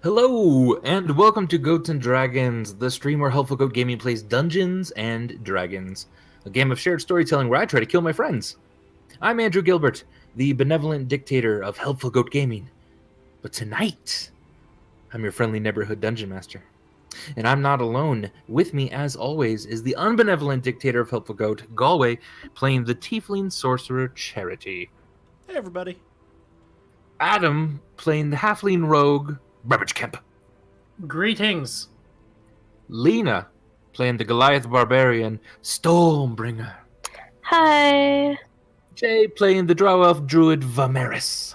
Hello, and welcome to Goats and Dragons, the stream where Helpful Goat Gaming plays Dungeons and Dragons, a game of shared storytelling where I try to kill my friends. I'm Andrew Gilbert, the benevolent dictator of Helpful Goat Gaming. But tonight, I'm your friendly neighborhood dungeon master. And I'm not alone. With me, as always, is the unbenevolent dictator of Helpful Goat, Galway, playing the Tiefling Sorcerer Charity. Hey, everybody. Adam, playing the Halfling Rogue, Burbage Kemp. Greetings. Lena, playing the Goliath Barbarian, Stormbringer. Hi. Jay, playing the Drow Elf Druid, Vimeris.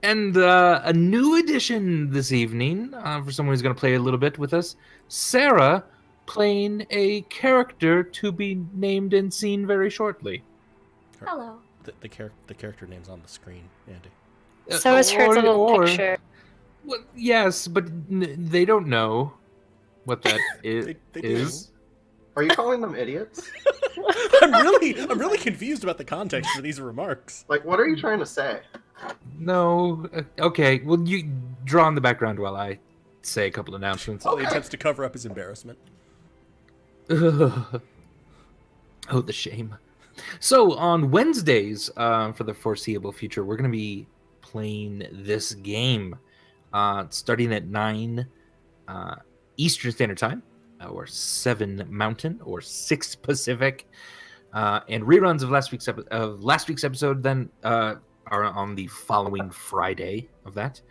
And a new addition this evening, for someone who's going to play a little bit with us, Sarah, playing a character to be named and seen very shortly. Hello. The character name's on the screen, Andy. So is her little picture. Well, yes, but they don't know what that is. They do. Are you calling them idiots? I'm really confused about the context for these remarks. Like, what are you trying to say? No. Okay, well, you draw in the background while I say a couple announcements. All he attempts to cover up his embarrassment. Oh, the shame. So, on Wednesdays, for the foreseeable future, we're going to be playing this game starting at 9 Eastern Standard Time, or 7 Mountain, or 6 Pacific. And reruns of last week's episode then are on the following Friday of that.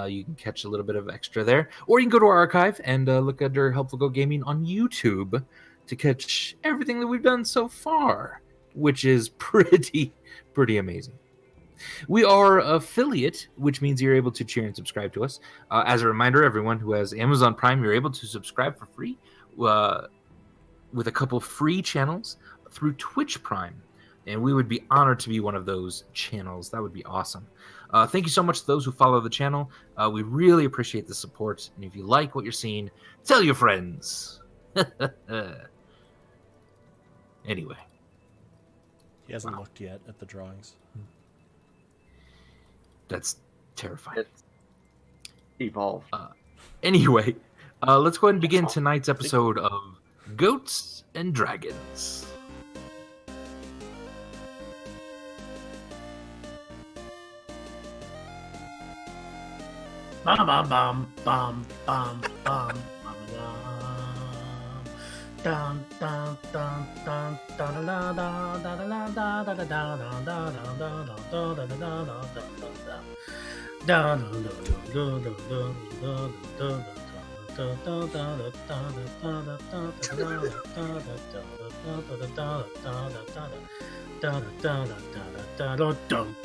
You can catch a little bit of extra there. Or you can go to our archive and look under Helpful Go Gaming on YouTube to catch everything that we've done so far, which is pretty amazing. We are affiliate, which means you're able to cheer and subscribe to us. As a reminder, everyone who has Amazon Prime, you're able to subscribe for free with a couple free channels through Twitch Prime. And we would be honored to be one of those channels. That would be awesome. Thank you so much to those who follow the channel. We really appreciate the support. And if you like what you're seeing, tell your friends. Anyway. He hasn't looked yet at the drawings. That's terrifying. It's evolved. Anyway, let's go ahead and begin tonight's episode of Goats and Dragons. Bum bum bum bum bum bum dun dun dun dun dun da da da da da da da da da da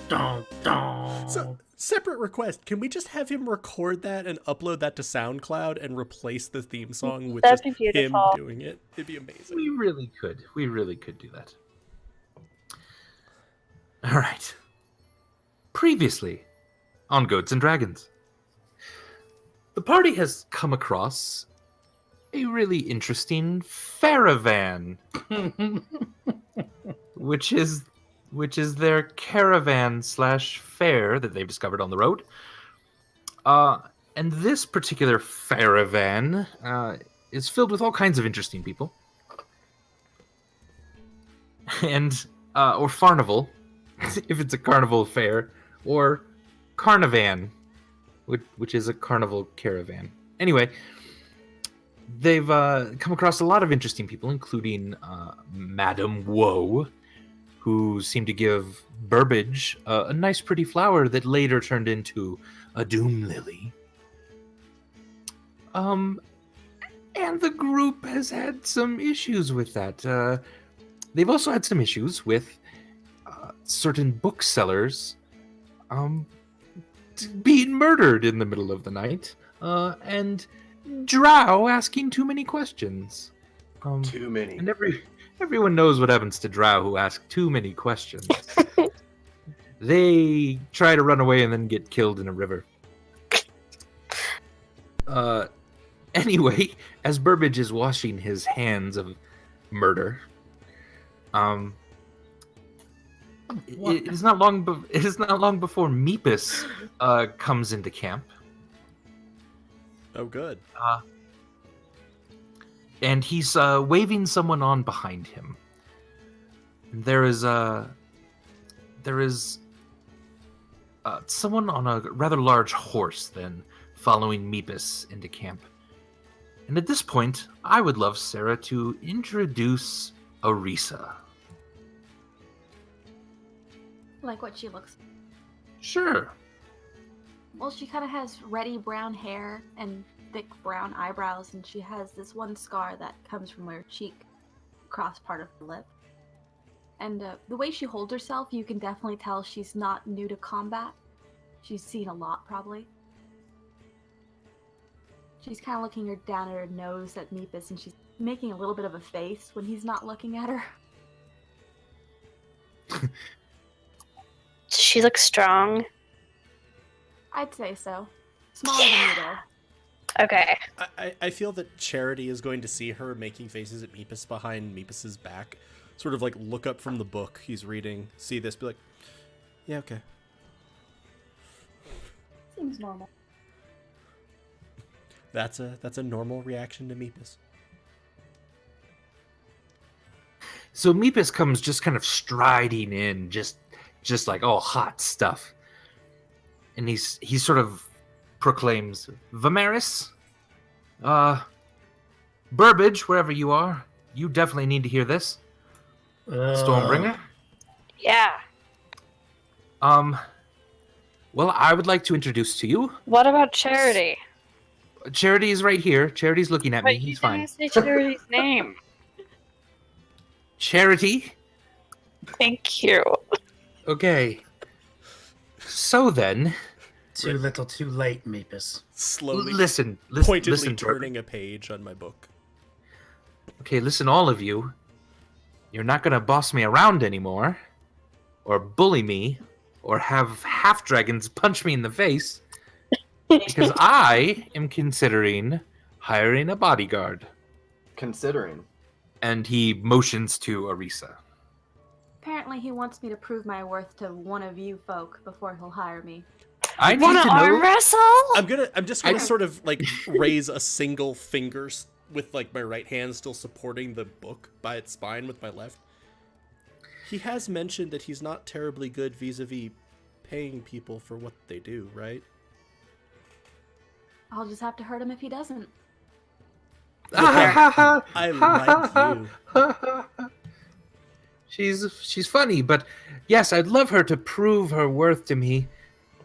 da da. So, separate request. Can we just have him record that and upload that to SoundCloud and replace the theme song with That'd just be him beautiful. doing it? It'd be amazing. We really could. We really could do that. All right. Previously on Goats and Dragons, the party has come across a really interesting caravan, which is their caravan / fair that they've discovered on the road. And this particular caravan is filled with all kinds of interesting people. And, or Farnival, if it's a carnival fair, or Carnivan, which is a carnival caravan. Anyway, they've come across a lot of interesting people, including Madame Woe, who seemed to give Burbage a nice pretty flower that later turned into a Doomlilly. And the group has had some issues with that. They've also had some issues with certain booksellers being murdered in the middle of the night, and Drow asking too many questions. Too many. And everyone knows what happens to Drow who ask too many questions. They try to run away and then get killed in a river. Anyway, as Burbage is washing his hands of murder, it is not long. It is not long before Meepis comes into camp. Oh, good. And he's waving someone on behind him. There is someone on a rather large horse then following Meepis into camp. And at this point, I would love Sarah to introduce Ariesa. Like what she looks. Sure. Well, she kind of has reddy brown hair and thick brown eyebrows, and she has this one scar that comes from her cheek, across part of her lip. And the way she holds herself, you can definitely tell she's not new to combat. She's seen a lot, probably. She's kind of looking down at her nose at Meepis, and she's making a little bit of a face when he's not looking at her. Does she look strong? I'd say so. Smaller than you, though. Okay. I feel that Charity is going to see her making faces at Meepis behind Meepis's back. Sort of like look up from the book he's reading, see this, be like, yeah, okay. Seems normal. That's a normal reaction to Meepis. So Meepis comes just kind of striding in, just like, oh, hot stuff. And he sort of proclaims, Vimeris, Burbage, wherever you are, you definitely need to hear this. Stormbringer? Yeah. Well, I would like to introduce to you. What about Charity? Charity is right here. Charity's looking at me. But you He's fine. didn't say Charity's name. Charity? Thank you. Okay. So then... Too little, too late, Meepis. Slowly, Listen, pointedly listen, turning a page on my book. Okay, listen, all of you. You're not gonna boss me around anymore, or bully me, or have half-dragons punch me in the face, because I am considering hiring a bodyguard. Considering. And he motions to Ariesa. Apparently he wants me to prove my worth to one of you folk before he'll hire me. I need Wanna to arm know... wrestle? I'm just gonna sort of like raise a single finger with like my right hand still supporting the book by its spine with my left. He has mentioned that he's not terribly good vis-a-vis paying people for what they do, right? I'll just have to hurt him if he doesn't. I like you. She's funny, but yes, I'd love her to prove her worth to me,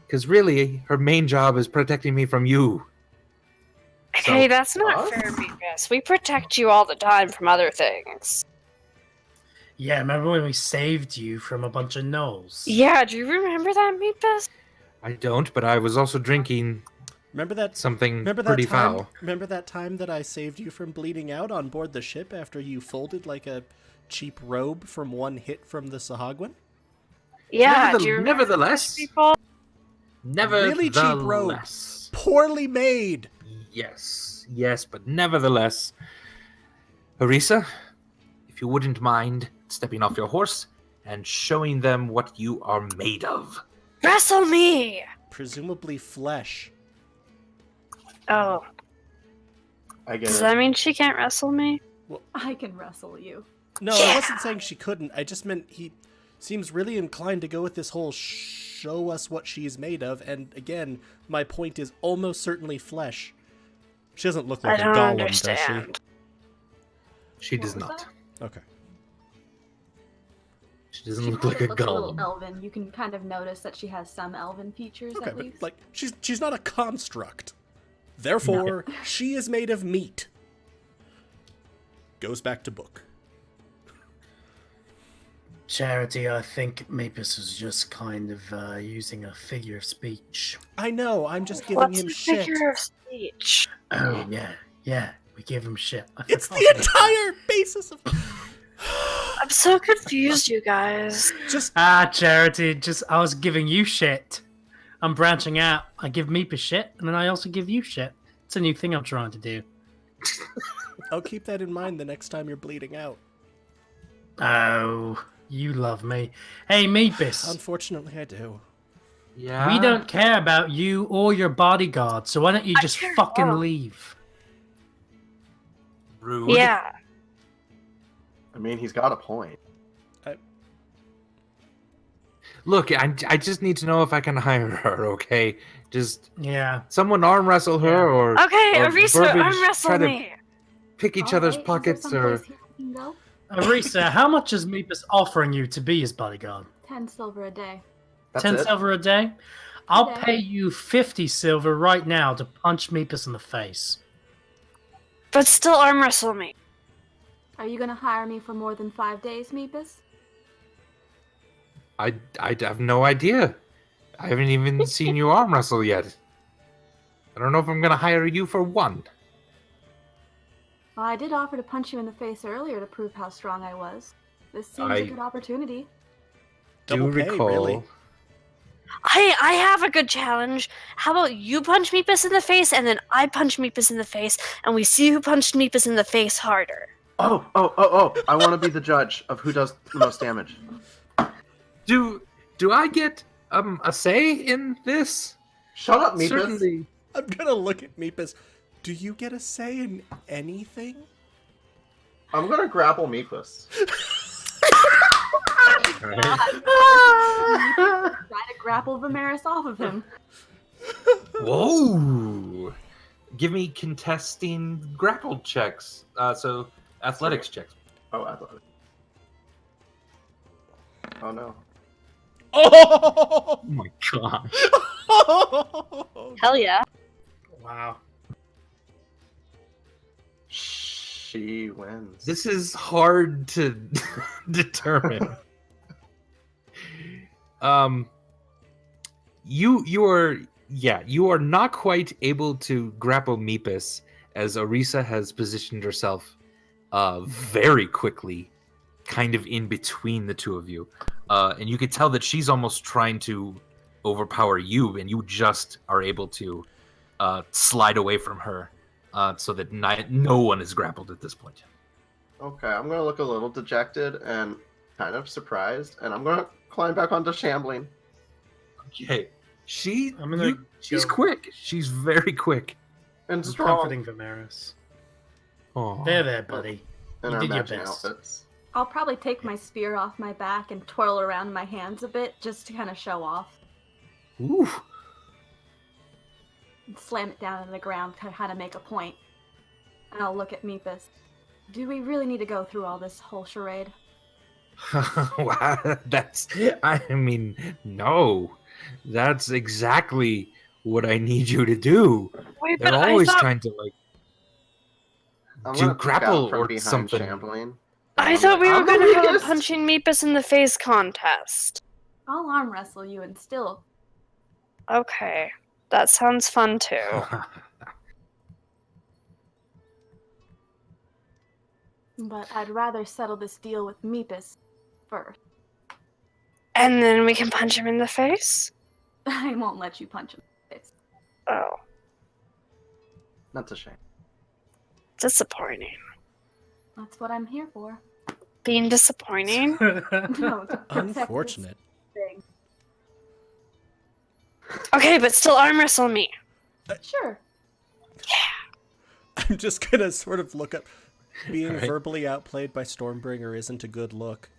because really, her main job is protecting me from you. Okay, So- that's not fair, Meepis. We protect you all the time from other things. Yeah, remember when we saved you from a bunch of gnolls? Yeah, do you remember that, Meepis? I don't, but I was also drinking Remember that something Remember that pretty time? foul. Remember that time that I saved you from bleeding out on board the ship after you folded like a cheap robe from one hit from the Sahagwan? Yeah, do you remember Nevertheless, people? Really cheap robe. Nevertheless. Poorly made. Yes, but nevertheless. Ariesa, if you wouldn't mind stepping off your horse and showing them what you are made of. Wrestle me! Presumably flesh. Oh, I get does it. that mean she can't wrestle me? I can wrestle you. No, I Yeah. wasn't saying she couldn't. I just meant he seems really inclined to go with this whole show us what she's made of. And again, my point is almost certainly flesh. She doesn't look like I a don't golem, understand. She What does was not. that? does she? Okay. She doesn't She look kind like of a looks a little golem. elven. You can kind of notice that she has some elven features Okay, at but least. like she's not a construct. Therefore, she is made of meat. Goes back to book. Charity, I think Meepis was just kind of using a figure of speech. I know, I'm just giving What's him the shit. figure of speech? Oh, yeah, we give him shit. I It's forgot the about that. entire basis of I'm so confused, you guys. just Charity, I was giving you shit. I'm branching out. I give Meepis shit, and then I also give you shit. It's a new thing I'm trying to do. I'll keep that in mind the next time you're bleeding out. Oh, You love me. Hey, Meepis. Unfortunately, I do. Yeah. We don't care about you or your bodyguard, so why don't you I just care fucking more. leave? Rude. Yeah. I mean, he's got a point. Look, I just need to know if I can hire her. Okay, just Yeah. someone arm wrestle her, Yeah. or Okay, or Ariesa, verbiage arm wrestle try to me. pick each All other's right, pockets, is there or someplace he can go? Arisa, how much is Meepis offering you to be his bodyguard? 10 silver a day. That's 10 it. silver a day? I'll Okay. pay you 50 silver right now to punch Meepis in the face. But still arm wrestle me. Are you gonna hire me for more than 5 days, Meepis? I have no idea. I haven't even seen you arm wrestle yet. I don't know if I'm gonna hire you for one. Well, I did offer to punch you in the face earlier to prove how strong I was. This seems I- a good opportunity. Double Do pay, recall. really? I have a good challenge. How about you punch Meepis in the face, and then I punch Meepis in the face, and we see who punched Meepis in the face harder. Oh! I want to be the judge of who does the most damage. Do I get a say in this? Shut up, Meepis. Certainly. I'm gonna look at Meepis. Do you get a say in anything? I'm gonna grapple Meepis. Alright. Try to grapple Vimeris off of him. Whoa! Give me contesting grapple checks. So athletics checks. Oh, athletic. Oh no. Oh! Oh my god. Hell yeah. Wow. She wins. This is hard to determine. You are not quite able to grapple Meepis, as Ariesa has positioned herself very quickly, kind of in between the two of you, and you could tell that she's almost trying to overpower you, and you just are able to slide away from her, so that no one is grappled at this point. Okay, I'm gonna look a little dejected and kind of surprised, and I'm gonna climb back onto Shambling. Okay, she's go- quick. She's very quick. And I'm strong comforting Vimeris. Oh, There, buddy. in You our did your matching best. outfits. I'll probably take my spear off my back and twirl around my hands a bit just to kind of show off. Ooh. And slam it down into the ground to kind of make a point. And I'll look at Meepis. Do we really need to go through all this whole charade? Wow, I mean, no. That's exactly what I need you to do. Wait, They're but I always thought, trying to, like, I'm Do gonna peek grapple out from or behind something. Shambling. I I'm thought we like, were "I'm the going to have a weakest!" punching Meepis in the face contest. I'll arm wrestle you and still. Okay. That sounds fun too. But I'd rather settle this deal with Meepis first. And then we can punch him in the face? I won't let you punch him in the face. Oh, That's a shame. disappointing. That's what I'm here for. Being disappointing? No, to protect this Unfortunate. thing. Okay, but still arm wrestle me. Sure. I'm just gonna sort of look up. Being Alright. verbally outplayed by Stormbringer isn't a good look.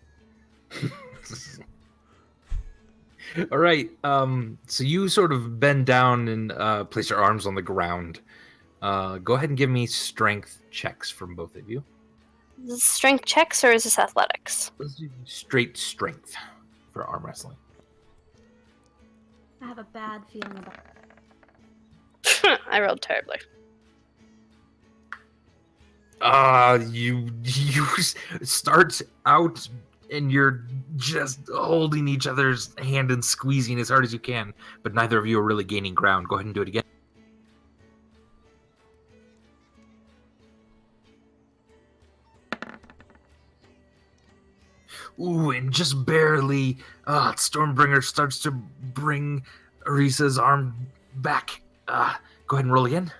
All right. So you sort of bend down and place your arms on the ground. Go ahead and give me strength checks from both of you. Is this strength checks or is this athletics? Let's do straight strength for arm wrestling. I have a bad feeling about it. I rolled terribly. You start out and you're just holding each other's hand and squeezing as hard as you can, but neither of you are really gaining ground. Go ahead and do it again. Ooh, and just barely, Stormbringer starts to bring Ariesa's arm back. Go ahead and roll again.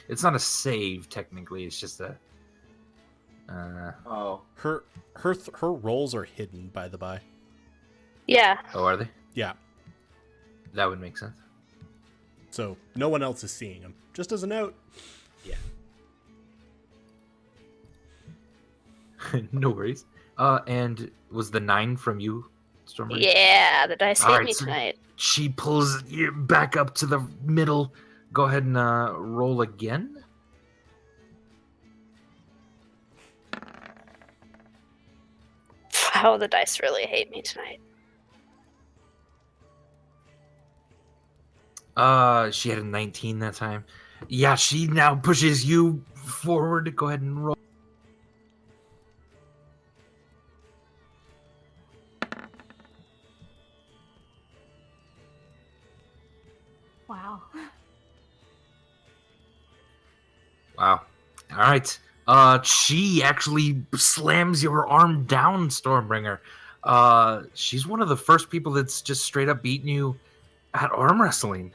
It's not a save technically. It's just a. Oh, Her rolls are hidden, by the by. Yeah. Oh, are they? Yeah. That would make sense. So no one else is seeing them. Just as a note. Yeah. No worries. And was the 9 from you, Stormbreaker? Yeah, the dice hate Alright, me so- tonight. She pulls you back up to the middle. Go ahead and roll again. Wow, the dice really hate me tonight. She had a 19 that time. Yeah, she now pushes you forward. Go ahead and roll. Wow. Wow. All right. She actually slams your arm down, Stormbringer. She's one of the first people that's just straight up beating you at arm wrestling.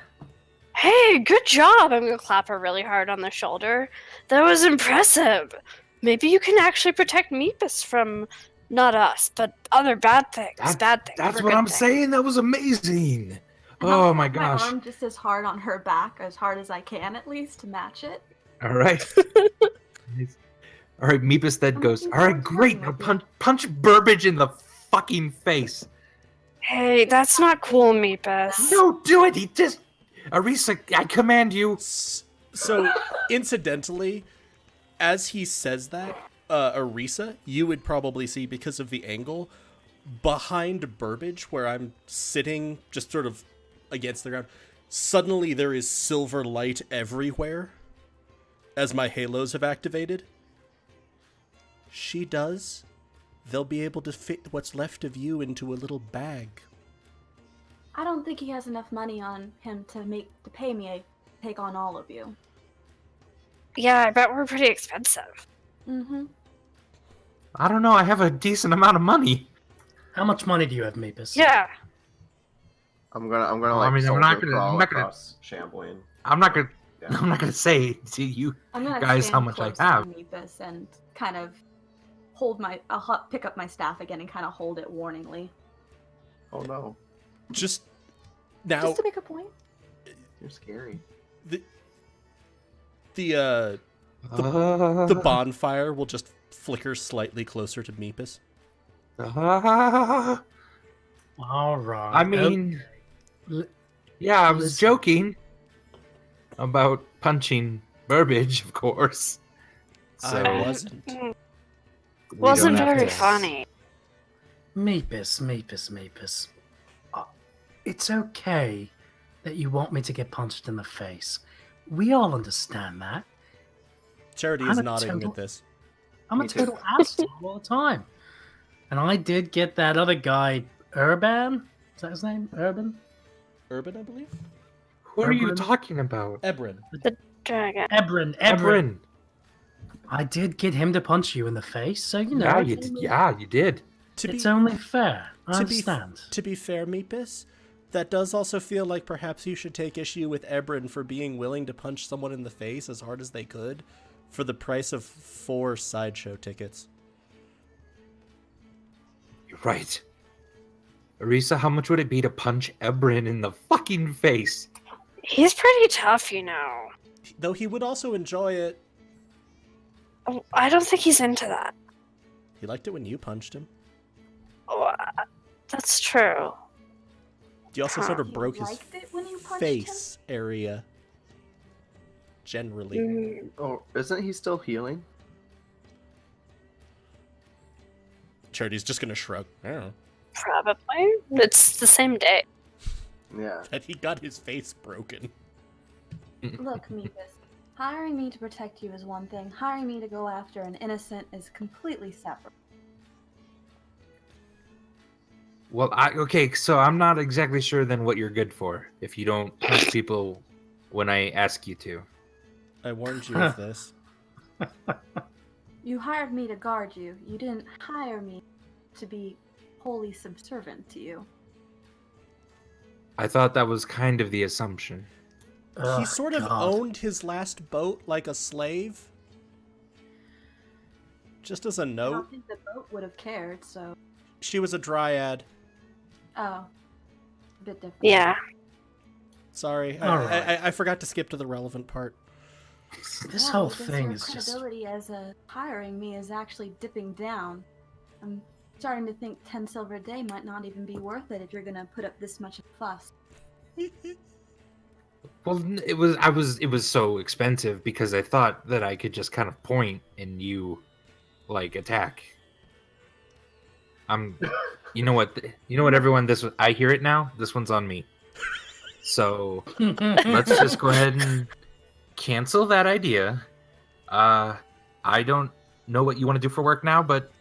Hey, good job! I'm gonna clap her really hard on the shoulder. That was impressive. Maybe you can actually protect Meepis from not us, but other bad things. Bad things. That's for what good I'm things. saying. That was amazing. And I'll Oh my tap gosh. My arm just as hard on her back, as hard as I can at least, to match it. All right. Nice. All right, Meepis then I'm goes. looking All right, forward to great. working Now with you." punch Burbage in the fucking face. Hey, that's not cool, Meepis. No, do it. He just. Ariesa, I command you. So, incidentally, as he says that, Ariesa, you would probably see, because of the angle, behind Burbage, where I'm sitting just sort of against the ground, suddenly there is silver light everywhere as my halos have activated. She does. They'll be able to fit what's left of you into a little bag. I don't think he has enough money on him to pay me to take on all of you. Yeah, I bet we're pretty expensive. Mm-hmm. I don't know. I have a decent amount of money. How much money do you have, Meepis? Yeah. I'm gonna Well, like I mean, I'm soldier not gonna- crawl I'm not gonna- across Shambling. I'm not gonna. Yeah. I'm not gonna say to you I'm gonna guys stand how much I close to have. Meepis and kind of pick up my staff again and kind of hold it warningly, Oh no, Just now, just to make a point. you're scary. the bonfire will just flicker slightly closer to Meepis. All right. I mean, L- yeah, I was listen. joking about punching Burbage, of course. So I wasn't. we Wasn't don't have very to- funny. Meepis. It's okay that you want me to get punched in the face. We all understand that. Charity I'm is a nodding total- at this. I'm a Me too. total asshole all the time. And I did get that other guy, Urban? Is that his name? Urban? Urban, I believe? Who are you Ebrin? talking about? Ebrin. Dragon. Ebrin. I did get him to punch you in the face, so you know. Yeah, you did. Yeah, you did. It's only fair. I to be- understand. To be fair, Meepis, that does also feel like perhaps you should take issue with Ebrin for being willing to punch someone in the face as hard as they could for the price of 4 sideshow tickets. You're right. Ariesa, how much would it be to punch Ebrin in the fucking face? He's pretty tough, you know. Though he would also enjoy it. Oh, I don't think he's into that. He liked it when you punched him. Oh, that's true. You also sort of You broke his liked it when you punched face area. Generally. Mm, Oh, isn't he still healing? Charity's just gonna shrug. I don't know. probably. It's the same day. Yeah. That he got his face broken. Look, Meepis, hiring me to protect you is one thing. Hiring me to go after an innocent is completely separate. Well, okay, so I'm not exactly sure then what you're good for if you don't punch people when I ask you to. I warned you of this. You hired me to guard you. You didn't hire me to be wholly subservient to you. I thought that was kind of the assumption. he sort of owned his last boat like a slave. Just as a I note, don't think the boat would have cared, so. she was a dryad. Oh. A bit different. Yeah. Sorry, Alright. I forgot to skip to the relevant part. This Yeah, whole I guess thing your is just. credibility as hiring me is actually dipping down. I'm starting to think 10 silver a day might not even be worth it if you're gonna put up this much of a fuss. Well, it was so expensive because I thought that I could just kind of point and you like attack. You know what everyone, I hear it now. This one's on me. So let's just go ahead and cancel that idea. I don't know what you want to do for work now, but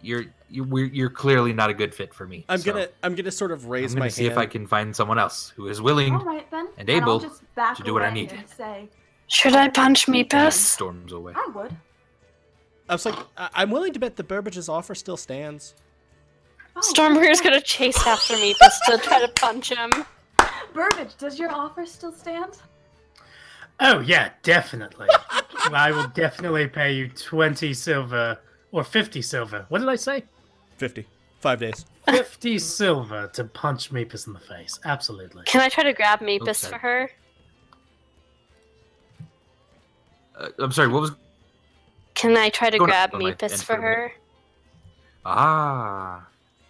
you're clearly not a good fit for me. I'm so gonna sort of raise I'm my gonna see hand. if I can find someone else who is willing All right then. and I'll able just back to do what I away need. and say, Should I punch and Meepis? storms away. I would. I was like, I'm willing to bet the Burbage's offer still stands. Oh, Stormbreaker's gonna chase after Meepis to try to punch him. Burbage, does your offer still stand? Oh yeah, definitely. I will definitely pay you 20 silver or 50 silver. What did I say? 50. 5 days. 50 silver to punch Meepis in the face. Absolutely. Can I try to grab Meepis Okay. for her? I'm sorry. What was? Can I try to Go on- grab on my Meepis end for for a minute.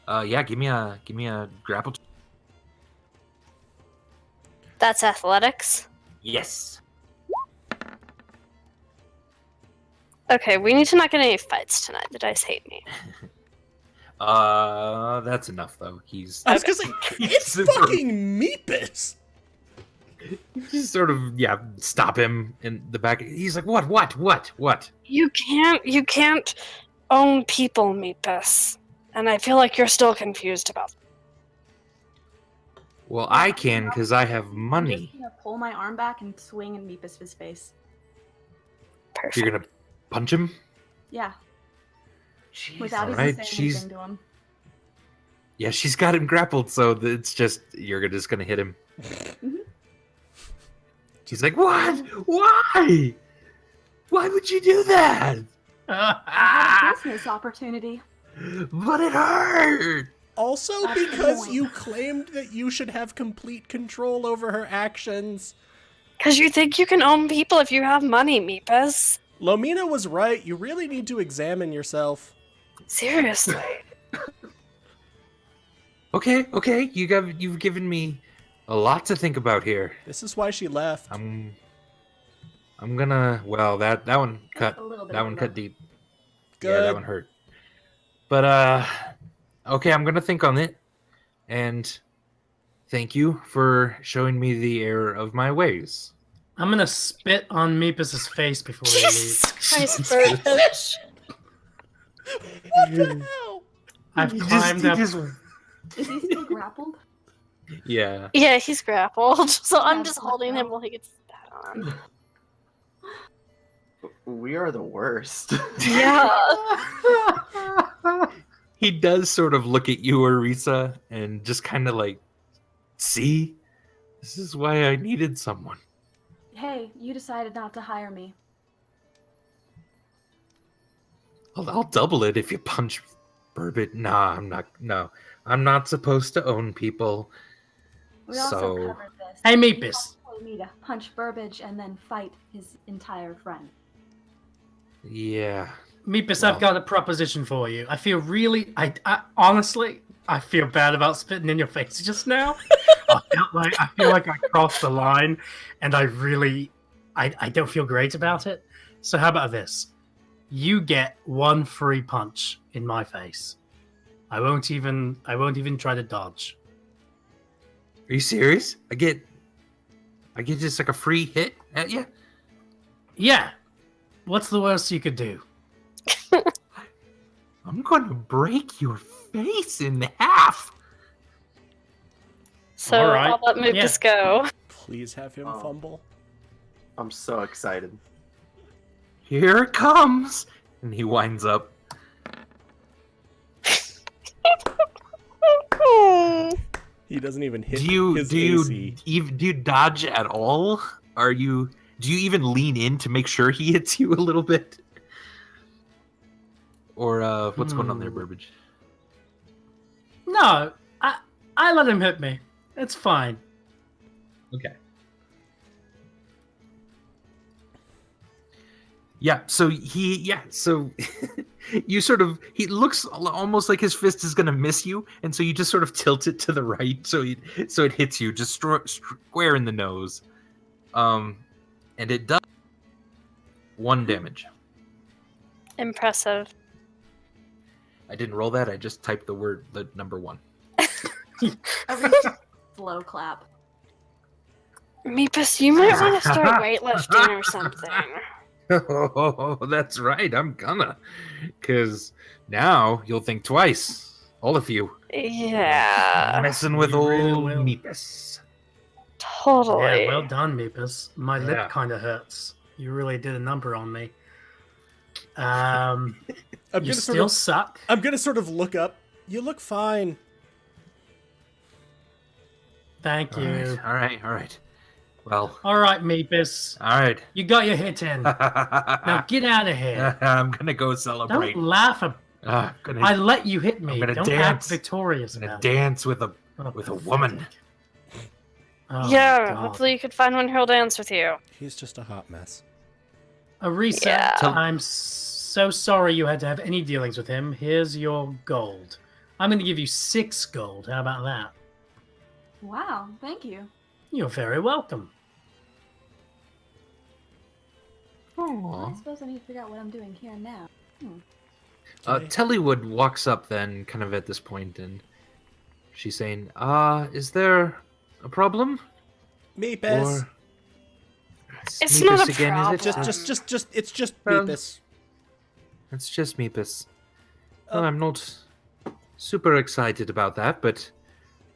her? Yeah. Give me a grapple. That's athletics. Yes. Okay, we need to not get any fights tonight. The dice hate me. That's enough though. He's I was gonna say, it's Super- fucking Meepis! just sort of stop him in the back. He's like, what? You can't own people, Meepis. And I feel like you're still confused about. Well, I can because I have I'm money. just gonna pull my arm back and swing in Meepis' face. Perfect. You're gonna punch him? Yeah, Jeez, without even alright, saying she's anything to him. yeah, she's got him grappled, so it's just you're just gonna hit him. Mhm. She's like, what? Why? Why would you do that? I had a business opportunity. But it hurt. Also, That's the because point. you claimed that you should have complete control over her actions. Because you think you can own people if you have money, Meepis. Lomina was right. You really need to examine yourself. Seriously. Okay. You've given me a lot to think about here. This is why she left. I'm gonna. Well, that one cut. A little bit That of one a cut bump. deep. Good. Yeah, that one hurt. But okay, I'm gonna think on it, and thank you for showing me the error of my ways. I'm gonna spit on Meepis' face before we Jesus leave. Christ, Burbage. What the hell? I've climbed up. Is he still grappled? Yeah. Yeah, he's grappled. So I'm Yeah, just what holding the him hell? while he gets spat on. We are the worst. Yeah. He does sort of look at you, Ariesa, and just kind of like, see, this is why I needed someone. Hey, you decided not to hire me. I'll double it if you punch Burbage. Nah, I'm not. No, I'm not supposed to own people. We also So- covered this. Hey, You Meepis. told me to punch Burbage and then fight his entire friend. Yeah. Meepis, Well. I've got a proposition for you. I feel really, I honestly, I feel bad about spitting in your face just now. I feel like I crossed the line, and I don't feel great about it. So how about this? You get one free punch in my face. I won't even try to dodge. Are you serious? I get just like a free hit at you? Yeah. What's the worst you could do? I'm gonna break your face in half. So All right. I'll let Meepis go. Please have him Oh. fumble. I'm so excited. Here it comes. And he winds up. He doesn't even hit Do you his do you AC. even do you dodge at all? Do you even lean in to make sure he hits you a little bit? Or what's going on there, Burbage? No, I let him hit me. It's fine. Okay. Yeah, so you sort of, he looks almost like his fist is going to miss you, and so you just sort of tilt it to the right so it hits you just square in the nose. And it does 1 damage. Impressive. I didn't roll that, I just typed the number 1. Ariesa slow clap. Meepis, you might want to start weightlifting or something. Oh, that's right, I'm gonna. Because now you'll think twice, all of you. Yeah, Messing with You old really will. Meepis. totally. Yeah, well done, Meepis. My Yeah. lip kind of hurts. You really did a number on me. I'm You gonna still suck. I'm gonna sort of look up. You look fine. Thank you. All right. Well, All right, Meepis. all right. You got your hit in. Now get out of here. I'm gonna go celebrate. Don't laugh. I'm gonna, I let you hit me. I'm gonna Don't dance. act victorious I'm gonna about it. dance with a Oh, woman. pathetic. Oh, Yeah, God. hopefully you could find one who'll dance with you. He's just a hot mess. Ariesa, Yeah. I'm so sorry you had to have any dealings with him. Here's your gold. I'm going to give you 6 gold. How about that? Wow, thank you. You're very welcome. Well, I suppose I need to figure out what I'm doing here and now. Tellywood walks up then, kind of at this point, and she's saying, is there a problem? Meepis. Or It's not a Meepis again, problem. is it? It's just Well, Meepis. It's just Meepis. Well, I'm not super excited about that, but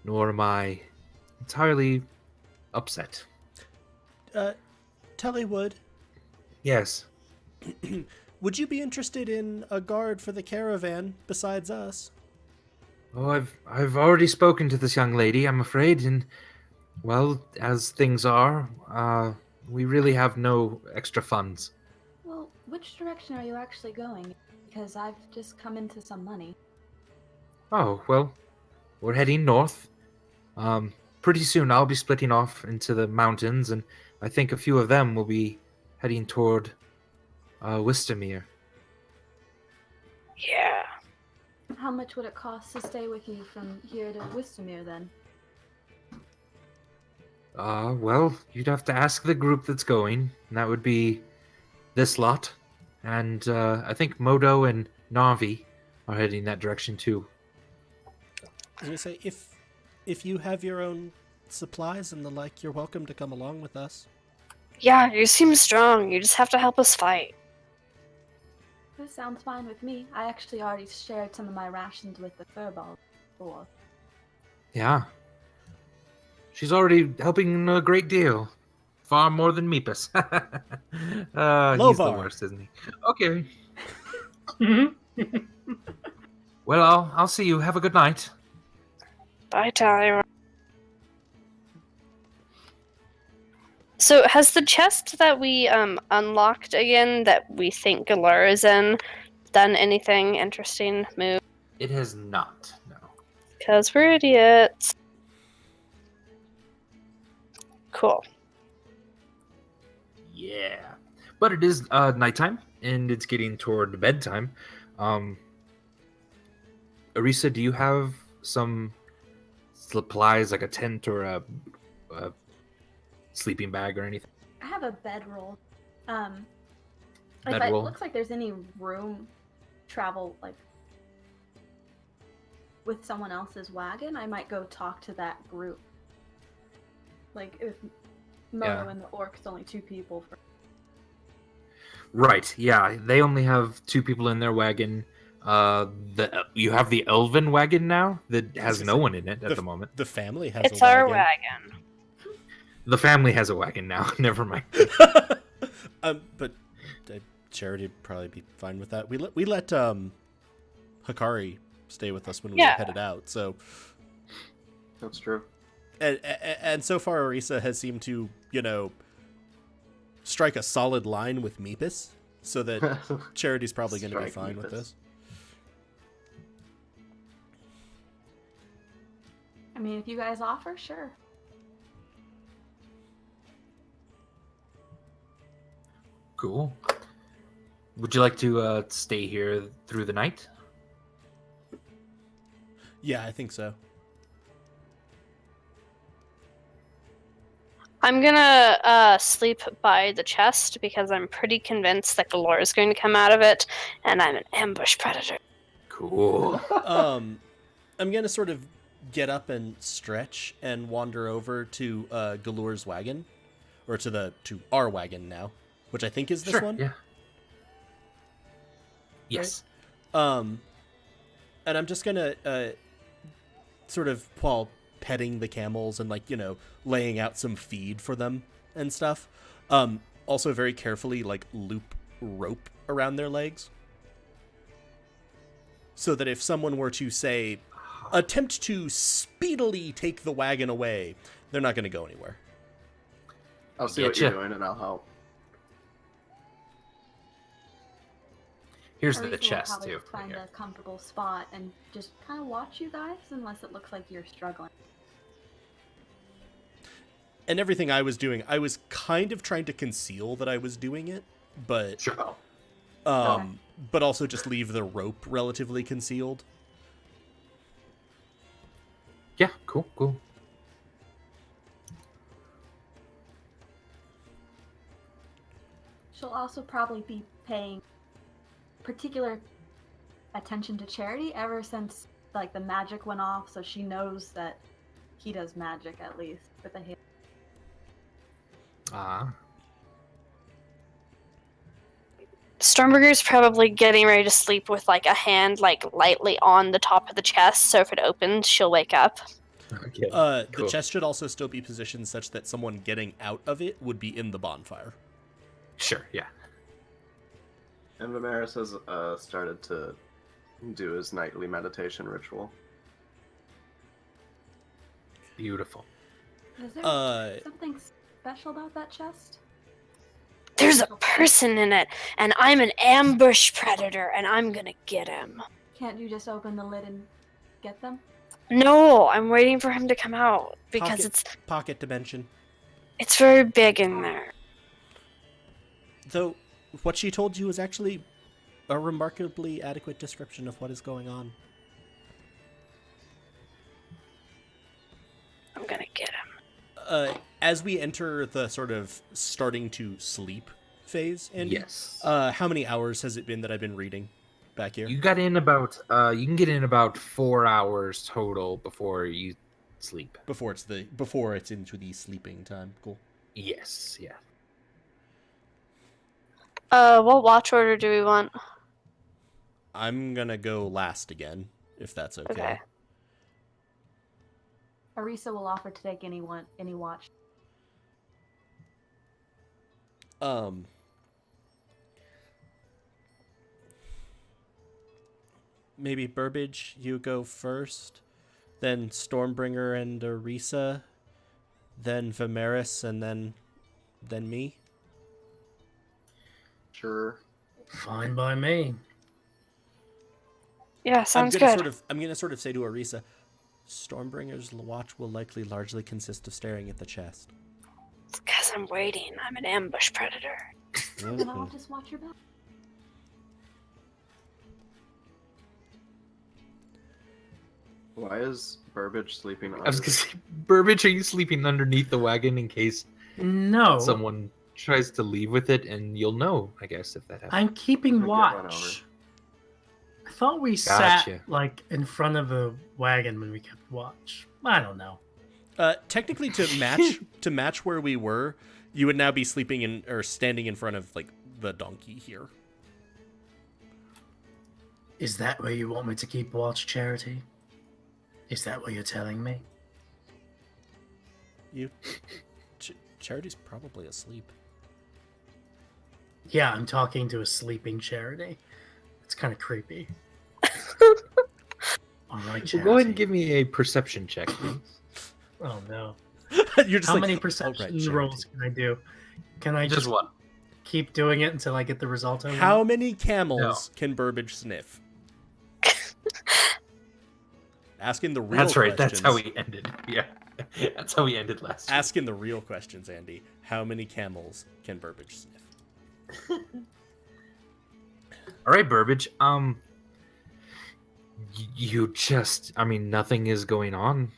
nor am I entirely upset. Tellywood, Yes. would you be interested in a guard for the caravan besides us? Oh, I've already spoken to this young lady, I'm afraid, and well, as things are, we really have no extra funds. Well, which direction are you actually going? Because I've just come into some money. Oh, well, we're heading north. Pretty soon I'll be splitting off into the mountains, and I think a few of them will be heading toward Wistamere. Yeah. How much would it cost to stay with you from here to Wistamere then? Well, you'd have to ask the group that's going, and that would be this lot. And I think Modo and Navi are heading that direction too. I was gonna say, if you have your own supplies and the like, you're welcome to come along with us. Yeah, you seem strong. You just have to help us fight. This sounds fine with me. I actually already shared some of my rations with the furball before. Yeah. She's already helping a great deal. Far more than Meepis. He's the Lovar. worst, isn't he? Okay. Well, I'll see you. Have a good night. Bye, Tyler. So, has the chest that we unlocked again, that we think Galur is in, done anything interesting? Move? It has not, no. Because we're idiots. Cool. Yeah. But it is nighttime, and it's getting toward bedtime. Ariesa, do you have some supplies, like a tent or a sleeping bag or anything? I have a bedroll. If Bedroll? it looks like there's any room travel like with someone else's wagon, I might go talk to that group. Like if Moto Yeah. and the orcs only 2 people for Right, yeah. They only have 2 people in their wagon. You have the elven wagon now that has no one in it at the moment. The family has It's a our wagon. wagon. The family has a wagon now. Never mind. But Charity would probably be fine with that. We let Hikari stay with us when we Yeah. headed out, so That's true. And so far, Ariesa has seemed to, strike a solid line with Meepis, so that Charity's probably going to be fine with this. I mean, if you guys offer, sure. Cool. Would you like to stay here through the night? Yeah, I think so. I'm gonna sleep by the chest because I'm pretty convinced that Galore is going to come out of it, and I'm an ambush predator. Cool. I'm going to sort of get up and stretch and wander over to Galore's wagon, or to our wagon now, which I think is this one. Yeah. Yes. And I'm just gonna sort of, while petting the camels and laying out some feed for them and stuff, also very carefully loop rope around their legs, so that if someone were to say attempt to speedily take the wagon away, they're not going to go anywhere. I'll see what you're doing and I'll help. Here's Ariesa the chest will probably too. find a comfortable spot and just kind of watch you guys, unless it looks like you're struggling. And everything I was doing, I was kind of trying to conceal that I was doing it, but Sure. but also just leave the rope relatively concealed. Yeah. Cool. She'll also probably be paying particular attention to Charity ever since the magic went off, so she knows that he does magic, at least with the hand. Stormberger's probably getting ready to sleep with a hand lightly on the top of the chest, so if it opens, she'll wake up. Okay. The Cool. chest should also still be positioned such that someone getting out of it would be in the bonfire. Sure. Yeah. And Vimeris has started to do his nightly meditation ritual. Beautiful. Is there something special about that chest? There's a person in it, and I'm an ambush predator, and I'm gonna get him. Can't you just open the lid and get them? No, I'm waiting for him to come out because Pocket dimension. it's very big in there. Though, what she told you is actually a remarkably adequate description of what is going on. I'm gonna get him. As we enter the sort of starting to sleep phase, Andy, Yes. how many hours has it been that I've been reading back here? You got in about. You can get in about 4 hours total before you sleep. Before it's into the sleeping time. Cool. Yes. Yeah. What watch order do we want? I'm gonna go last again, if that's okay. Okay. Ariesa will offer to take any watch. Maybe Burbage, you go first, then Stormbringer and Ariesa, then Vimeris, and then me. Sure. Fine by me. Yeah, sounds good. I'm gonna sort of say to Ariesa, Stormbringer's watch will likely largely consist of staring at the chest. It's because I'm waiting. I'm an ambush predator. Then I'll just watch your back. Why is Burbage sleeping I was under? gonna say, Burbage, are you sleeping underneath the wagon in case No, someone tries to leave with it? And you'll know, I guess, if that happens. I'm keeping Could get run over. watch. I thought we Gotcha. sat in front of a wagon when we kept watch. I don't know. Technically, to match where we were, you would now be sleeping in or standing in front of the donkey here. Is that where you want me to keep watch, Charity? Is that what you're telling me? Charity's probably asleep. Yeah, I'm talking to a sleeping Charity. It's kind of creepy. All right, So Charity. go ahead and give me a perception check, please. Oh no. You're just How like, many "Oh, perception right, rolls can I do? Can I just one. keep doing it until I get the result I want? How many camels can Burbage sniff? Asking the real That's right. questions. That's how we ended. Yeah, that's how we ended last. Asking the real questions, Andy. How many camels can Burbage sniff? All right, Burbage. You just, I mean, nothing is going on.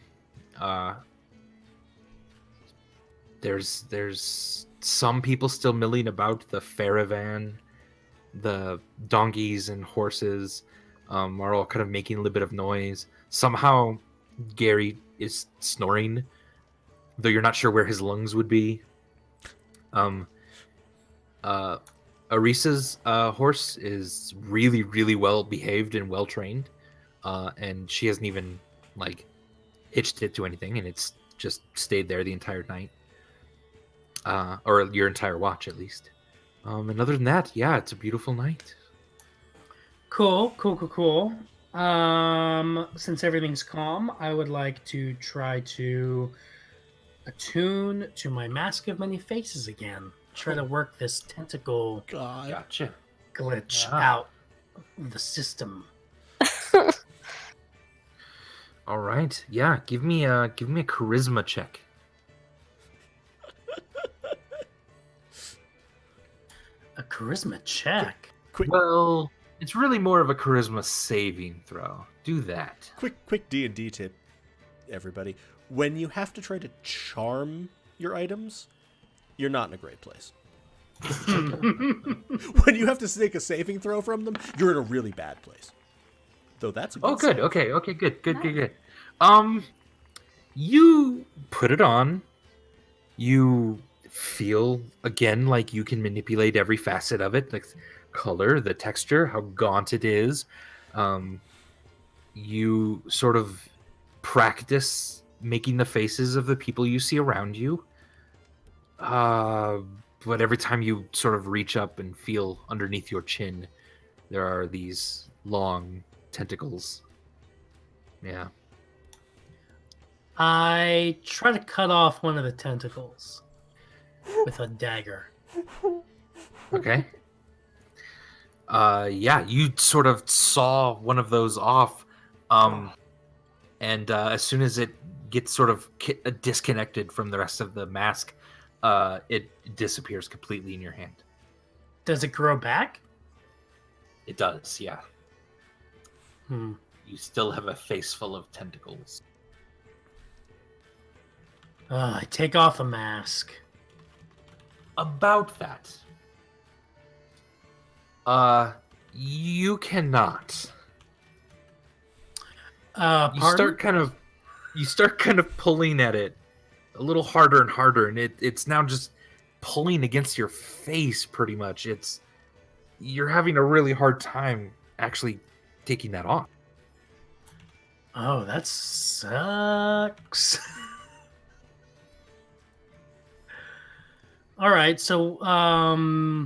There's some people still milling about the caravan. The donkeys and horses are all kind of making a little bit of noise. Somehow, Gary is snoring, though you're not sure where his lungs would be. Ariesa's horse is really, really well behaved and well trained, and she hasn't even like hitched it to anything, and it's just stayed there the entire night, or your entire watch at least. And other than that, yeah, it's a beautiful night. Cool. Since everything's calm, I would like to try to attune to my Mask of Many Faces again. Try to work this tentacle God. Gotcha. glitch Ah. out of the system. All right, yeah, give me a charisma check. A charisma check. Quick, Well, it's really more of a charisma saving throw. Do that. quick D&D tip, everybody. When you have to try to charm your items, you're not in a great place. When you have to take a saving throw from them, you're in a really bad place. Though that's a good Oh, good. save. Okay. Good. You put it on. You feel again like you can manipulate every facet of it, like color, the texture, how gaunt it is. You sort of practice making the faces of the people you see around you. But every time you sort of reach up and feel underneath your chin, there are these long tentacles. Yeah. I try to cut off one of the tentacles with a dagger. Okay. Yeah, you sort of saw one of those off, and as soon as it gets sort of disconnected from the rest of the mask, it disappears completely in your hand. Does it grow back? It does, yeah. Hmm. You still have a face full of tentacles. I take off the mask. About that. You cannot. You Pardon? start kind of pulling at it a little harder and harder, and it's now just pulling against your face pretty much. You're having a really hard time actually taking that off. Oh, that sucks. All right, so all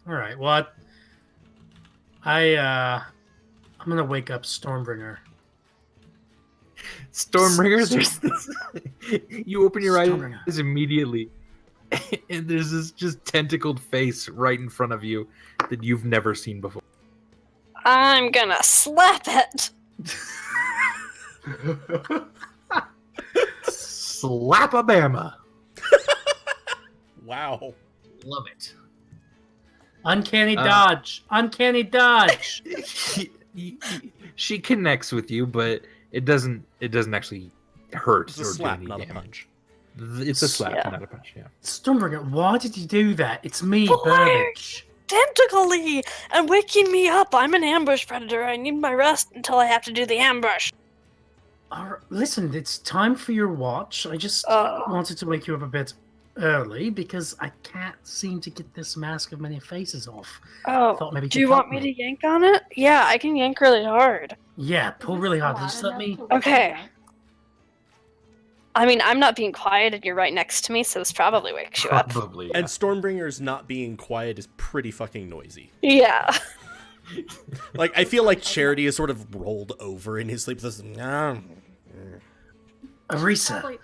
right, what? I'm gonna wake up Stormbringer. Stormbringer, there's this. You open your Stormbringer. eyes immediately, and there's this just tentacled face right in front of you that you've never seen before. I'm gonna slap it. Slap-a-bama. Wow. Love it. Uncanny dodge. Uncanny dodge. She connects with you, but it doesn't actually hurt It's a or slap, do any not a damage. punch. It's a slap, Yeah. not a punch. Yeah. Stormbringer, why did you do that? It's me, Boy! Burbage. Tentacly and waking me up. I'm an ambush predator. I need my rest until I have to do the ambush. Listen, it's time for your watch. I just wanted to wake you up a bit early because I can't seem to get this Mask of Many Faces off. Oh, Thought maybe do could you want help me to yank on it? Yeah, I can yank really hard. Yeah, pull really hard. Just let me. Okay. I mean, I'm not being quiet and you're right next to me, so this probably wakes you up. Probably. And Stormbringer's not being quiet is pretty fucking noisy. Yeah. Like, I feel like Charity is sort of rolled over in his sleep. This, Arisa, Like,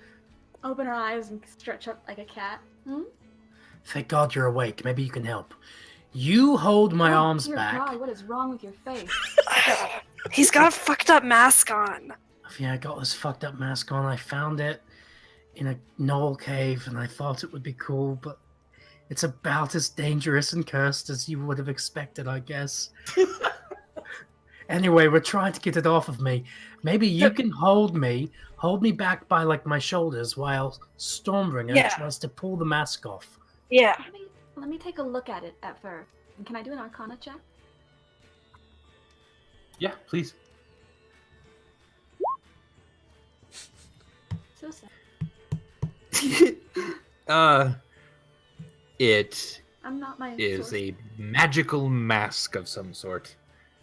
open her eyes and stretch up like a cat. Hmm? thank God you're awake. Maybe you can help. You hold my Oh, arms dear back. God, what is wrong with your face? He's got a fucked up mask on. Yeah, I got this fucked up mask on. I found it in a knoll cave, and I thought it would be cool, but it's about as dangerous and cursed as you would have expected, I guess. Anyway, we're trying to get it off of me. Maybe you can hold me back by like my shoulders while Stormbringer tries to pull the mask off. Yeah. Let me take a look at it at first. And can I do an Arcana check? Yeah, please. So sad. It I'm not my is source. a magical mask of some sort.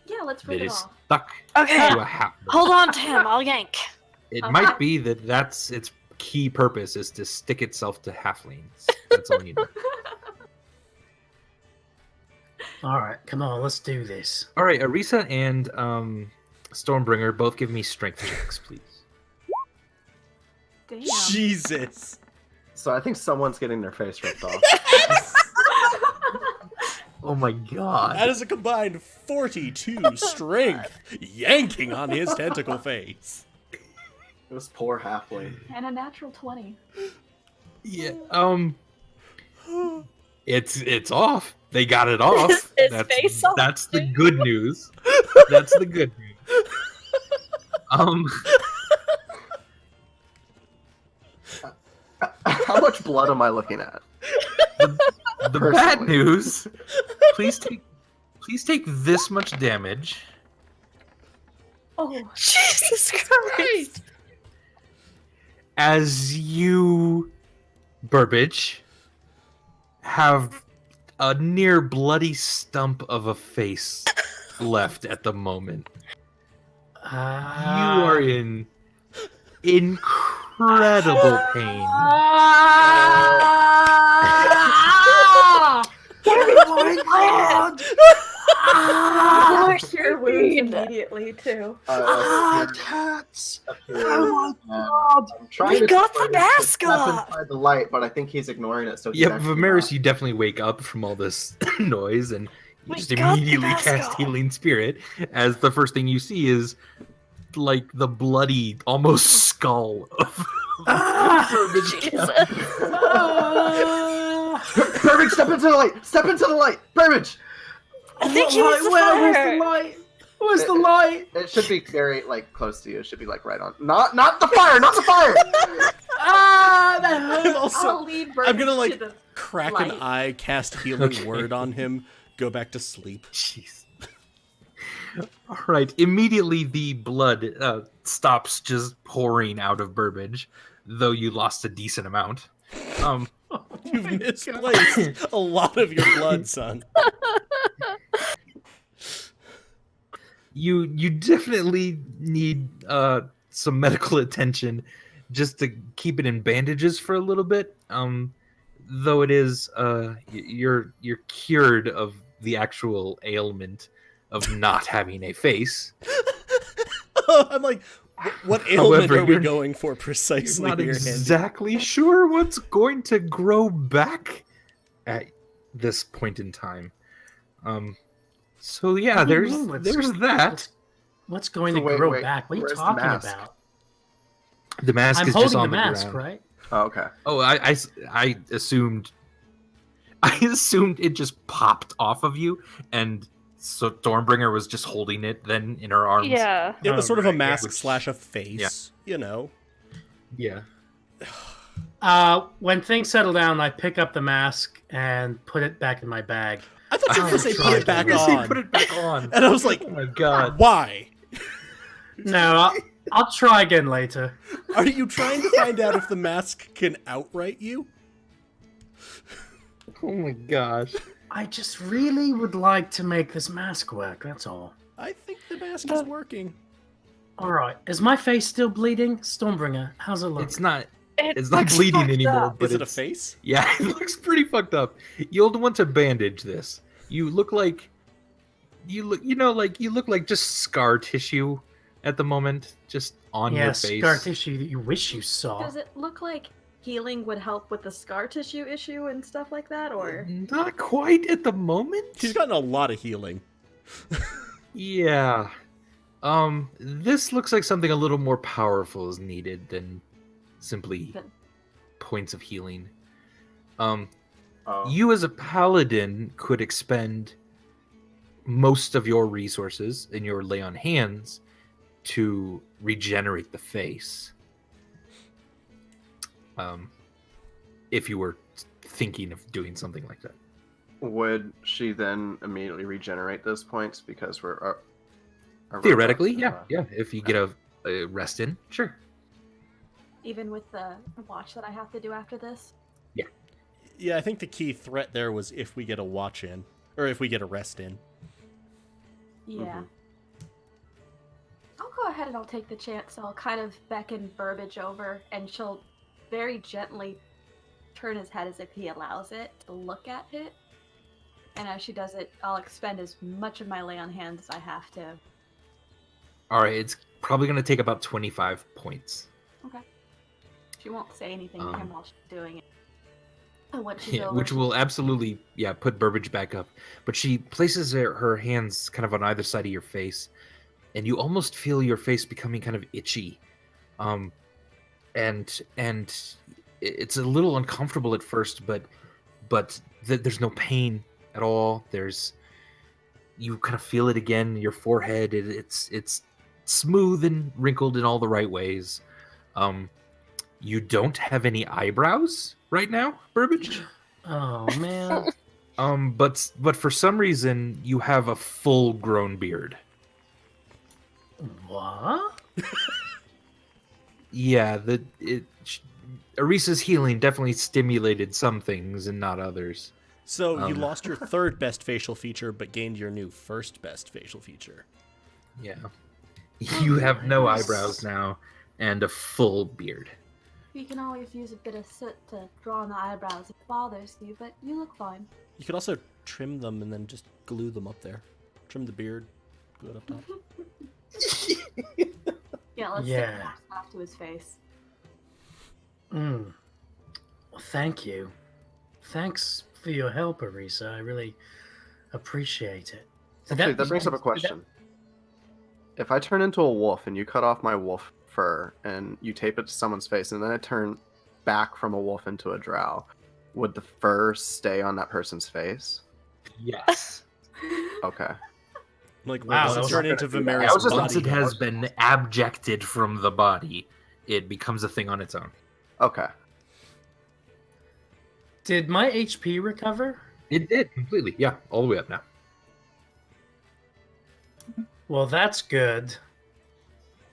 Yeah, let's That rip it is off. stuck Okay. to a hat. Hold on to him. I'll yank. It Okay. might be that that's its key purpose is to stick itself to halflings. That's all you know. All right, come on, let's do this. All right, Ariesa and Stormbringer both give me strength checks, please. Damn. Jesus. So I think someone's getting their face ripped off. Oh my god. That is a combined 42 strength, yanking on his tentacle face. This poor halfling. And a natural 20. Yeah. It's off. They got it off. His that's face off, that's the dude. good news. That's the good news. How much blood am I looking at? The bad news. Please take this much damage Oh, Jesus Christ. as you, Burbage, have a near bloody stump of a face left at the moment. You are in incredible pain. Oh my god! wash your wounds immediately too. It hurts! I'm trying We to got the tell him to mask step off. inside the light, but I think he's ignoring it. So he's Yeah, actually Vimeris, not. you definitely wake up from all this noise and you We just got the immediately mask cast off. Healing Spirit as the first thing you see is like the bloody, almost skull of Jesus. Burbage, step into the light! Step into the light! Burbage! I think he was the Where's the fire. light? Where's the light? It should be very like close to you. It should be like right on. Not the fire! Not the fire! That I'm hurts. also I'll lead I'm gonna Burbage like to the crack light. an eye, cast healing Okay. word on him, go back to sleep. Jeez. All right. Immediately, the blood stops just pouring out of Burbage, though you lost a decent amount. You've misplaced a lot of your blood, son. You definitely need some medical attention just to keep it in bandages for a little bit. Though it is you're cured of the actual ailment of not having a face. I'm like, what ailment However, are we you're- going for You're precisely not here, Andy? exactly sure what's going to grow back at this point in time. So yeah, What do you there's mean, what's- there's that. What's going So to wait, grow wait, back? What are you where's the talking mask? about? The mask I'm is holding just the on the mask, ground. right? Oh, okay. Oh, I assumed it just popped off of you, and so Stormbringer was just holding it then in her arms. Yeah. It was sort of a Right, yeah, mask which- slash a face, you know. Yeah. When things settle down, I pick up the mask and put it back in my bag. I thought you were going to say Oh, put it back I was gonna say on. put it back on. And I was like, Oh my god. why? No, I'll try again later. Are you trying to find out if the mask can outright you? Oh my gosh. I just really would like to make this mask work, that's all. I think the mask is working. Alright, is my face still bleeding? Stormbringer, how's it look? It's not It not looks bleeding fucked anymore, up. but Is it a it's- face? Yeah, it looks pretty fucked up. You'll want to bandage this. You look like just scar tissue at the moment, just on Yeah, your face. scar tissue that you wish you saw. Does it look like healing would help with the scar tissue issue and stuff like that, or? Not quite at the moment. He's gotten a lot of healing. Yeah. This looks like something a little more powerful is needed than simply But- points of healing. Oh. You as a paladin could expend most of your resources in your lay on hands to regenerate the face. If you were thinking of doing something like that. Would she then immediately regenerate those points because we're Theoretically, yeah. If you get a rest in, sure. Even with the watch that I have to do after this? Yeah, I think the key threat there was if we get a watch in, or if we get a rest in. Yeah. I'll go ahead and I'll take the chance. I'll kind of beckon Burbage over, and she'll very gently turn his head as if he allows it to look at it. And as she does it, I'll expend as much of my lay on hands as I have to. All right, it's probably going to take about 25 points. Okay. She won't say anything to him while she's doing it. And once she's Yeah, over, which will absolutely, put Burbage back up. But she places her hands kind of on either side of your face, and you almost feel your face becoming kind of itchy. And it's a little uncomfortable at first, but there's no pain at all. You kind of feel it again in your forehead. It's smooth and wrinkled in all the right ways. You don't have any eyebrows right now, Burbage. Oh man. But for some reason you have a full-grown beard. What? Yeah, Ariesa's healing definitely stimulated some things and not others. So you lost your third best facial feature, but gained your new first best facial feature. Yeah. You have no eyebrows now and a full beard. you can always use a bit of soot to draw on the eyebrows if it bothers you, but you look fine. You could also trim them and then just glue them up there. Trim the beard, glue it up top. Yeah, let's Yeah. stick more stuff to his face. Well, thank you. Thanks for your help, Ariesa. I really appreciate it. Actually, that brings up a question. If I turn into a wolf and you cut off my wolf fur and you tape it to someone's face and then I turn back from a wolf into a drow, would the fur stay on that person's face? Yes. Okay. Like, Wow, does that it was turn not into gonna do that. Vimeris' I was just- Once it body? has been abjected from the body, it becomes a thing on its own. Okay. Did my HP recover? It did completely. Yeah, all the way up now. Well, that's good.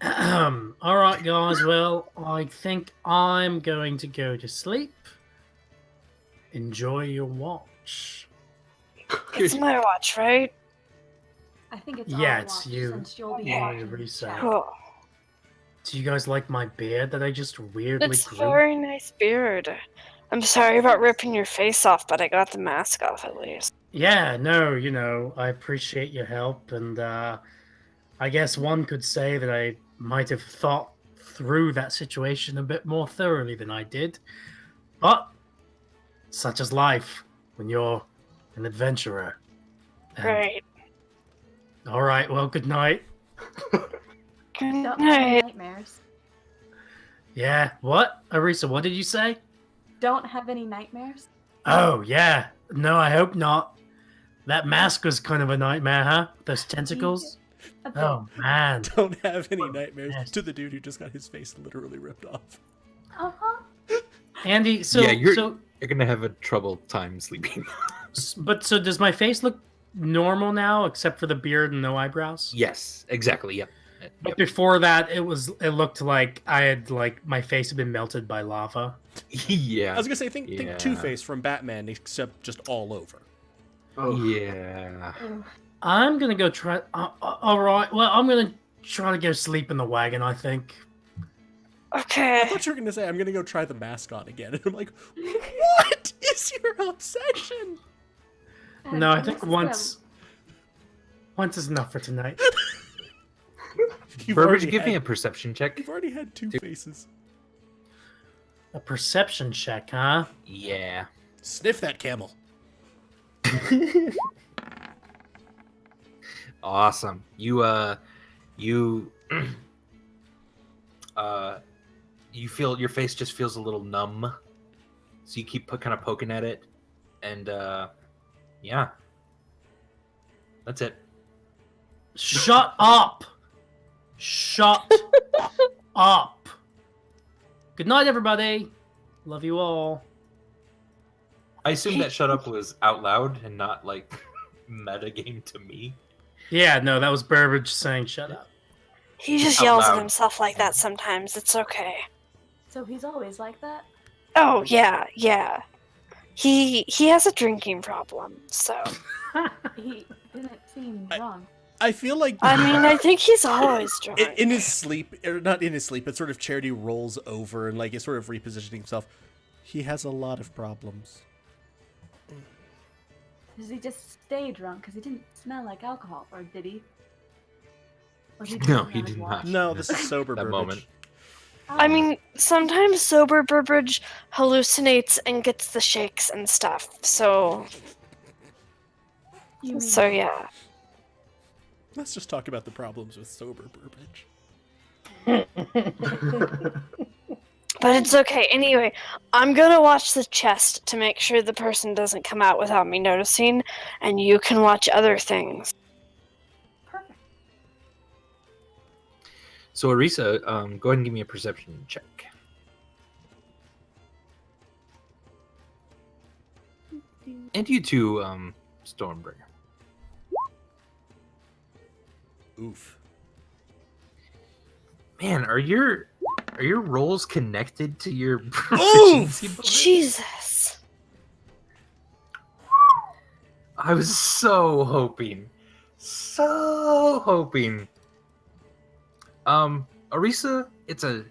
All right, guys. Well, I think I'm going to go to sleep. Enjoy your watch. It's my watch, right? I think it's Yeah, our it's watch, you. since you'll be Yeah, watching the Ariesa. chat. Cool. Do you guys like my beard that I just weirdly It's a grew? very nice beard. I'm sorry about ripping your face off, but I got the mask off at least. Yeah, no, I appreciate your help, and I guess one could say that I might have thought through that situation a bit more thoroughly than I did. But such is life when you're an adventurer. And- Right. All right, well, good night. Good Don't have any night. nightmares. Yeah, what? Ariesa, what did you say? Don't have any nightmares? Oh, yeah. No, I hope not. That mask was kind of a nightmare, huh? Those tentacles? A bit. Oh, man. Don't have any nightmares Yes. to the dude who just got his face literally ripped off. Uh-huh. Andy, so, Yeah, you're- so You're gonna have a trouble time sleeping. so does my face look normal now, except for the beard and no eyebrows? Yes, exactly. Yep. But Yep. before that, it looked like I had my face had been melted by lava. Yeah. I was gonna say, think Yeah. Two-Face from Batman, except just all over. Oh, Yeah. Ugh. I'm gonna go try. All right. Well, I'm gonna try to go sleep in the wagon. I think. I Okay. thought you were gonna say, I'm gonna go try the mask on again. And I'm like, what is your obsession? No, I And think this is gonna- once is enough for tonight. Burbage, give me a perception check. You've already had two faces. A perception check, huh? Yeah. Sniff that camel. Awesome. You you feel your face just feels a little numb, so you keep kind of poking at it, and yeah, that's it. Shut up! Shut up! Good night, everybody. Love you all. I assume that shut up was out loud and not like metagame to me. Yeah, no, that was Burbage saying shut up. He just Out yells at loud. himself like that sometimes. It's okay. So he's always like that? Oh yeah, yeah. He has a drinking problem, so He didn't seem drunk. I feel like I mean I think he's always drunk. in his sleep, or not in his sleep, but sort of Charity rolls over and like is sort of repositioning himself. He has a lot of problems. Does he just stay drunk? Because he didn't smell like alcohol, or did he? Was he No, drinking he on his did watch? not. No, this is sober That Burbage. moment. I mean, sometimes sober Burbage hallucinates and gets the shakes and stuff. So You mean yeah. Let's just talk about the problems with sober Burbage. But it's okay. Anyway, I'm gonna watch the chest to make sure the person doesn't come out without me noticing, and you can watch other things. perfect? So Ariesa, go ahead and give me a perception check. And you too, Stormbringer. Oof. Man, are your rolls connected to your proficiency bonus? Jesus. I was so hoping. Ariesa, it's a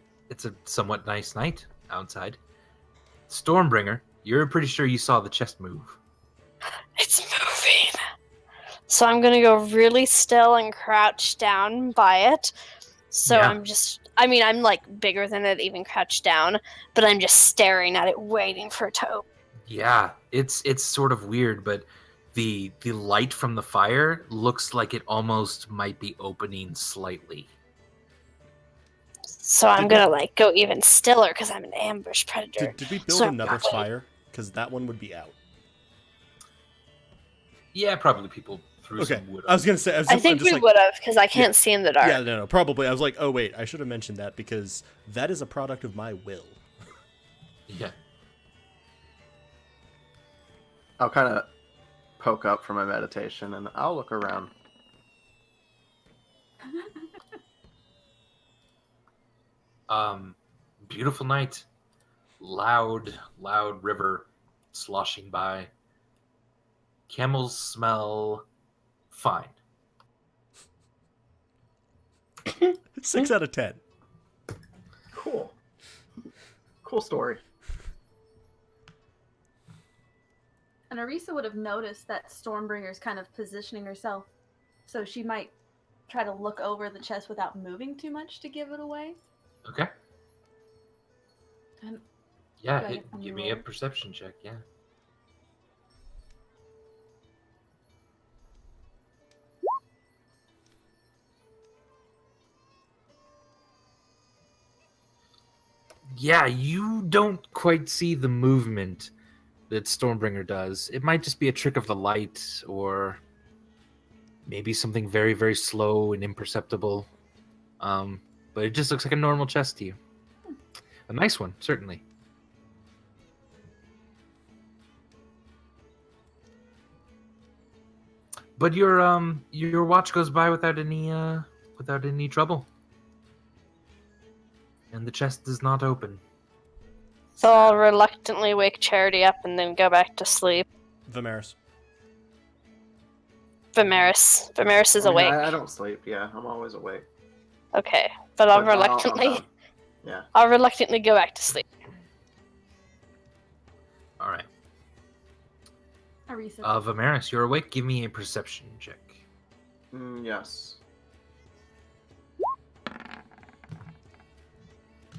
somewhat nice night outside. Stormbringer, you're pretty sure you saw the chest move. It's moving. So I'm gonna go really still and crouch down by it. So Yeah. I'm like bigger than it, even crouched down, but I'm just staring at it, waiting for it to open. Yeah, it's sort of weird, but the light from the fire looks like it almost might be opening slightly. So I'm gonna like go even stiller because I'm an ambush predator. Did we build So- another fire? Because that one would be out. Yeah, probably people threw Okay, some wood. I was gonna say. I think we would have because I can't see in the dark. Yeah, no, probably. I was like, oh wait, I should have mentioned that because that is a product of my will. Yeah. I'll kind of poke up from my meditation and I'll look around. Beautiful night. Loud river sloshing by. Camels smell fine. 6 out of 10. Cool. Cool story. And Ariesa would have noticed that Stormbringer's kind of positioning herself, so she might try to look over the chest without moving too much to give it away. Okay. And Yeah, do I get give any me a roll? perception check, yeah. Yeah, you don't quite see the movement that Stormbringer does. It might just be a trick of the light, or maybe something very, very slow and imperceptible. But it just looks like a normal chest to you. A nice one, certainly. But your watch goes by without any trouble. And the chest does not open. So I'll reluctantly wake Charity up and then go back to sleep. Vimeris. Vimeris is awake. I don't sleep. Yeah, I'm always awake. Okay, but I'll But I'm reluctantly down. Yeah. I'll reluctantly go back to sleep. All right. Ariesa. Vimeris, you're awake. Give me a perception check. Yes.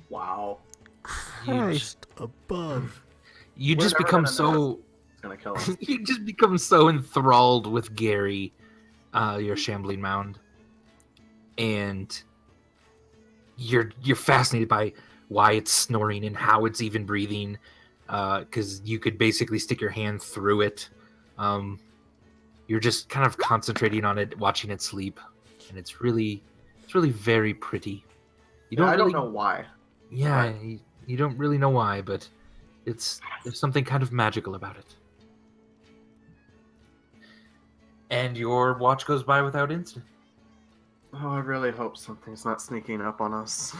Wow. Christ above. You We're just never become gonna so It's gonna kill us. you just become so enthralled with Gary, your shambling mound, and you're fascinated by why it's snoring and how it's even breathing, because you could basically stick your hand through it. You're just kind of concentrating on it, watching it sleep, and it's really very pretty. You I really, don't know why. yeah, you don't really know why, but there's something kind of magical about it. And your watch goes by without incident. Oh, I really hope something's not sneaking up on us.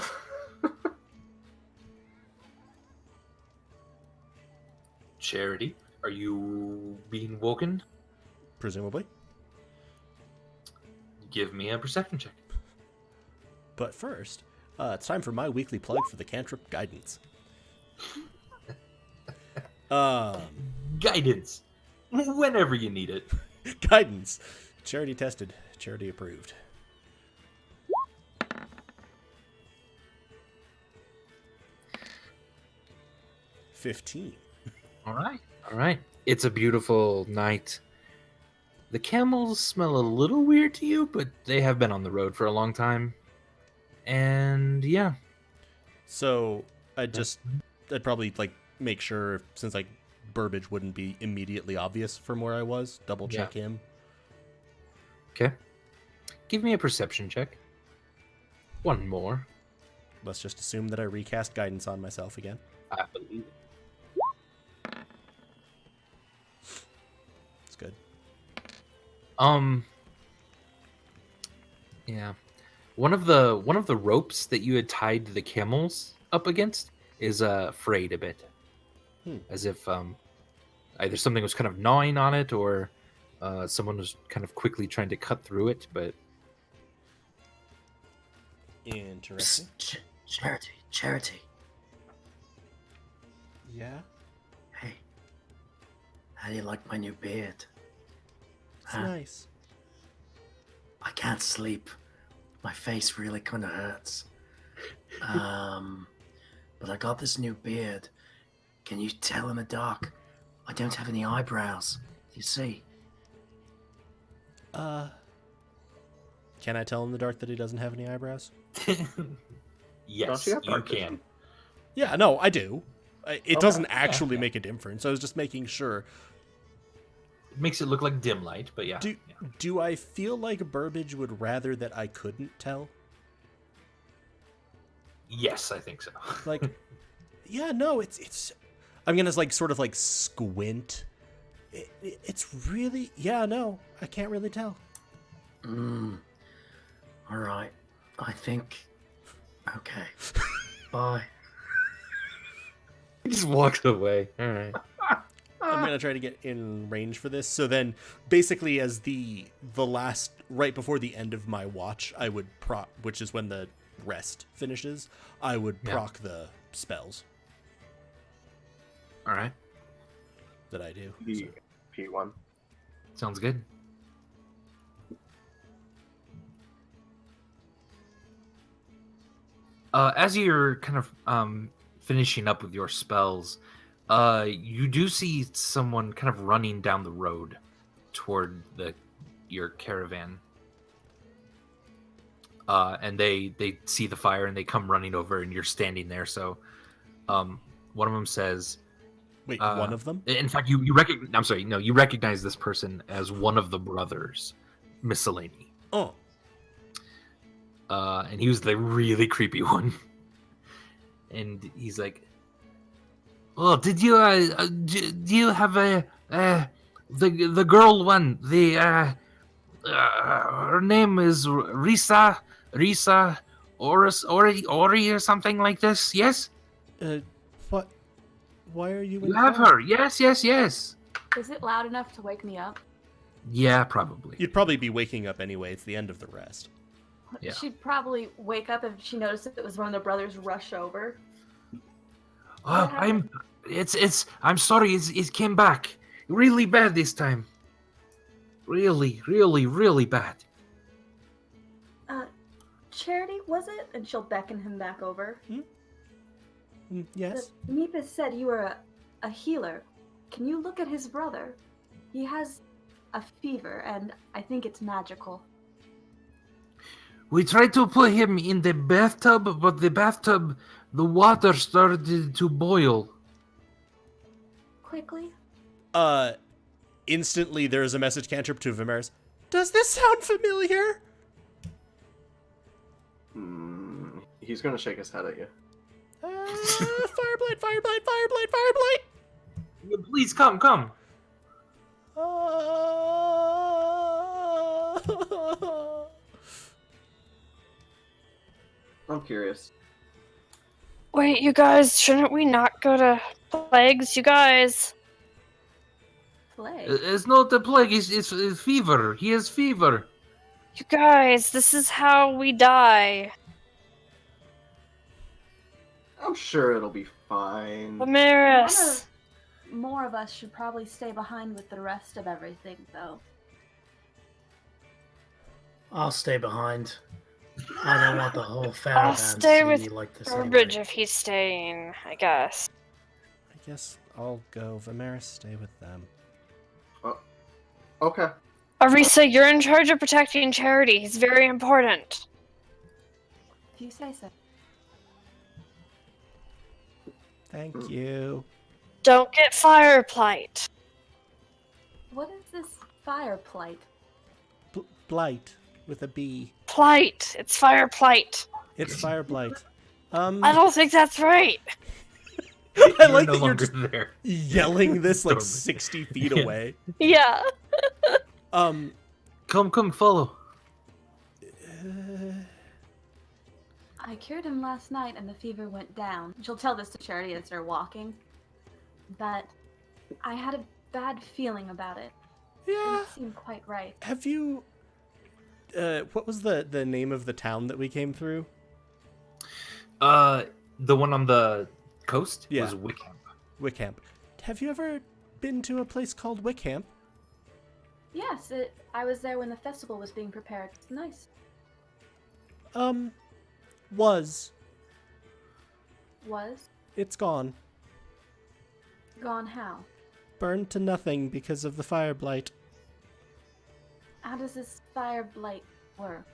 Charity, are you being woken? Presumably. Give me a perception check. But first, it's time for my weekly plug for the cantrip guidance. Guidance. Whenever you need it. Guidance. Charity tested. Charity approved. $15. All right. It's a beautiful night. The camels smell a little weird to you, but they have been on the road for a long time. And yeah. So I'd probably like make sure, since like Burbage wouldn't be immediately obvious from where I was, double check him. Okay. Give me a perception check. One more. Let's just assume that I recast guidance on myself again. I believe it. It's good. Yeah. One of the ropes that you had tied the camels up against is frayed a bit. As if either something was kind of gnawing on it or someone was kind of quickly trying to cut through it, but Interesting. Charity. Yeah. Hey, how do you like my new beard? It's nice. I can't sleep. My face really kind of hurts. But I got this new beard. Can you tell in the dark? I don't have any eyebrows. You see? Can I tell in the dark that he doesn't have any eyebrows? yes, Don't you have you dark can. vision? Yeah, no, I do. It Okay. doesn't actually make a difference. I was just making sure. It makes it look like dim light, but yeah. Do I feel like Burbage would rather that I couldn't tell? Yes, I think so. Like, yeah, no, it's. I'm gonna like sort of like squint. It's really, yeah, no, I can't really tell. All right. I think. Okay. Bye. He just walks away. All right. I'm gonna try to get in range for this. So then, basically, as the last, right before the end of my watch, I would proc, which is when the rest finishes. I would proc the spells All right. that I do. The P1. Sounds good. As you're kind of finishing up with your spells, you do see someone kind of running down the road toward your caravan. And they see the fire and they come running over, and you're standing there. So, one of them says, Wait, one of them? In fact, you recognize. I'm sorry, no, you recognize this person as one of the brothers, Miscellany. Oh. And he was the really creepy one. And he's like, "Oh, did you do you have the girl one? Her name is Risa Ori or something like this? Yes, What? Why are you? you have her. Yes. Is it loud enough to wake me up? Yeah, probably. You'd probably be waking up anyway. It's the end of the rest. Yeah. She'd probably wake up if she noticed it was one of the brothers rush over. Oh, I'm sorry. It came back really bad this time. Really bad. Charity, was it? And she'll beckon him back over. Yes? Meepis said you were a healer. Can you look at his brother? He has a fever, and I think it's magical. We tried to put him in the bathtub, but the water started to boil. Quickly? Instantly there's a message cantrip to Vimeris. Does this sound familiar? He's gonna shake his head at you. Fireblight, fireblight, fireblight, fireblight! Please come. I'm curious. Wait, you guys, shouldn't we not go to plagues? You guys. Plague. It's not the plague. It's fever. He has fever. You guys, this is how we die. I'm sure it'll be fine. Vimeris. More of us should probably stay behind with the rest of everything, though. I'll stay behind. I don't want the whole I'll Faraband stay to with see like this Burbage anyway. if he's staying, I guess. I guess I'll go. Vimeris, stay with them. Okay. Ariesa, you're in charge of protecting Charity. He's very important. If you say so. Thank you. Don't get fire plight. What is this fire plight? Blight with a B. Plight. It's fire plight. It's fire blight. I don't think that's right. I like no that you're longer just there. yelling this like Totally. 60 feet Yeah. away. Yeah. Come, follow. I cured him last night and the fever went down. She'll tell this to Charity as they're walking. But I had a bad feeling about it. Yeah. Didn't seem quite right. Have you? What was the name of the town that we came through? The one on the coast Yeah. was Wickham. Wickham. Have you ever been to a place called Wickham? Yes, I was there when the festival was being prepared. It's nice. Was. Was? It's gone. Gone how? Burned to nothing because of the fire blight. How does this fire blight work?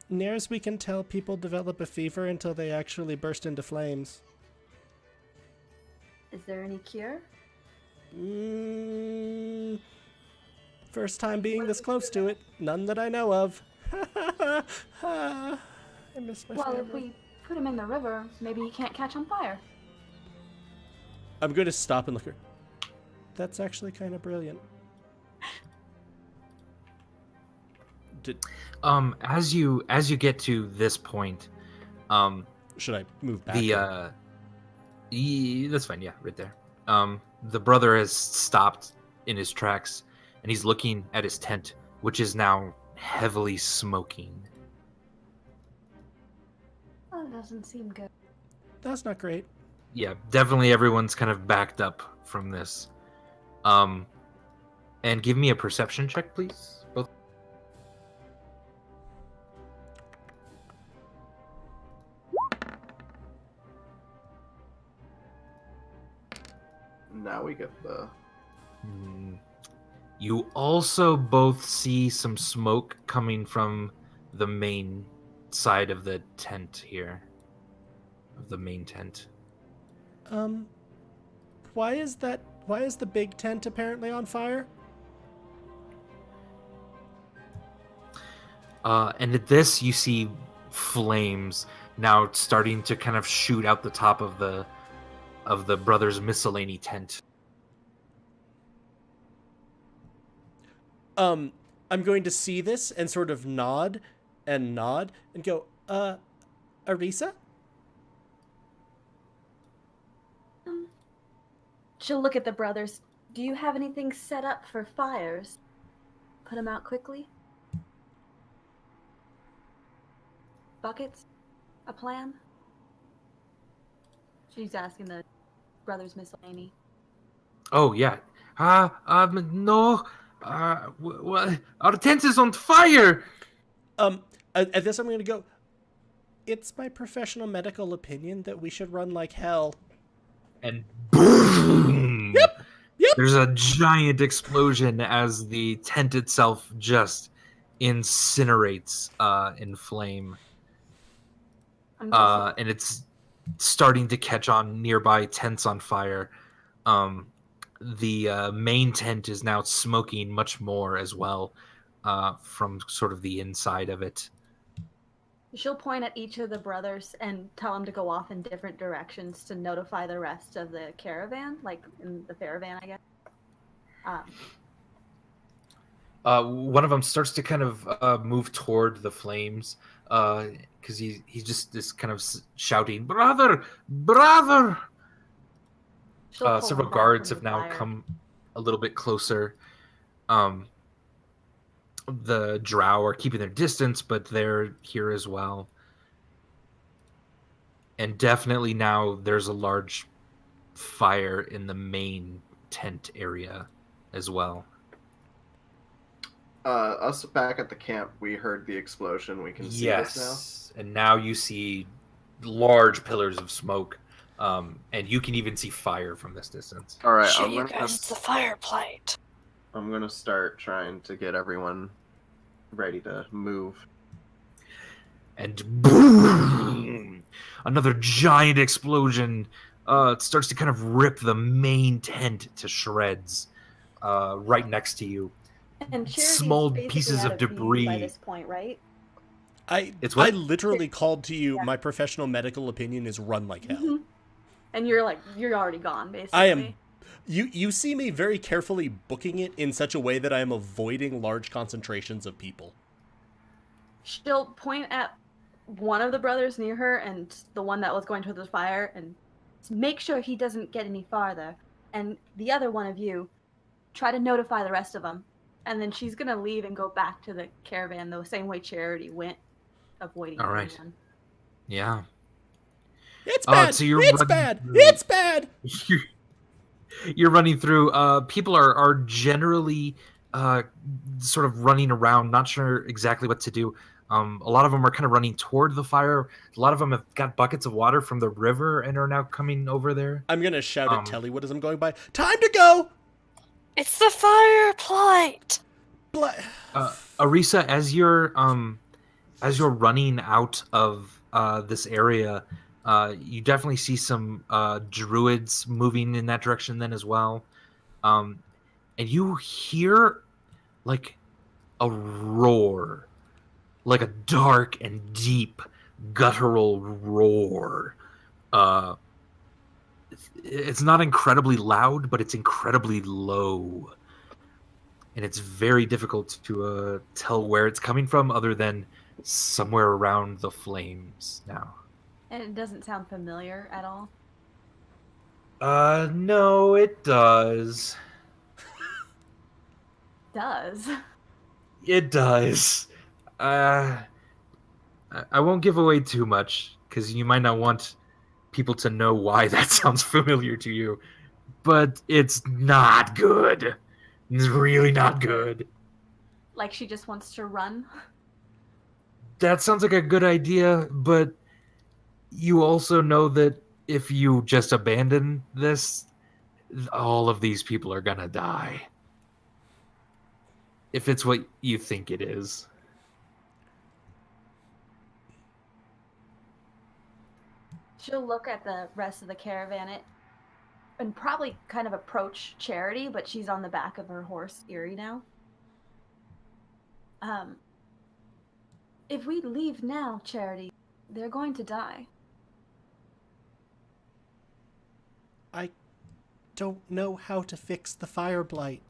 Near as we can tell, people develop a fever until they actually burst into flames. Is there any cure? First time being this close to it. None that I know of. I miss my Well, family. if we put him in the river, maybe he can't catch on fire. I'm going to stop and look her. That's actually kind of brilliant. As you get to this point, Should I move back? that's fine. Yeah, right there. The brother has stopped in his tracks, and he's looking at his tent, which is now heavily smoking. Oh, that doesn't seem good. That's not great. Yeah, definitely everyone's kind of backed up from this. And give me a perception check, please. Both. Now we get the. You also both see some smoke coming from the main side of the tent here. Of the main tent. Why is the big tent apparently on fire? And at this, you see flames now starting to kind of shoot out the top of the brothers' miscellany tent. I'm going to see this and sort of nod and go, Ariesa? She'll look at the brothers. Do you have anything set up for fires? Put them out quickly? Buckets? A plan? She's asking the brothers miscellany. Oh yeah. No. Our tent is on fire. At this I'm going to go, It's my professional medical opinion that we should run like hell. And boom! Yep. There's a giant explosion as the tent itself just incinerates in flame. I'm just And it's starting to catch on nearby tents on fire. The main tent is now smoking much more as well from sort of the inside of it. She'll point at each of the brothers and tell them to go off in different directions to notify the rest of the caravan, like in the caravan, I guess. One of them starts to kind of move toward the flames because he's just this kind of shouting, "Brother, brother!" She'll pull Several him back guards from have the now fire. come a little bit closer. The drow are keeping their distance, but they're here as well. And definitely now there's a large fire in the main tent area as well. Us back at the camp, we heard the explosion. We can see this now. And now you see large pillars of smoke, and you can even see fire from this distance. All right, Shit, you guys, it's the fire plight. I'm gonna start trying to get everyone ready to move. And boom! Another giant explosion starts to kind of rip the main tent to shreds right next to you. And Charity's Small basically pieces out of view debris. by this point, right? I what? literally called to you, my professional medical opinion is run like hell. Mm-hmm. And you're already gone, basically. I am. You see me very carefully booking it in such a way that I am avoiding large concentrations of people. She'll point at one of the brothers near her and the one that was going toward the fire and make sure he doesn't get any farther. And the other one of you, try to notify the rest of them. And then she's going to leave and go back to the caravan the same way Charity went, avoiding All right. everyone. Yeah. It's bad. So you're it's bad. It's bad. You're running through. People are generally sort of running around, not sure exactly what to do. A lot of them are kind of running toward the fire. A lot of them have got buckets of water from the river and are now coming over there. I'm going to shout at Tellywood as I'm going by. Time to go! It's the fire plight. Ariesa, as you're running out of this area, you definitely see some druids moving in that direction then as well. And you hear like a roar, like a dark and deep guttural roar. It's not incredibly loud, but it's incredibly low. And it's very difficult to tell where it's coming from other than somewhere around the flames now. And it doesn't sound familiar at all. No, it does. Does. It does. I won't give away too much, because you might not want people to know why that sounds familiar to you. But it's not good. It's really not good. Like she just wants to run. That sounds like a good idea, but you also know that if you just abandon this, all of these people are gonna die. If it's what you think it is. She'll look at the rest of the caravan and probably kind of approach Charity, but she's on the back of her horse, Eerie, now. If we leave now, Charity, they're going to die. I don't know how to fix the fire blight.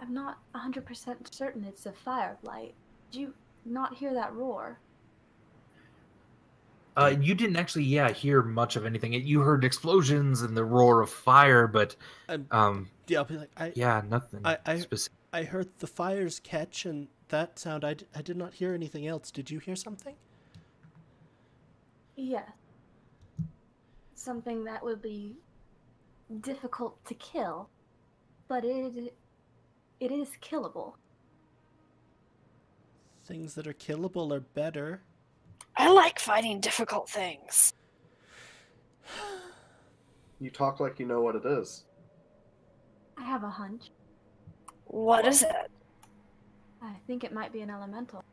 I'm not 100% certain it's a fire blight. Did you not hear that roar? You didn't actually, hear much of anything. You heard explosions and the roar of fire, but Yeah, I'll be like, nothing specific. I heard the fires catch, and that sound. I did not hear anything else. Did you hear something? Yes. Something that would be difficult to kill, but it is killable. things that are killable are better. I like fighting difficult things. You talk like you know what it is. I have a hunch. What is it? I think it might be an elemental.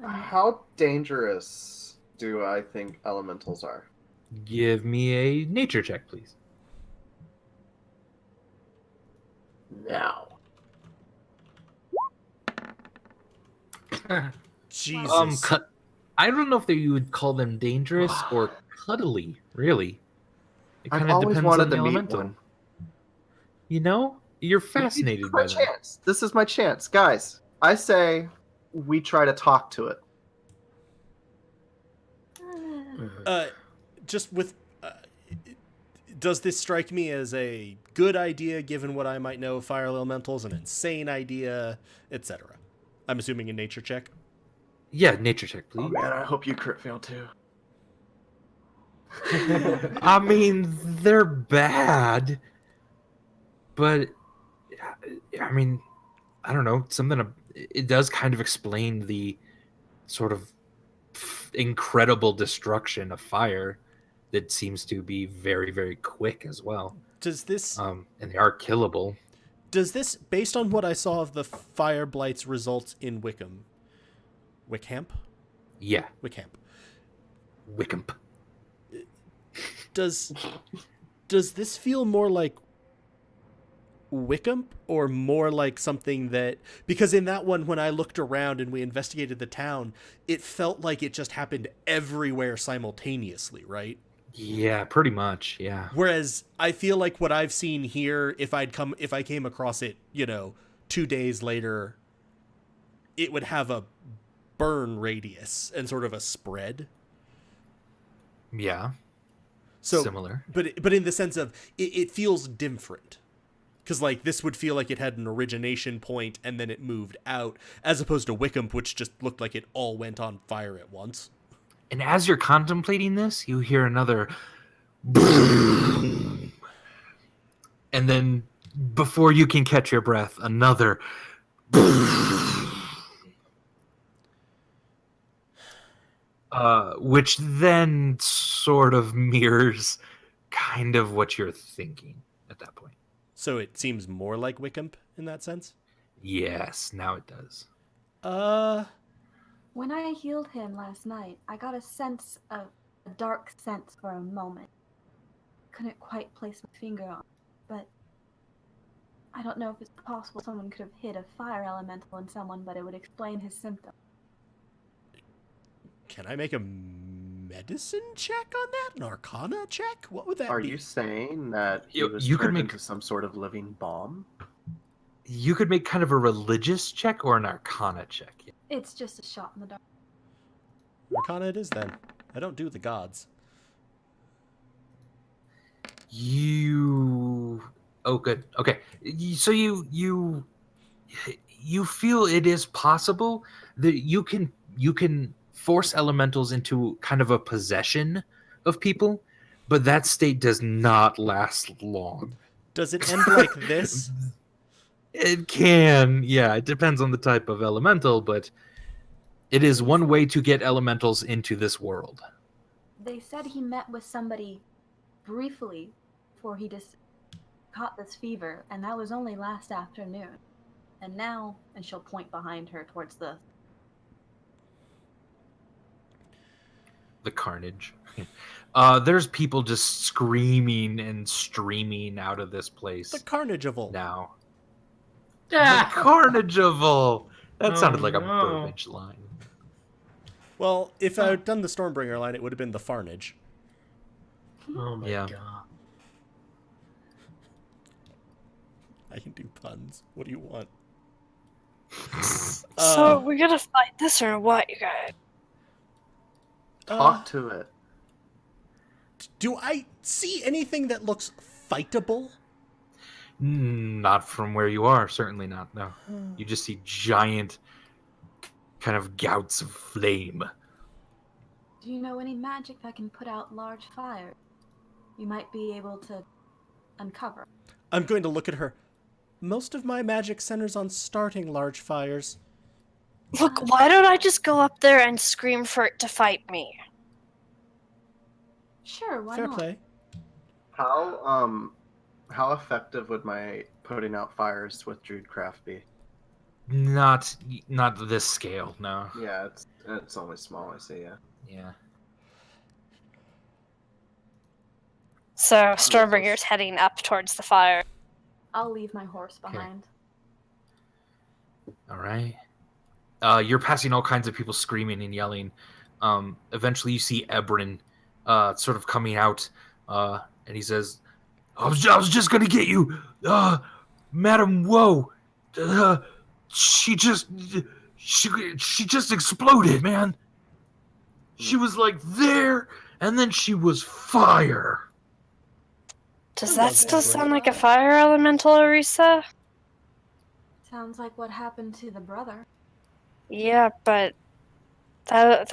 How dangerous do I think elementals are? Give me a nature check, please. Now. Jesus. I don't know if you would call them dangerous or cuddly. Really, it I've kind of always depends wanted on the to meet elemental. one. You know, you're This fascinated is by my them. chance. This is my chance, guys. I say we try to talk to it. Just with... does this strike me as a good idea, given what I might know of fire elementals, an insane idea, etc.? I'm assuming a nature check. Yeah, nature check, please. Oh man, I hope you crit fail too. I mean, they're bad, but I mean, I don't know. It does kind of explain the sort of incredible destruction of fire that seems to be very, very quick as well. Does this... And they are killable. Does this, based on what I saw of the fire blight's results in Wickham... Yeah, Wickham. Wickham. Does this feel more like Wickham or more like something that... Because in that one, when I looked around and we investigated the town, it felt like it just happened everywhere simultaneously, right? Yeah, pretty much. Yeah. Whereas I feel like what I've seen here, if I came across it, 2 days later, it would have a burn radius and sort of a spread. Yeah. So similar. But in the sense of it feels different. Because this would feel like it had an origination point and then it moved out, as opposed to Wickham, which just looked like it all went on fire at once. And as you're contemplating this, you hear another boom. And then before you can catch your breath, another boom. Which then sort of mirrors kind of what you're thinking at that point. So it seems more like Wickham in that sense? Yes, now it does. When I healed him last night, I got a dark sense for a moment. Couldn't quite place my finger on it, but I don't know if it's possible someone could have hit a fire elemental in someone, but it would explain his symptoms. Can I make a medicine check on that? An arcana check? What would that be? Are you saying that he You- was you could turned make- into some sort of living bomb? You could make kind of a religious check or an arcana check. It's just a shot in the dark. Arcana it is then. I don't do the gods. Oh, good. Okay. So you feel it is possible that you can force elementals into kind of a possession of people, but that state does not last long. Does it end like this? It can, yeah. It depends on the type of elemental, but it is one way to get elementals into this world. They said he met with somebody briefly before he just caught this fever, and that was only last afternoon. And now, and she'll point behind her towards the carnage. There's people just screaming and streaming out of this place The Carnageable. now. The Ah! Carnageable. That Oh, sounded like a no. Burbage line. Well, if I had done the Stormbringer line, it would have been the Farnage. Oh my Yeah. god. I can do puns. What do you want? So we gotta fight this or what, you guys? Talk to it. Do I see anything that looks fightable? Not from where you are, certainly not. No. You just see giant kind of gouts of flame. Do you know any magic that can put out large fires? You might be able to uncover. I'm going to look at her. Most of my magic centers on starting large fires. Look, why don't I just go up there and scream for it to fight me? Sure, why Fair not? play. How effective would my putting out fires with Druidcraft be? Not this scale, no. Yeah, it's only small. I see. Yeah. Yeah. So Stormbringer's heading up towards the fire. I'll leave my horse behind. All right. You're passing all kinds of people screaming and yelling. Eventually, you see Ebrin sort of coming out, and he says, I was just gonna get you, Madam Woe. She just exploded, man. She was like there, and then she was fire. Does that still sound like a fire elemental, Ariesa? Sounds like what happened to the brother. Yeah, but that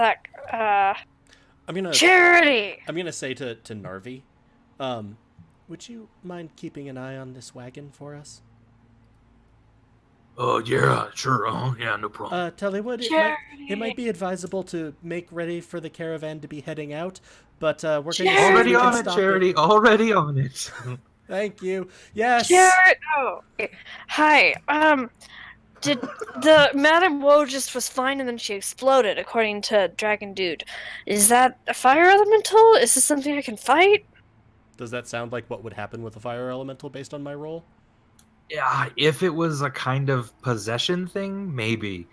I'm gonna Charity! I'm gonna say to Narvi, would you mind keeping an eye on this wagon for us? Oh yeah, sure. Yeah, no problem. Tellywood, it might be advisable to make ready for the caravan to be heading out, but we're going to see if Already we can on it, stop Charity. Already on it. Thank you. Yes. Charity! Oh, hi. Did the Madam Woe just was fine and then she exploded, according to Dragon Dude. Is that a fire elemental? Is this something I can fight? Does that sound like what would happen with a fire elemental based on my role? Yeah, if it was a kind of possession thing, maybe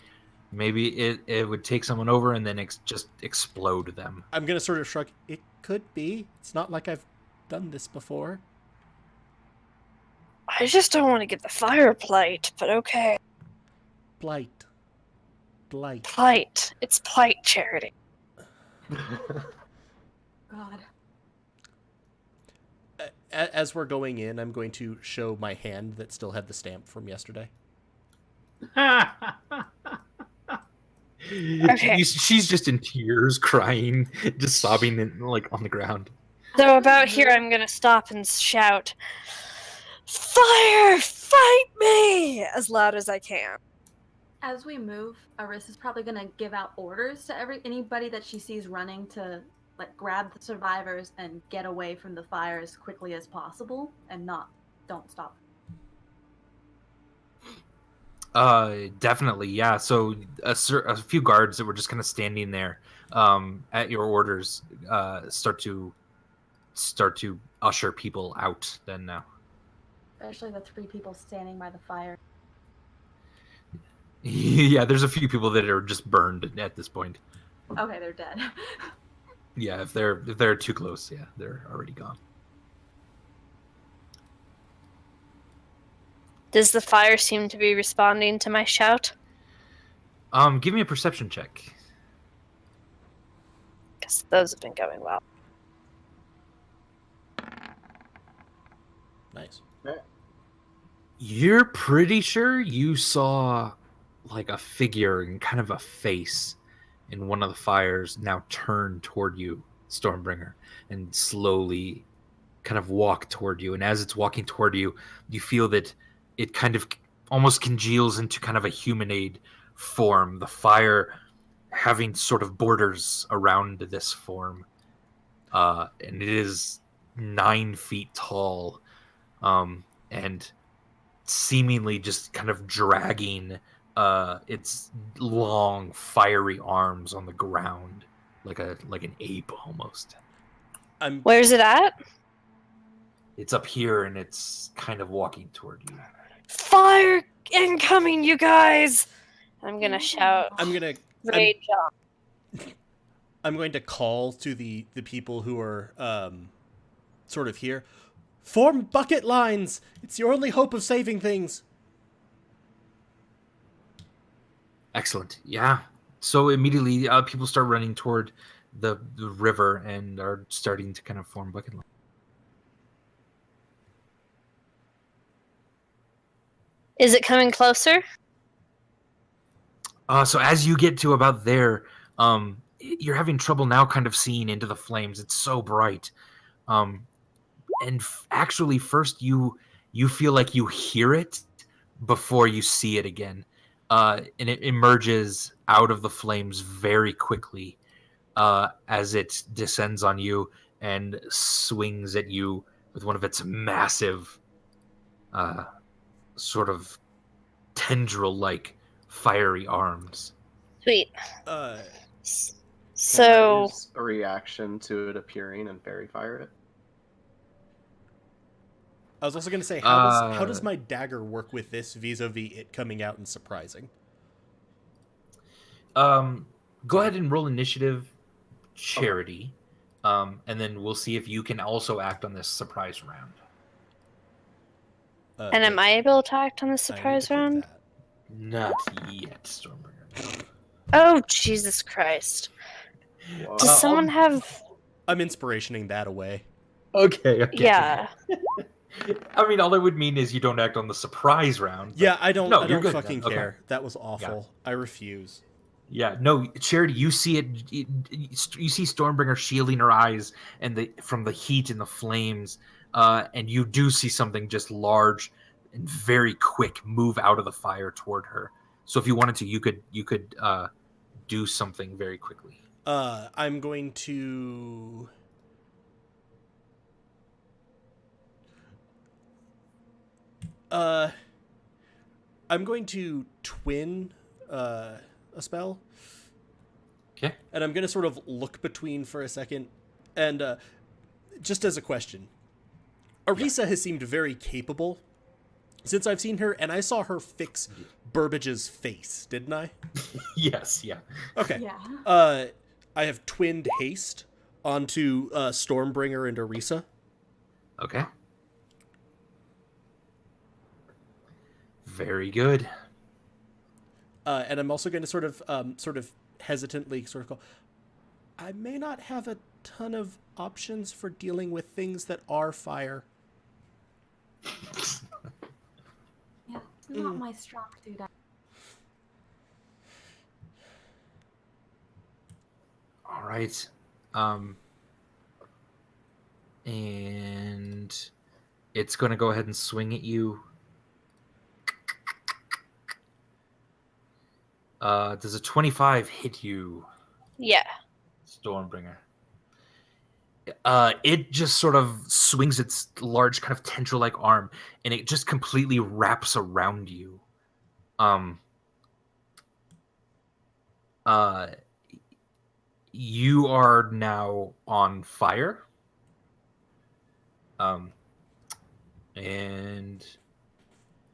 it would take someone over and then just explode them. I'm going to sort of shrug. It could be. It's not like I've done this before. I just don't want to get the fire plight, but okay. Blight. Plight. It's plight, Charity. God. As we're going in, I'm going to show my hand that still had the stamp from yesterday. Okay. She's just in tears, crying, just sobbing on the ground. So about here, I'm gonna stop and shout, "Fire! Fight me!" as loud as I can. As we move, Arisa's probably gonna give out orders to anybody that she sees running to grab the survivors and get away from the fire as quickly as possible, and don't stop. Definitely, yeah. So a few guards that were just kind of standing there, at your orders, start to usher people out. Then now, Especially the 3 people standing by the fire. yeah, there's a few people that are just burned at this point. Okay, they're dead. Yeah, if they're too close, yeah, they're already gone. Does the fire seem to be responding to my shout? Give me a perception check. Because those have been going well. Nice. You're pretty sure you saw like a figure and kind of a face in one of the fires now turn toward you, Stormbringer, and slowly kind of walk toward you. And as it's walking toward you, you feel that it kind of almost congeals into kind of a humanoid form. The fire having sort of borders around this form. And it is 9 feet tall, and seemingly just kind of dragging its long, fiery arms on the ground, like an ape almost. Where's it at? It's up here, and it's kind of walking toward you. Fire incoming, you guys! I'm gonna shout. I'm going to call to the people who are sort of here. Form bucket lines! It's your only hope of saving things. Excellent. Yeah. So immediately, people start running toward the river and are starting to kind of form bucket lines. Is it coming closer? So as you get to about there, you're having trouble now kind of seeing into the flames. It's so bright. And actually, first you feel like you hear it, before you see it again. And it emerges out of the flames very quickly as it descends on you and swings at you with one of its massive sort of tendril-like fiery arms. Sweet. Uh, S- Can I So use a reaction to it appearing and fairy fire it? I was also going to say, how does my dagger work with this vis-a-vis it coming out and surprising? Go ahead and roll initiative, Charity, and then we'll see if you can also act on this surprise round. and am I able to act on the I need to surprise click round? that. Not yet, Stormbringer. Oh Jesus Christ! Whoa. Does someone have? I'm inspirationing that away. Okay. Yeah. I mean, all that would mean is you don't act on the surprise round. Yeah, I don't. No, I you're don't good fucking then. Okay. care. That was awful. I refuse. Yeah, no, Charity, you see it. You see Stormbringer shielding her eyes and from the heat and the flames, and you do see something just large and very quick move out of the fire toward her. So if you wanted to, you could do something very quickly. I'm going to. I'm going to twin a spell. Okay. And I'm going to sort of look between for a second. And just as a question, Ariesa has seemed very capable since I've seen her, and I saw her fix Burbage's face, didn't I? Yes. Yeah. Okay. Yeah. I have twinned haste onto Stormbringer and Ariesa. Okay. Very good. And I'm also going to sort of hesitantly sort of go, I may not have a ton of options for dealing with things that are fire. Yeah. It's not my strong suit. All right. And it's going to go ahead and swing at you. Does a 25 hit you, Yeah. Stormbringer? It just sort of swings its large kind of tendril-like arm, and it just completely wraps around you. You are now on fire. And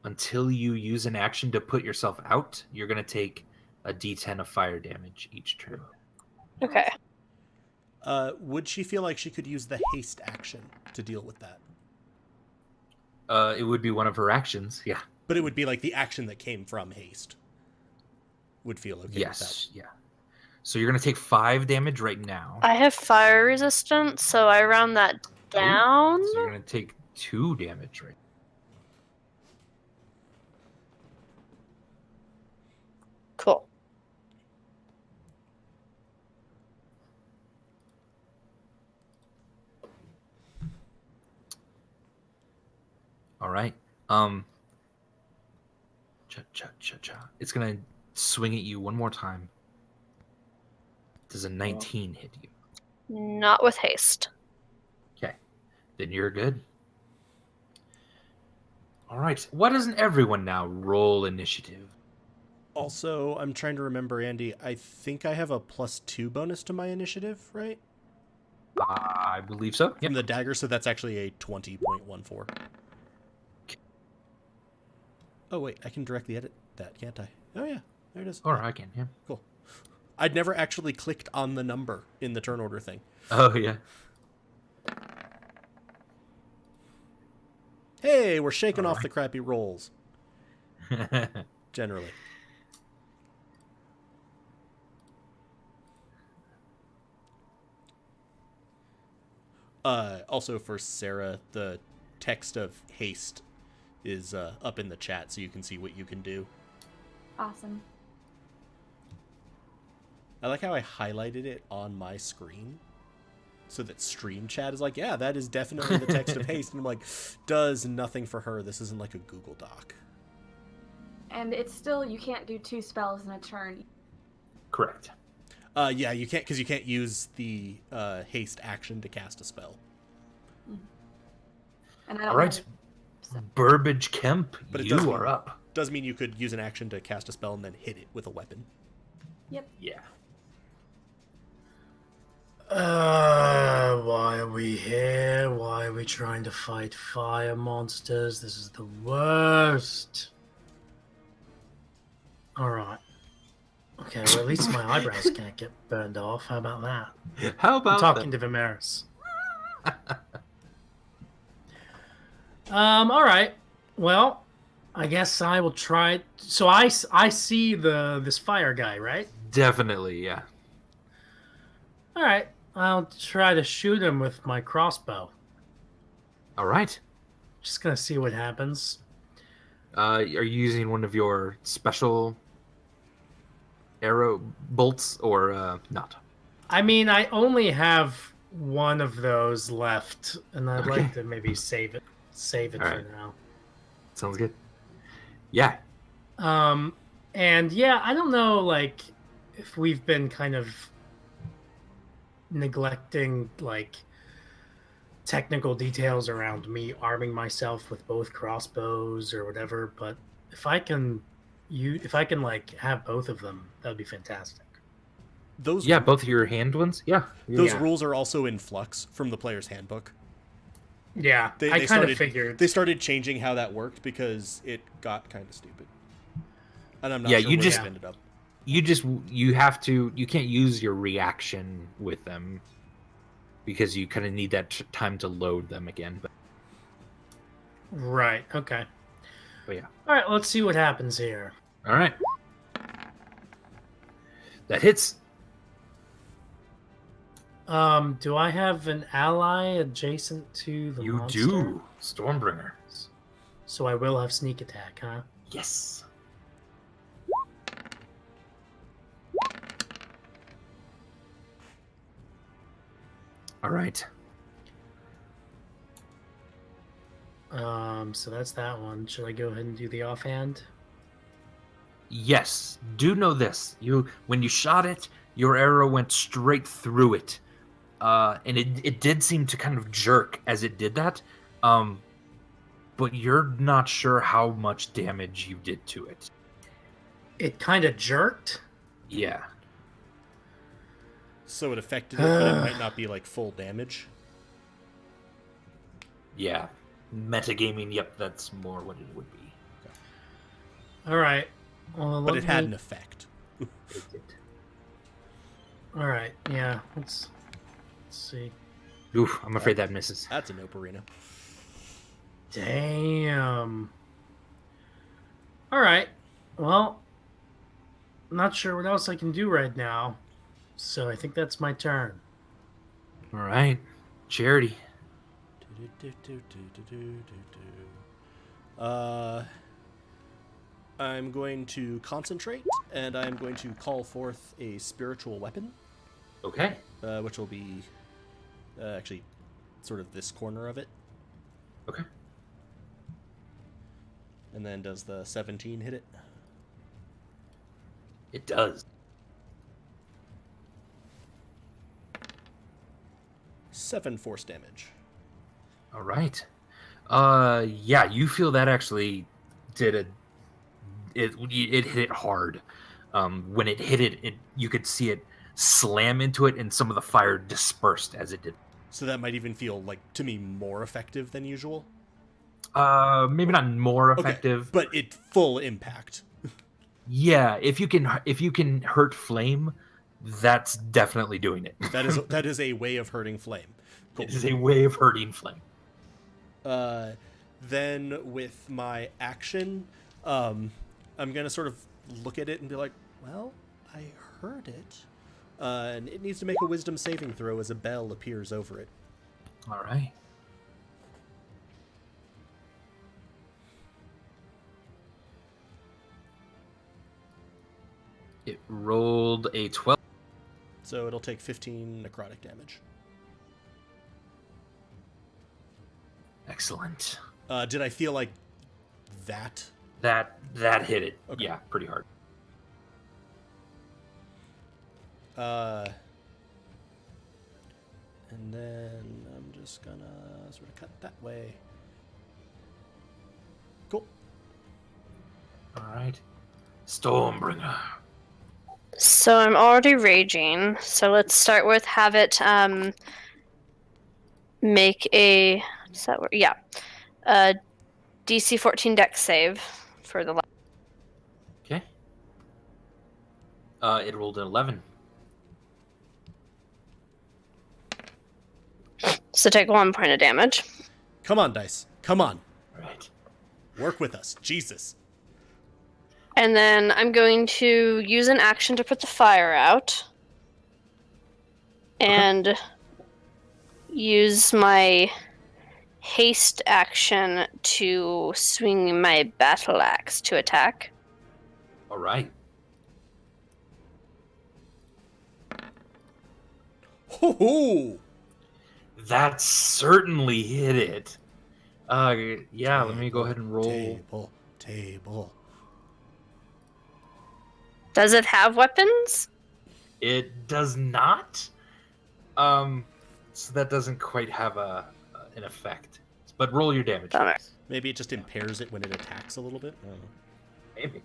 until you use an action to put yourself out, you're going to take a d10 of fire damage each turn. Okay. Would she feel like she could use the haste action to deal with that? It would be one of her actions, yeah. But it would be like the action that came from haste. Would feel okay Yes, with yeah. So you're going to take 5 damage right now. I have fire resistance, so I round that down. So you're going to take 2 damage right now. Cool. All right. Cha-cha-cha-cha. It's going to swing at you one more time. Does a 19 hit you? Not with haste. Okay. Then you're good. All right. Why doesn't everyone now roll initiative? Also, I'm trying to remember, Andy, I think I have a +2 bonus to my initiative, right? I believe so. From the dagger, so that's actually a 20.14. Oh, wait, I can directly edit that, can't I? Oh, yeah, there it is. Or I can, yeah. Cool. I'd never actually clicked on the number in the turn order thing. Oh, yeah. Hey, we're shaking All off right. the crappy rolls, generally. Also for Sarah, the text of haste is up in the chat, so you can see what you can do. Awesome. I like how I highlighted it on my screen, so that stream chat is like, yeah, that is definitely the text of haste. And I'm like, does nothing for her. This isn't like a Google Doc. And it's still, you can't do 2 spells in a turn. Correct. Yeah, you can't, because you can't use the haste action to cast a spell. And I don't All right. Burbage Kemp, But it you does are mean- up. Does mean you could use an action to cast a spell and then hit it with a weapon. Yep. Yeah. Why are we here? Why are we trying to fight fire monsters? This is the worst. Alright. Okay, well, at least my eyebrows can't get burned off. How about that? How I'm about talking to Vimeris. Alright. Well, I guess I will try it. So I see this fire guy, right? Definitely, yeah. Alright. I'll try to shoot him with my crossbow. All right. Just gonna see what happens. Are you using one of your special arrow bolts or not? I mean, I only have one of those left, and I'd like to maybe save it All for right. now. Sounds good. Yeah. And yeah, I don't know, like, if we've been kind of neglecting, like, technical details around me arming myself with both crossbows or whatever, but if I can like have both of them, that would be fantastic. Those Yeah, both of your hand ones? Yeah. those Yeah. rules are also in flux from the player's handbook. Yeah, They I kind started- of figured. They started changing how that worked because it got kind of stupid. And I'm not Yeah, sure you where just- it ended up. You can't use your reaction with them because you kind of need that time to load them again. But Right, okay. yeah. All right, let's see what happens here. All right. That hits. Do I have an ally adjacent to the You monster? do. Stormbringer. So I will have sneak attack, huh? Yes. All right. So that's that one. Should I go ahead and do the offhand? Yes. Do know this. When you shot it, your arrow went straight through it. And it did seem to kind of jerk as it did that. But you're not sure how much damage you did to it. It kind of jerked. Yeah. So it affected it, but it might not be like full damage. Yeah. Metagaming, yep, that's more what it would be. All right. Well, But let it had me- an effect. It did. All right. Yeah. Let's see. Oof, I'm afraid that misses. That's a nope arena. Damn. All right. Well, I'm not sure what else I can do right now, so I think that's my turn. All right. Charity. I'm going to concentrate, and I'm going to call forth a spiritual weapon, Okay. which will be actually sort of this corner of it. Okay. And then does the 17 hit it? It does. 7 force damage. All right. Yeah, you feel that actually did it hit it hard. When it hit it, you could see it slam into it, and some of the fire dispersed as it did. So that might even feel like to me more effective than usual. Maybe not more effective. But it full impact. Yeah, if you can hurt flame, that's definitely doing it. That is a way of hurting flame. Cool. It is a way of hurting flame. Then with my action, I'm gonna sort of look at it and be like, well, I heard it. And it needs to make a wisdom saving throw as a bell appears over it. All right. It rolled a 12. So it'll take 15 necrotic damage. Excellent. Did I feel like that That hit it. Okay. Yeah, pretty hard. And then I'm just gonna sort of cut that way. Cool. All right. Stormbringer. So I'm already raging. So let's start with have it make a does that work? Yeah. DC 14 dex save for the Okay. It rolled an 11. so take 1 point of damage. Come on, dice. Come on. All right. Work with us. Jesus. And then I'm going to use an action to put the fire out. And use my haste action to swing my battle axe to attack. All right. Ho-ho! That certainly hit it. Yeah, let me go ahead and roll. Table. Does it have weapons? It does not. So that doesn't quite have an effect. But roll your damage. Bummer. Please. Maybe it just impairs it when it attacks a little bit. I don't know. Maybe.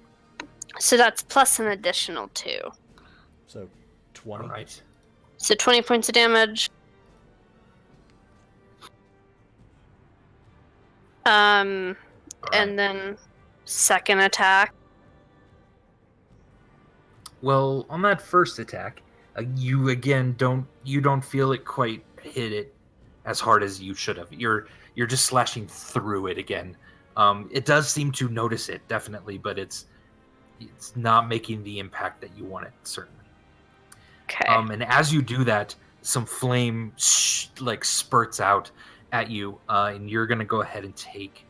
So that's plus an additional 2. So 20. All right. So 20 points of damage. All right. And then second attack. Well, on that first attack, you again don't feel it quite hit it as hard as you should have. You're just slashing through it again. It does seem to notice it definitely, but it's not making the impact that you want it certainly. Okay. And as you do that, some flame like spurts out at you, and you're gonna go ahead and take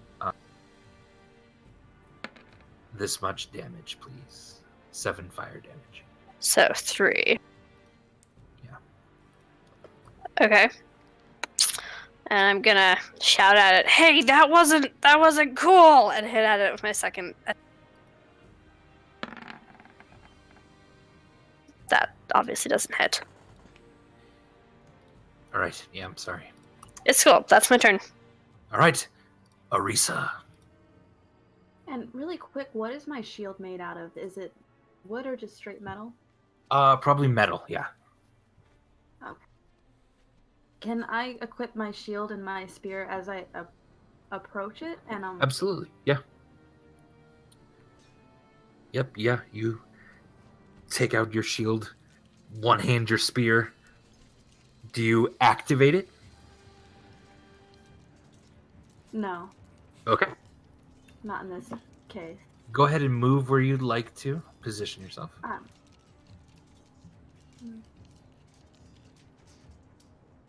this much damage, please. 7 fire damage. So 3. Yeah. Okay. And I'm gonna shout at it, "Hey, that wasn't cool!" and hit at it with my second. That obviously doesn't hit. All right. Yeah, I'm sorry. It's cool. That's my turn. All right, Ariesa. And really quick, what is my shield made out of? Is it wood or just straight metal? Probably metal. Yeah. Okay. Can I equip my shield and my spear as I approach it? And Absolutely. Yeah. Yep. Yeah. You take out your shield, one hand your spear. Do you activate it? No, Okay. not in this case. Go ahead and move where you'd like to. Position yourself.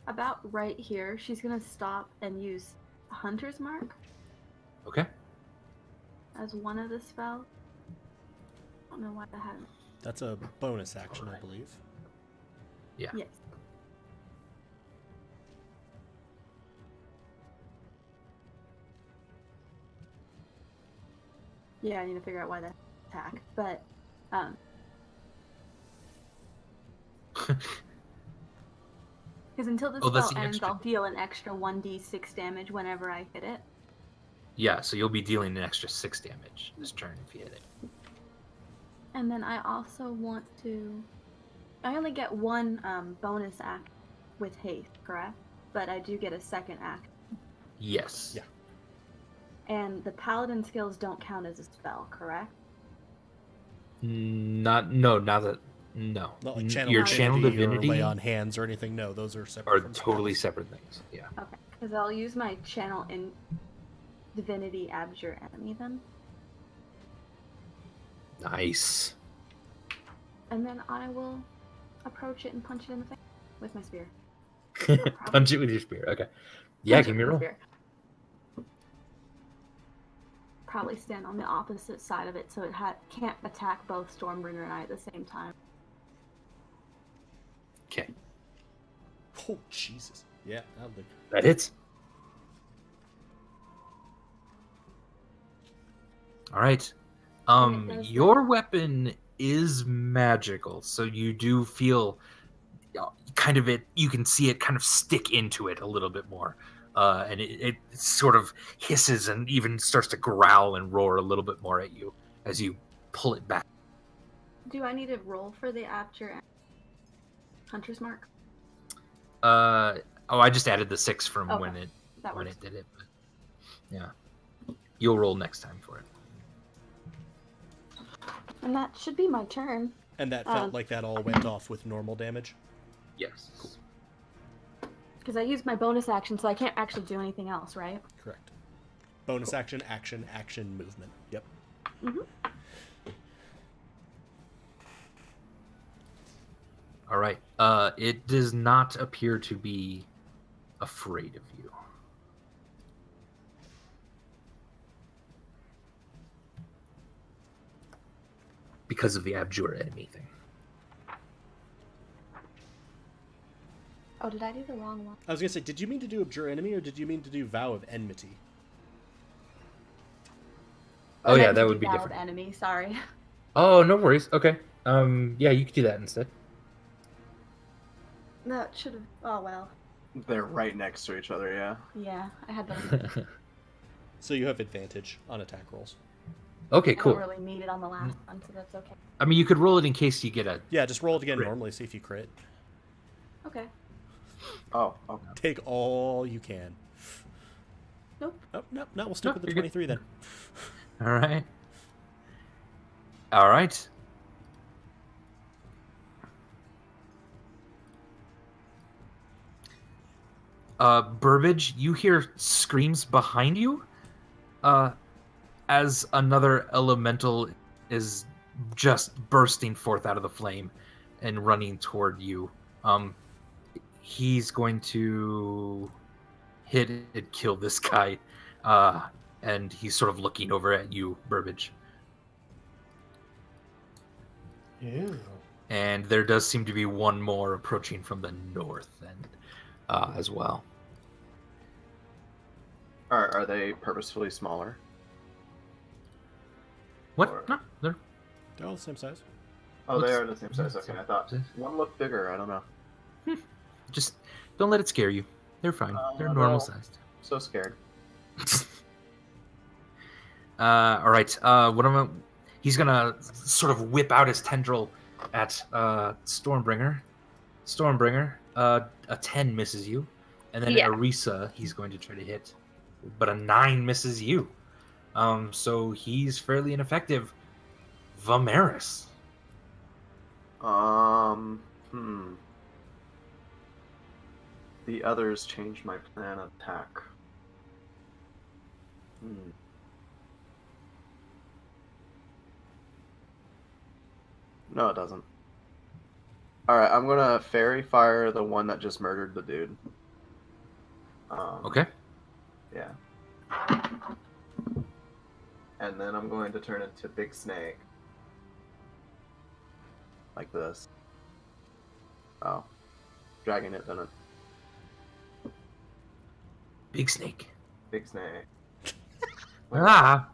About right here, she's gonna stop and use Hunter's Mark Okay. as one of the spells. I don't know why I haven't. That's a bonus action, I believe. Yeah. Yes. Yeah, I need to figure out why that attack, but because until this Oh, that's spell the ends, extra. I'll deal an extra 1d6 damage whenever I hit it. Yeah. So you'll be dealing an extra 6 damage this turn if you hit it. And then I also want to. I only get one bonus act with haste, correct? But I do get a second act. Yes. Yeah. And the paladin skills don't count as a spell, correct? Not that. No. Not like channel Your divinity channel divinity or lay on hands or anything. No, those are separate. are from totally spells. separate things. Yeah. Okay. Because I'll use my channel in divinity abjure enemy then. Nice. And then I will approach it and punch it in the face with my spear. Punch it with your spear. Okay. Yeah, Punch it give me a with roll. my spear. Probably stand on the opposite side of it so it can't attack both Stormbringer and I at the same time. Okay. Oh, Jesus. Yeah, that'll do. That hits. All right. And it does Your that. weapon is magical, so you do feel kind of it. You can see it kind of stick into it a little bit more, and it sort of hisses and even starts to growl and roar a little bit more at you as you pull it back. Do I need to roll for the Abjure Hunter's Mark? I just added the 6 from Okay, when that it works. did it. But yeah, you'll roll next time for it. And that should be my turn. And that felt like that all went off with normal damage. Yes. Cool. Because I used my bonus action, so I can't actually do anything else, right? Correct. Bonus action, action, movement. Yep. Mm-hmm. All right. It does not appear to be afraid of you. Because of the abjure enemy thing. Oh, did I do the wrong one? I was gonna say, did you mean to do Abjure Enemy, or did you mean to do Vow of Enmity? Oh I yeah, meant to that do would be Vow of different. Enemy, sorry. Oh, no worries. Okay. Yeah, you could do that instead. That should have. Oh well. They're right next to each other, yeah. Yeah, I had the. So you have advantage on attack rolls. Okay, I cool. don't really need it on the last one, so that's okay. I mean, you could roll it in case you get a. Yeah, just roll it again Crit. normally, see if you crit. Okay. Oh, okay. Take all you can. Nope. Oh, no, we'll stick No, with the you're good. 23 then. All right. All right. Burbage, you hear screams behind you as another elemental is just bursting forth out of the flame and running toward you. He's going to hit and kill this guy, and he's sort of looking over at you, Burbage. Ew. And there does seem to be one more approaching from the north end as well. Are they purposefully smaller? What? Or- No, they're They're all the same size. Oh, they Looks- are the same size. Okay, I thought one looked bigger. I don't know. just don't let it scare you. They're fine. They're normal no. sized. So scared. All right. He's gonna sort of whip out his tendril at Stormbringer. Stormbringer, a 10 misses you, and then Yeah. Ariesa, he's going to try to hit, but a 9 misses you. So he's fairly ineffective. Vimeris. The others changed my plan of attack. No, it doesn't. Alright, I'm gonna fairy fire the one that just murdered the dude. Okay. Yeah. And then I'm going to turn into Big Snake. Like this. Oh. Dragging it, didn't. Big snake. Big Snake. Ah,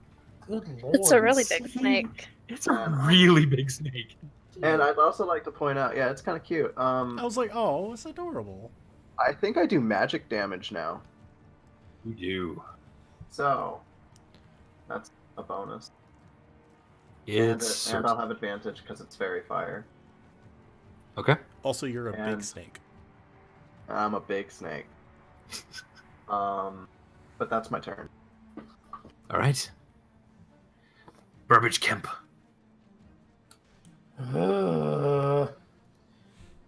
Good lord. It's a really big snake. it's a really big snake. And I'd also like to point out, yeah, it's kind of cute. I was like, oh, it's adorable. I think I do magic damage now. You do. So, that's a bonus. It's and I'll have advantage because it's fairy fire. okay. Also, you're a big And- snake. I'm a big snake. But that's my turn. All right. Burbage Kemp.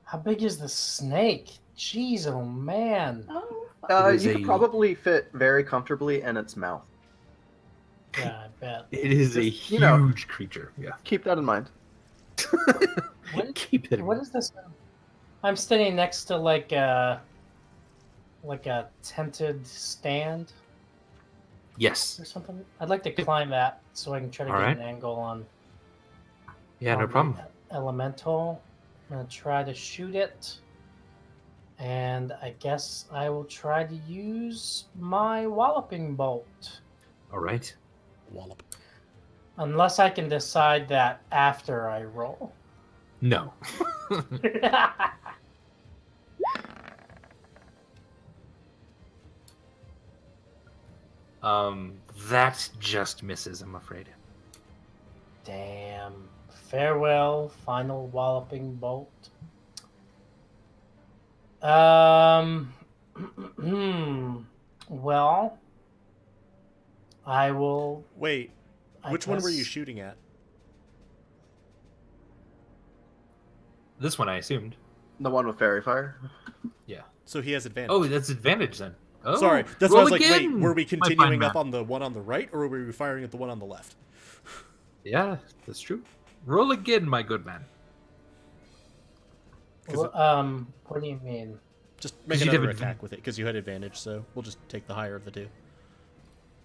How big is the snake? Jeez, oh man. Oh. It is You could a- probably fit very comfortably in its mouth. Yeah, I bet. It is a Just, you know. huge creature. Yeah. Keep that in mind. Keep it. in What mind. is this? I'm standing next to like a tented stand Yes. or something. I'd like to climb that so I can try to All get right. an angle on. Yeah, no on the problem. Elemental. I'm gonna try to shoot it, and I guess I will try to use my walloping bolt. All right. Wallop. Unless I can decide that after I roll. No. That just misses, I'm afraid. Damn. Farewell, final walloping bolt. Well, I will. Wait, I which one were you guess- shooting at? This one, I assumed. The one with fairy fire. So he has advantage. Oh, that's advantage then. Oh, Sorry, that's roll why I was like, wait, again, were we my fine continuing up man. on the one on the right, or were we firing at the one on the left? Yeah, that's true. Roll again, my good man. What do you mean? Just make 'Cause you'd another have attack with it, because you had advantage, so we'll just take the higher of the two.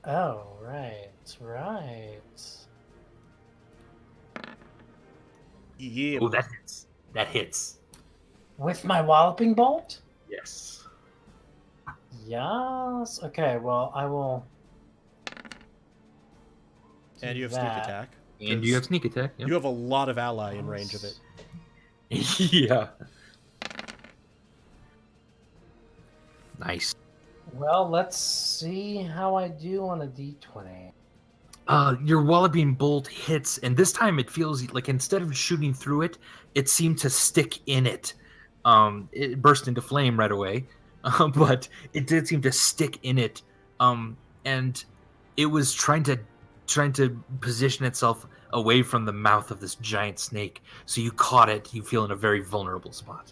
Oh, right. Yeah. Oh, that hits. That hits. With my walloping bolt? Yes. Yes. Okay, well, I will. And do you have that. sneak attack. And you have sneak attack. Yep. You have a lot of ally in range of it. Yeah. Nice. Well, let's see how I do on a d20. Your walloping bolt hits, and this time it feels like instead of shooting through it, it seemed to stick in it. It burst into flame right away, but it did seem to stick in it. And it was trying to position itself away from the mouth of this giant snake. So you caught it. You feel in a very vulnerable spot.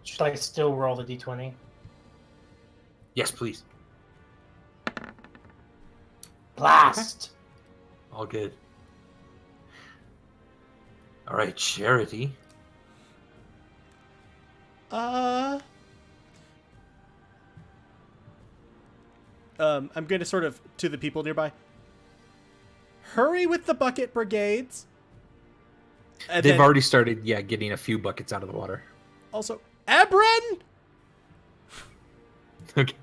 Should I still roll the d20? Yes, please. Blast! All good. All right, Charity. I'm going to sort of, to the people nearby, hurry with the bucket brigades. And They've then already started, getting a few buckets out of the water. also, Abron! Okay,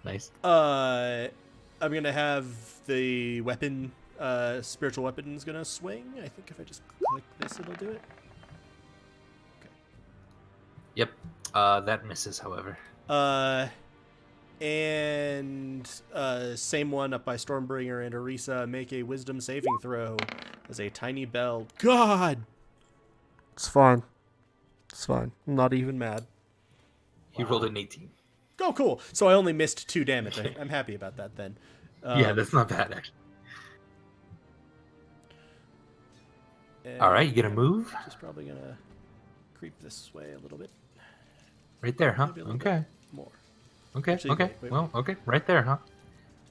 nice. I'm going to have the weapon, spiritual weapon's going to swing. I think if I just click this, it'll do it. Yep, that misses, however. And same one up by Stormbringer and Ariesa, make a wisdom saving throw as a tiny bell. God! It's fine. It's fine. I'm not even mad. He rolled an 18. Oh, cool. So I only missed 2 damage. I'm happy about that then. Yeah, that's not bad, actually. And All right, you gonna move? Just probably gonna creep this way a little bit Right there, huh? Maybe a little Okay. more. Okay, Actually, okay. wait. Well, okay, right there, huh?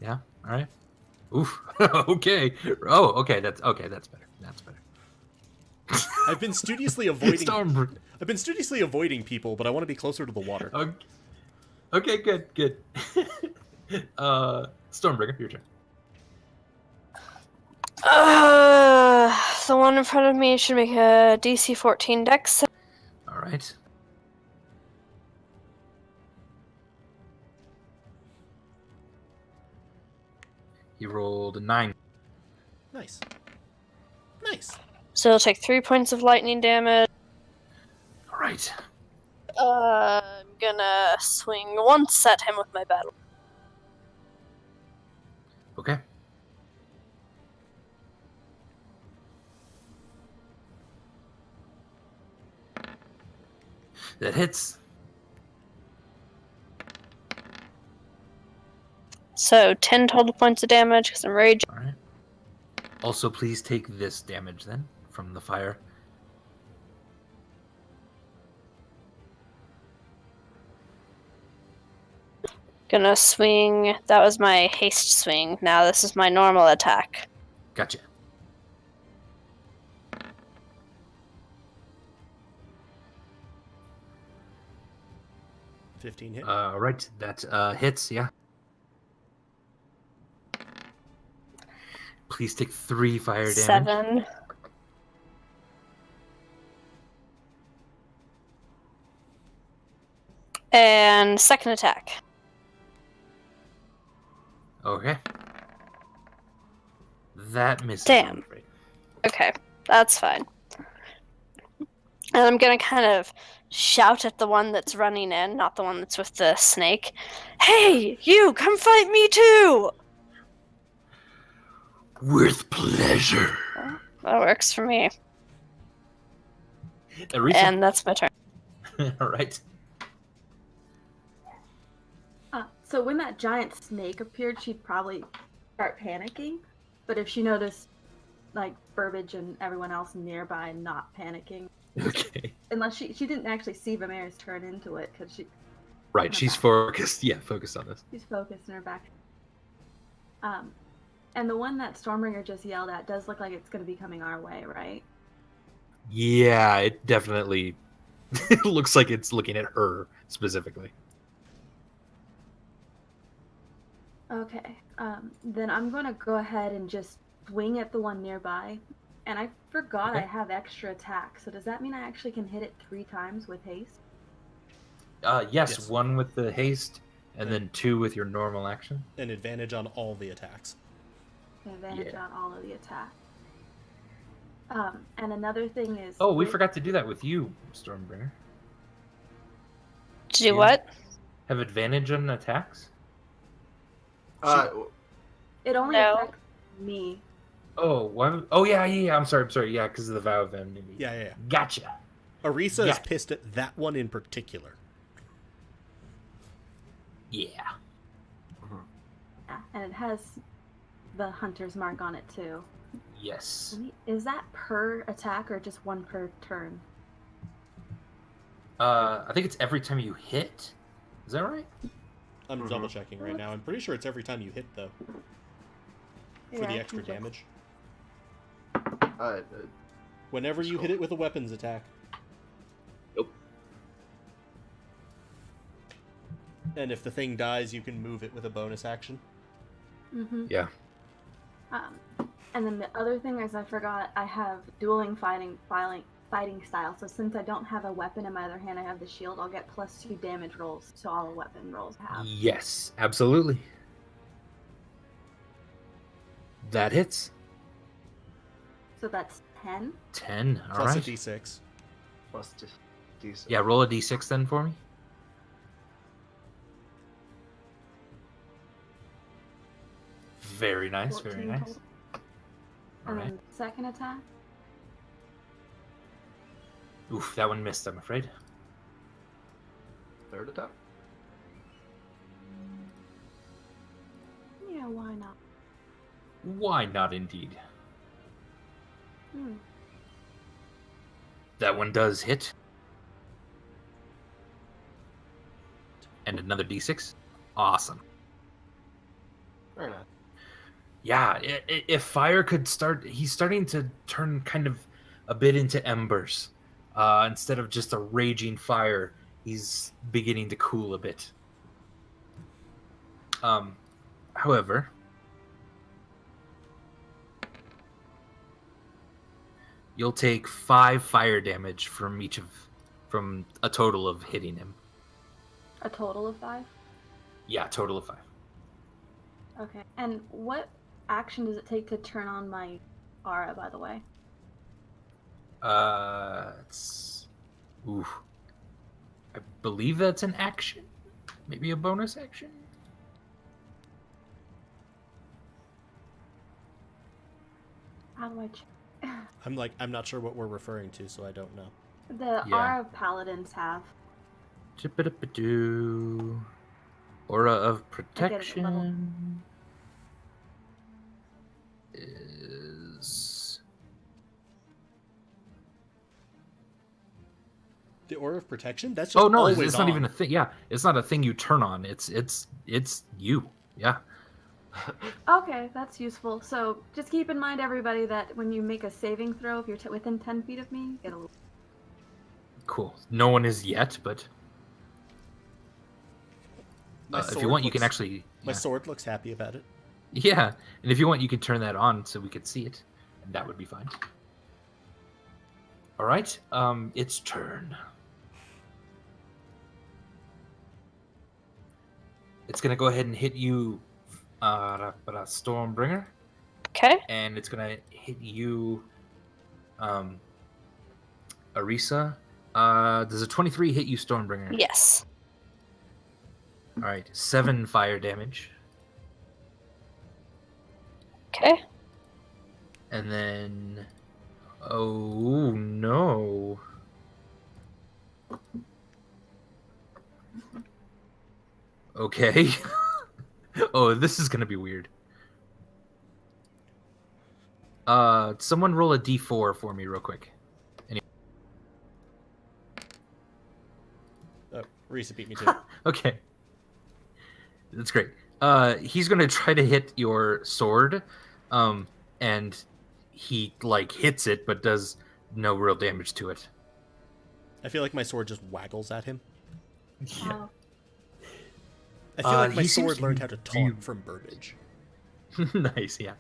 Yeah, all right. Oof. Okay. Oh, okay, that's better. That's better. I've been studiously avoiding. Storm. I've been studiously avoiding people, but I want to be closer to the water. Okay, good. Stormbringer, your turn. The one in front of me should make a DC 14 dex. All right. He rolled a 9. Nice. So it'll take 3 points of lightning damage. All right. I'm gonna swing once at him with my battle. Okay. That hits. So 10 total points of damage because I'm raging. All right. Also, please take this damage then from the fire. Gonna swing. That was my haste swing. Now this is my normal attack. Gotcha. $15 hit. All right, that hits. Yeah. Please take 3 fire damage. 7. And second attack. Okay. That misses. Damn. I'm afraid. Okay, that's fine. And I'm gonna kind of shout at the one that's running in, not the one that's with the snake. Hey, you, come fight me too! With pleasure. That works for me. Ariesa? And that's my turn. All right. So when that giant snake appeared, she'd probably start panicking. But if she noticed, like, Burbage and everyone else nearby not panicking, Okay. unless she didn't actually see Vimeris turn into it, because Right, she's focused. Yeah, focused on this. she's focused in her back. And the one that Stormbringer just yelled at does look like it's going to be coming our way, right? Yeah, it definitely looks like it's looking at her specifically. Okay. Then I'm going to go ahead and just swing at the one nearby. And I forgot I Okay. have extra attack, so does that mean I actually can hit it 3 times with haste? Yes, Yes. 1 with the haste, and then 2 with your normal action. An advantage on all the attacks. Advantage Yeah. on all of the attack. And another thing is... Oh, we with- forgot to do that with you, Stormbringer. Do Yeah. what? Have advantage on attacks? It only No. affects me. Oh, what? Oh, yeah. I'm sorry. Yeah, because of the vow of enmity. Yeah. Gotcha. Ariesa is Yeah. pissed at that one in particular. Yeah. Yeah, and it has the hunter's mark on it too. Yes. Is that per attack or just 1 per turn? I think it's every time you hit. Is that right? I'm double checking right now. I'm pretty sure it's every time you hit though, for Yeah, the I extra can check. damage. Uh, Whenever you hit it with a weapons attack. Nope. And if the thing dies, you can move it with a bonus action. Mm-hmm. Yeah. And then the other thing is I forgot I have dueling fighting style. So since I don't have a weapon in my other hand, I have the shield. I'll get +2 damage rolls to all the weapon rolls I have. Yes, absolutely. That hits. So that's 10. 10. All Plus right. a d6. plus D6. Yeah, roll a d6 then for me. Very nice, 14 very nice. total. All And right. then second attack. Oof, that one missed, I'm afraid. Third attack. Yeah, why not? Why not, indeed? Hmm. That one does hit. And another d6. Awesome. Very nice. Yeah, if fire could start, he's starting to turn kind of a bit into embers. Instead of just a raging fire, he's beginning to cool a bit. However, you'll take 5 fire damage from a total of hitting him. A total of 5? Yeah, total of 5. Okay. And what action does it take to turn on my aura, by the way? I believe that's an action. Maybe a bonus action. How do I check? I'm not sure what we're referring to, so I don't know. The Yeah. aura paladins have. Chip-a-dip-a-doo. Aura of little- protection is The aura of protection? That's just oh no, always it's not on. even a thing. Yeah, it's not a thing you turn on. It's you. Yeah. Okay, that's useful. So just keep in mind, everybody, that when you make a saving throw, if you're within 10 feet of me, you get a little. Cool. No one is yet, but My if you sword want, you can looks- actually. My Yeah. sword looks happy about it. Yeah, and if you want, you can turn that on so we could see it, and that would be fine. All right, its turn. It's gonna go ahead and hit you, Stormbringer. Okay. and it's gonna hit you, Ariesa. Does a 23 hit you, Stormbringer? Yes. All right, 7 fire damage, Okay. and then, oh no. Okay. Oh, this is gonna be weird. Someone roll a d4 for me real quick. Risa beat me too. Okay. That's great. He's gonna try to hit your sword, and he like hits it, but does no real damage to it. I feel like my sword just waggles at him. Oh. I feel like my he seems sword to learned be how to taunt from Burbage. Nice, yeah.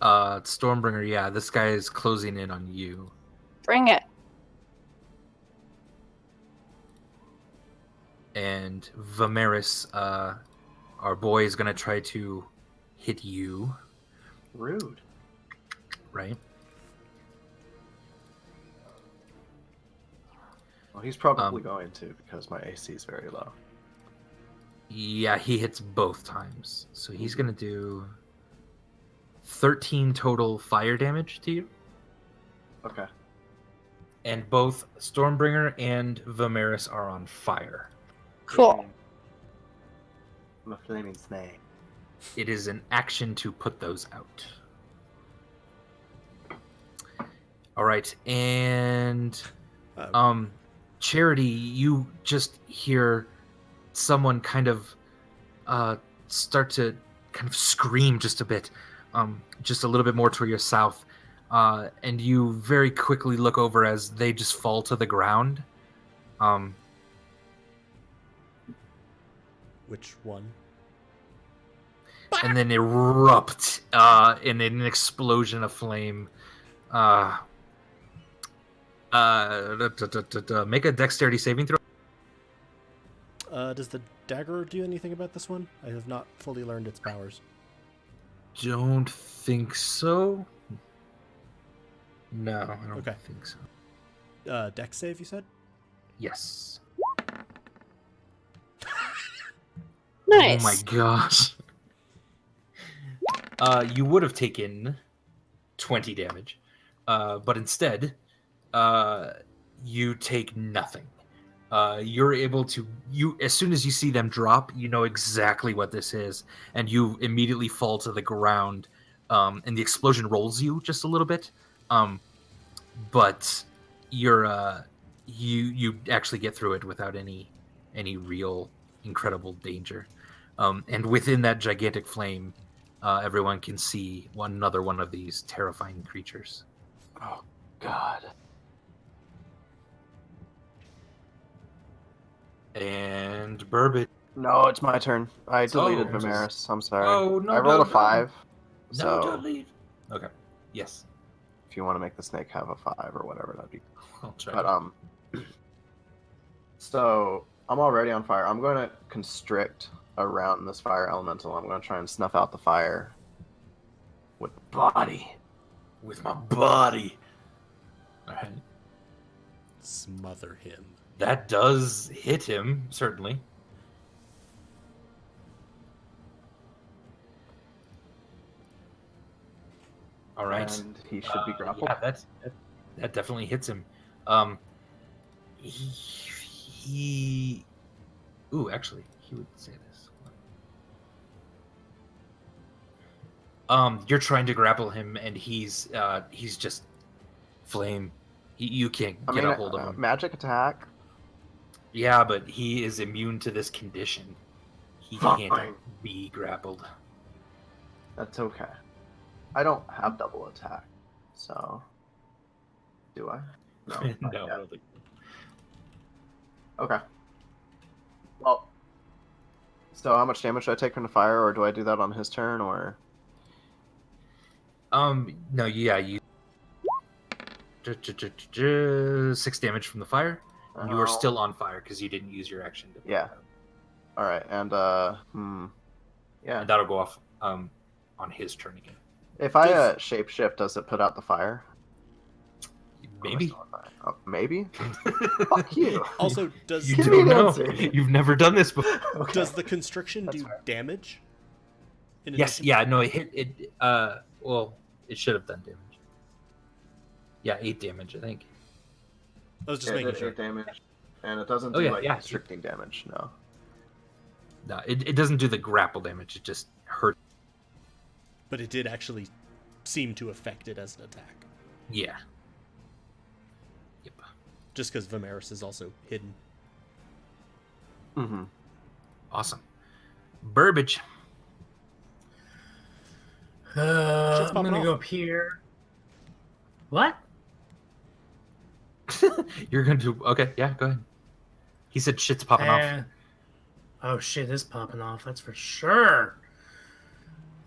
Stormbringer, yeah, this guy is closing in on you. Bring it. And Vimeris, our boy, is gonna try to hit you, Rude. right? Well, he's probably going to because my AC is very low. Yeah, he hits both times. So he's gonna do 13 total fire damage to you. Okay. And both Stormbringer and Vimeris are on fire. Cool. I'm a flaming snake. It is an action to put those out. All right, and Charity, you just hear someone kind of start to kind of scream just a bit, just a little bit more to your south, and you very quickly look over as they just fall to the ground. Which one? And then erupt in an explosion of flame. Make a dexterity saving throw. Does the dagger do anything about this one? I have not fully learned its powers. Don't think so. No, I don't Okay. think so. Dex save, you said? Yes. Nice. Oh my gosh. You would have taken 20 damage, but instead, you take nothing. You're able to, as soon as you see them drop, you know exactly what this is, and you immediately fall to the ground, and the explosion rolls you just a little bit, but you're, you actually get through it without any real incredible danger. And within that gigantic flame, everyone can see another one of these terrifying creatures. Oh, God. And Burbage. No, it's my turn. I deleted Oh, Vimeris. I'm sorry. Oh, no, I rolled no, a 5. No, So don't leave. Okay. Yes. if you want to make the snake have a 5 or whatever, that'd be. I'll try. But so I'm already on fire. I'm going to constrict around this fire elemental. I'm going to try and snuff out the fire with body. With my body. All right. Smother him. That does hit him, certainly. All right. And he should be grappled. Yeah, that definitely hits him. He ooh, actually, he would say this. You're trying to grapple him, and he's just flame. You can't get a hold of him. Magic attack. Yeah, but he is immune to this condition. He Fine. can't be grappled. That's okay. I don't have double attack, so do I? No. not No, I yet. don't think. Okay. Well, so how much damage do I take from the fire, or do I do that on his turn, or? No, yeah, you 6 damage from the fire, And you were Oh. still on fire because you didn't use your action. To Yeah. All right, and yeah. And that'll go off on his turn again. If I shapeshift, does it put out the fire? Maybe. Oh, maybe. Fuck you. Also, does You Give me don't an know. answer. You've never done this before. Okay. does the constriction That's do fair. damage? In Yes. addition? Yeah. No. It hit. It. Well, it should have done damage. Yeah, 8 damage, I think. I was just It making did sure. 8 damage, and it doesn't Oh, do yeah, like yeah. constricting damage. No. No, it doesn't do the grapple damage. It just hurt. But it did actually seem to affect it as an attack. Yeah. Yep. Just because Vimeris is also hidden. Mm-hmm. Awesome. Burbage. Shit's I'm popping gonna off. go up here. What? You're going to... Okay, yeah, go ahead. He said shit's popping off. Oh shit, it's popping off. That's for sure.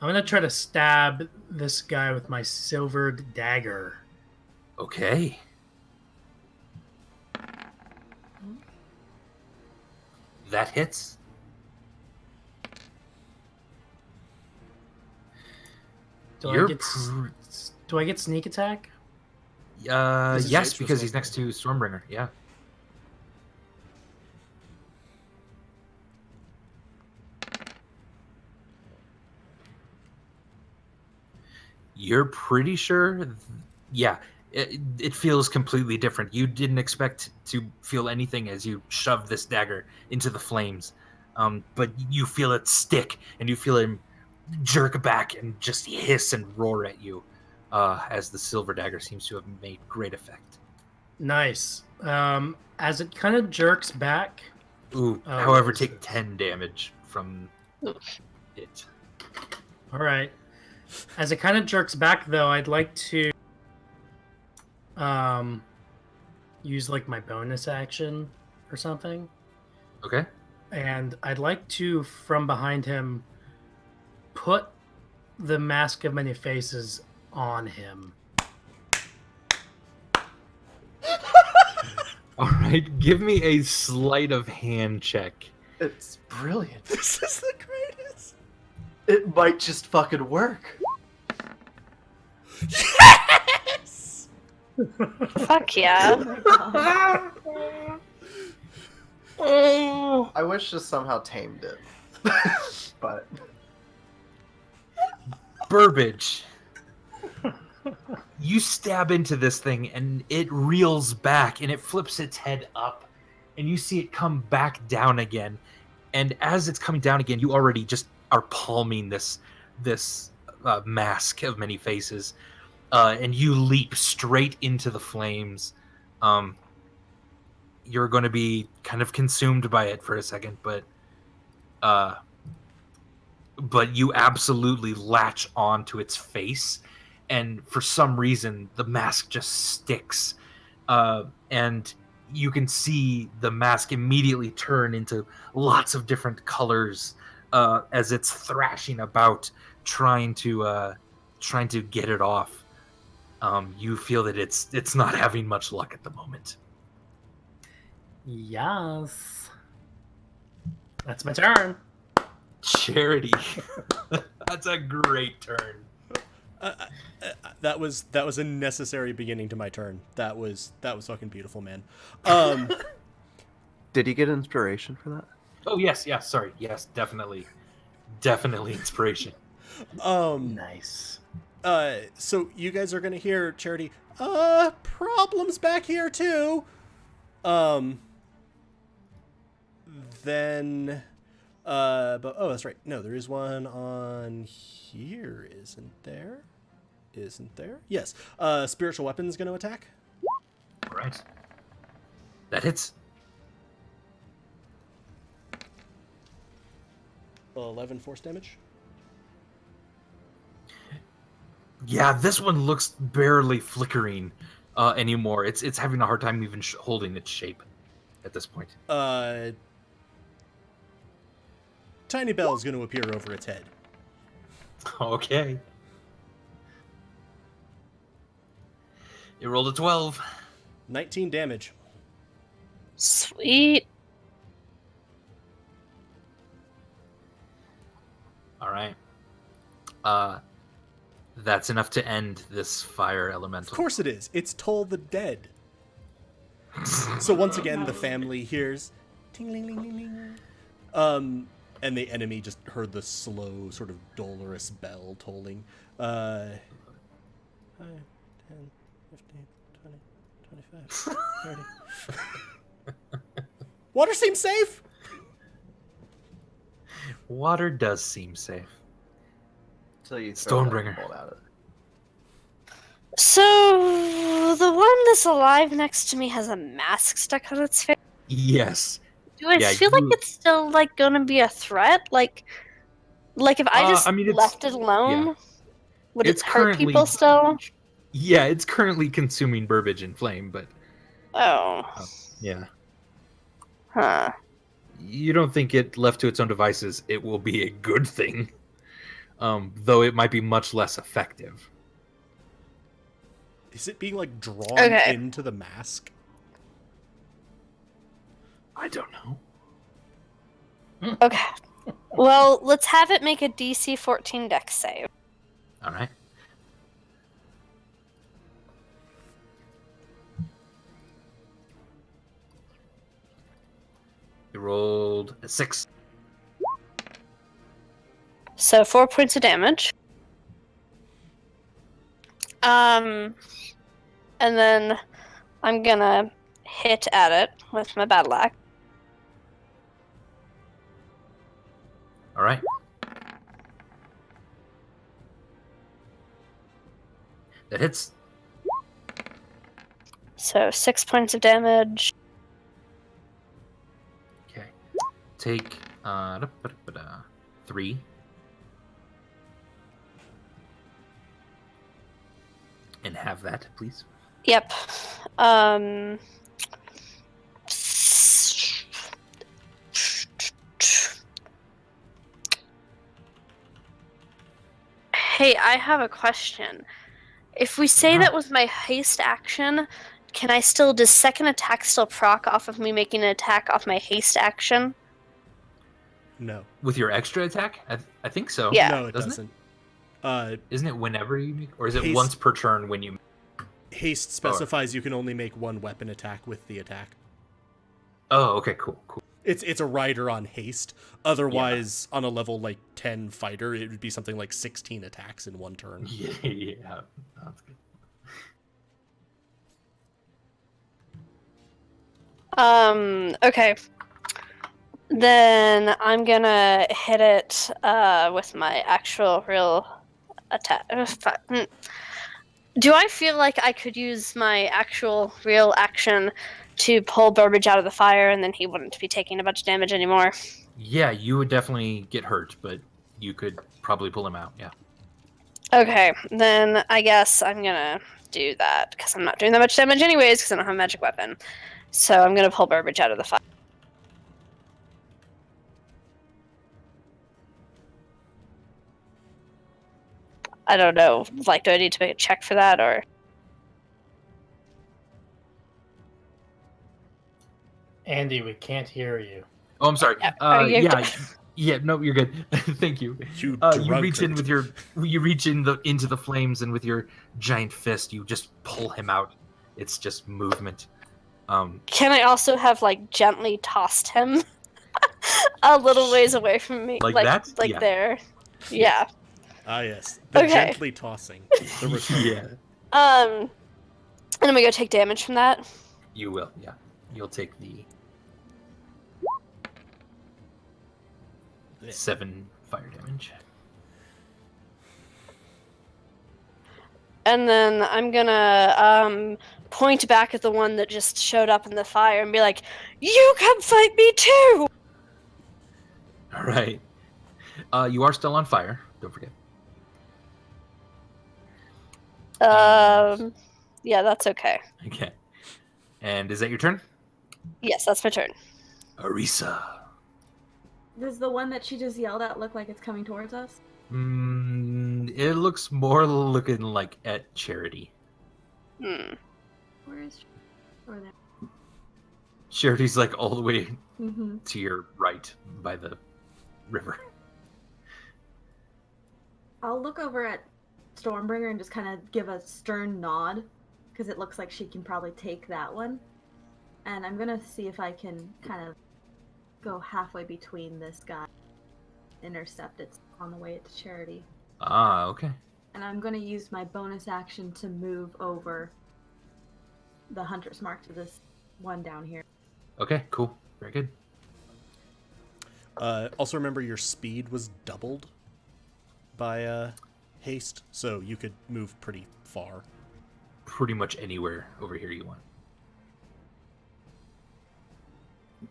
I'm gonna try to stab this guy with my silvered dagger. Okay. That hits. Do You're I get do I get sneak attack? This is yes, Jake's because he's response. next to Stormbringer. Yeah. You're pretty sure? Yeah. It feels completely different. You didn't expect to feel anything as you shove this dagger into the flames, but you feel it stick, and you feel him jerk back and just hiss and roar at you, as the silver dagger seems to have made great effect. Nice. As it kind of jerks back. Ooh, Oh, however, yes. take 10 damage from it. All right. As it kind of jerks back, though, I'd like to use like my bonus action or something, Okay. and I'd like to, from behind him, put the mask of many faces on him. All right, give me a sleight of hand check. It's brilliant. This is the greatest. It might just fucking work. Yes! Fuck yeah. Oh! I wish this somehow tamed it. But Burbage. You stab into this thing and it reels back and it flips its head up and you see it come back down again. And as it's coming down again, you already just are palming this mask of many faces, and you leap straight into the flames. You're going to be kind of consumed by it for a second, but you absolutely latch onto its face, and for some reason the mask just sticks, and you can see the mask immediately turn into lots of different colors as it's thrashing about, trying to get it off. You feel that it's not having much luck at the moment. Yes. That's my turn. Charity. That's a great turn. That was a necessary beginning to my turn. That was fucking beautiful, man. did he get inspiration for that? Oh yes, sorry. Yes, definitely inspiration. Nice. So you guys are gonna hear Charity. Problems back here too. Then, but oh, that's right. No, there is one on here, isn't there? Isn't there? Yes. Spiritual weapon is gonna attack. All right. That hits. 11 force damage. Yeah, this one looks barely flickering anymore. It's having a hard time even holding its shape at this point. Tiny Bell is going to appear over its head. Okay. It rolled a 12. 19 damage. Sweet. All right. That's enough to end this fire elemental. Of course it is. It's Toll the Dead. So once again, the family hears ting-ling-ling-ling-ling. And the enemy just heard the slow, sort of dolorous bell tolling. 5, 10, 15, 20, 25, 30. Water seems safe. Water does seem safe. So you throw that Stonebringer. bolt at it. So the one that's alive next to me has a mask stuck on its face. Yes. Do I Yeah, feel like you- it's still like gonna be a threat? Like if I just I mean, it's- left it alone, would It's it hurt currently- people still? Yeah, it's currently consuming Burbage and Flame, but Oh, yeah. huh. You don't think it left to its own devices, it will be a good thing. Though it might be much less effective. Is it being like drawn Okay. into the mask? I don't know. Okay. Well, let's have it make a DC 14 Dex save. All right. You rolled a 6. So 4 points of damage. And then I'm gonna hit at it with my battle axe. All right. That hits. So 6 points of damage. Okay. Take 3. And have that, please. Yep. Hey, I have a question. If we say that was my haste action, can I still, does second attack still proc off of me making an attack off my haste action? No. With your extra attack? I think so. Yeah. No, it Doesn't doesn't. Isn't it whenever you make, or is it Haste- once per turn when you? Haste specifies you can only make one weapon attack with the attack. Oh, okay, cool. It's a rider on haste. Otherwise, on a level like 10 fighter, it would be something like 16 attacks in one turn. Yeah, that's good. Okay. Then I'm gonna hit it with my actual real attack. Do I feel like I could use my actual real action to pull Burbage out of the fire and then he wouldn't be taking a bunch of damage anymore? Yeah, you would definitely get hurt, but you could probably pull him out. Yeah. Okay, then I guess I'm gonna do that because I'm not doing that much damage anyways because I don't have a magic weapon. So I'm gonna pull Burbage out of the fire. I don't know. Like, do I need to make a check for that or? Andy, we can't hear you. Oh, I'm sorry. Are you- Yeah. No, you're good. Thank you. You You reach in drunkard. into the flames, and with your giant fist, you just pull him out. It's just movement. Can I also have like gently tossed him a little ways away from me, Like that? like Yeah. there? Yeah. Ah, yes. The Okay. gently tossing. The return. Yeah. And I'm gonna go take damage from that. You will. Yeah. You'll take the 7 fire damage. And then I'm gonna point back at the one that just showed up in the fire and be like, "You come fight me too!" All right. You are still on fire. Don't forget. Yeah, that's okay. Okay. And is that your turn? Yes, that's my turn. Ariesa. Does the one that she just yelled at look like it's coming towards us? It looks more looking like at Charity. Hmm. Where is she? Over there. Charity's like all the way Mm-hmm. to your right by the river. I'll look over at Stormbringer and just kind of give a stern nod, because it looks like she can probably take that one. And I'm gonna see if I can kind of go halfway between this guy, intercept it on the way to Charity. Ah, okay. And I'm gonna use my bonus action to move over the Hunter's Mark to this one down here. Okay, cool. Very good. Also remember your speed was doubled by haste, so you could move pretty far. Pretty much anywhere over here you want. I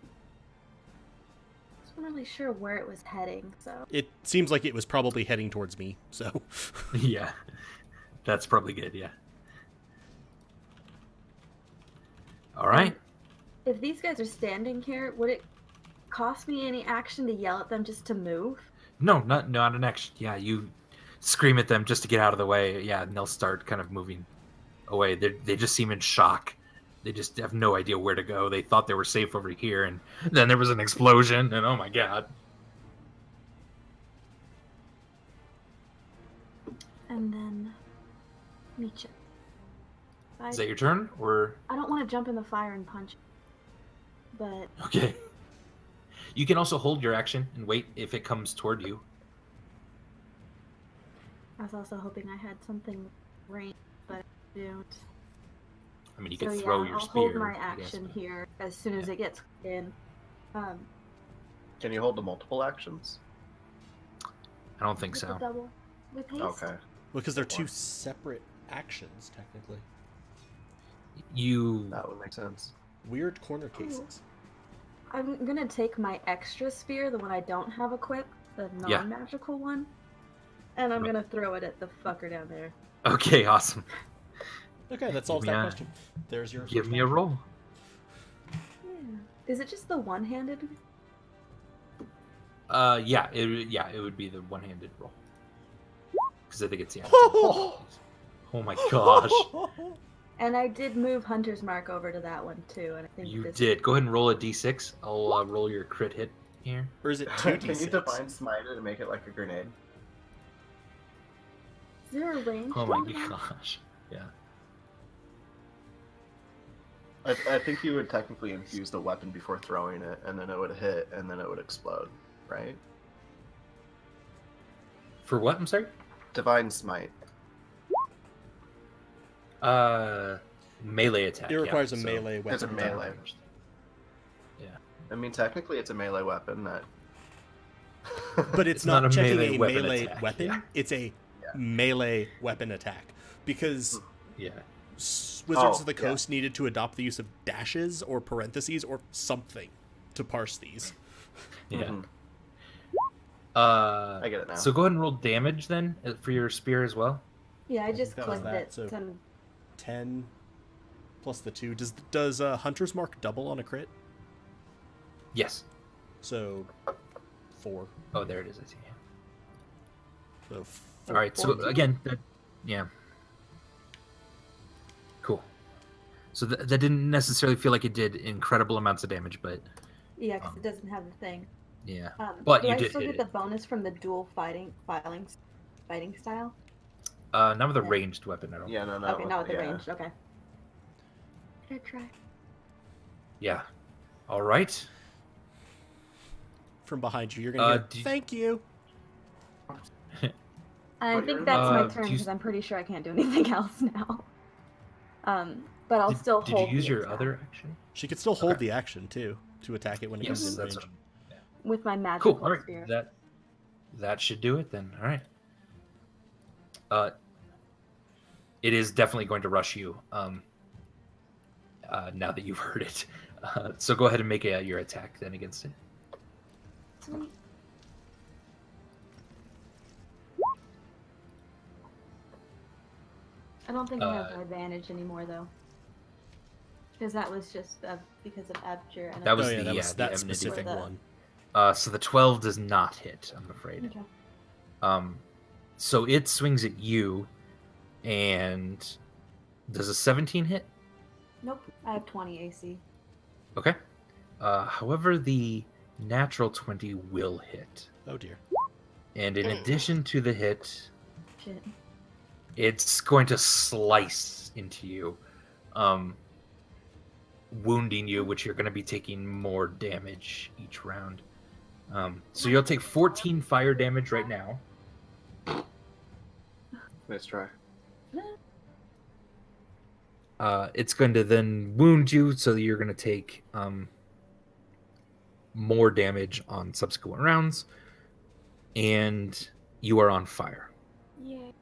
wasn't really sure where it was heading, so. It seems like it was probably heading towards me, so. Yeah. That's probably good, yeah. All right. If these guys are standing here, would it cost me any action to yell at them just to move? No, not an action. Yeah, you scream at them just to get out of the way. Yeah, and they'll start kind of moving away. They just seem in shock. They just have no idea where to go. They thought they were safe over here, and then there was an explosion, and oh my god. And then me check. Is that your turn, or? I don't want to jump in the fire and punch, but Okay. You can also hold your action and wait if it comes toward you. I was also hoping I had something ranged, but I don't. I mean, you So could yeah, throw your I'll spear. hold my I guess, action but- here as soon as Yeah. it gets in. Can you hold the multiple actions? I don't think With the so. double with haste. Okay. Because they're two separate actions, technically. You. That would make sense. Weird corner cases. I'm gonna take my extra spear, the one I don't have equipped, the Yeah. non-magical one, and I'm Right. gonna throw it at the fucker down there. Okay, awesome. Okay, that solves Give me that a- question. There's your Give first me a action. roll. Yeah. Is it just the one-handed? Yeah, it would be the one-handed roll. Because I think it's oh my gosh. And I did move Hunter's Mark over to that one too, and I think You this did. Go ahead and roll a d6. I'll roll your crit hit here. Or is it Can 2d6? you divine smite it and make it like a grenade? Is there a range? Oh my on that? gosh. Yeah. I think you would technically infuse the weapon before throwing it, and then it would hit, and then it would explode, right? For what? I'm sorry? Divine smite. Melee attack. It yeah, requires a so- melee weapon. It's a melee. Yeah. I mean, technically, it's a melee weapon that. But it's, It's not, not a checking melee a weapon melee attack, weapon. yeah. It's a Yeah. melee weapon attack. Because Yeah. Wizards of the yeah. Coast needed to adopt the use of dashes or parentheses or something to parse these. Yeah. Mhm. I get it now. So go ahead and roll damage then for your spear as well. Yeah, I think just that was clicked that, it. so- and 10 plus the 2. Does Hunter's Mark double on a crit? Yes. So 4. Oh, there it is. I see. So All right. So 14. again, yeah. Cool. So that didn't necessarily feel like it did incredible amounts of damage, but yeah, because it doesn't have the thing. yeah. But But do you I did still hit get the it. bonus from the dual fighting style? Not with a Yeah. ranged weapon, I don't. Yeah, no. Okay, not with the yeah. ranged. Okay. Good try. Yeah. All right. From behind you, you're going to do- thank you. I But think you're- that's my do turn you- because I'm pretty sure I can't do anything else now. But I'll still Did hold. you use the your attack other action? She could still hold Okay. the action, too, to attack it when it Yes, comes in that's range. what, with my magical cool. All right. spear. That should do it then. All right. It is definitely going to rush you. Now that you've heard it, so go ahead and make your attack then against it. Sweet. I don't think I have Uh, advantage anymore though, because that was just because of Abjure. And That was Oh, yeah, the- that yeah, was the that enmity. specific For the- one. So the 12 does not hit, I'm afraid. Okay. So it swings at you, and does a 17 hit? Nope, I have 20 AC. Okay. However, the natural 20 will hit. Oh dear. And in addition to the hit, Shit. it's going to slice into you, wounding you, which you're going to be taking more damage each round. So you'll take 14 fire damage right now. Nice try. It's going to then wound you, so you're going to take more damage on subsequent rounds, and you are on fire. Yay.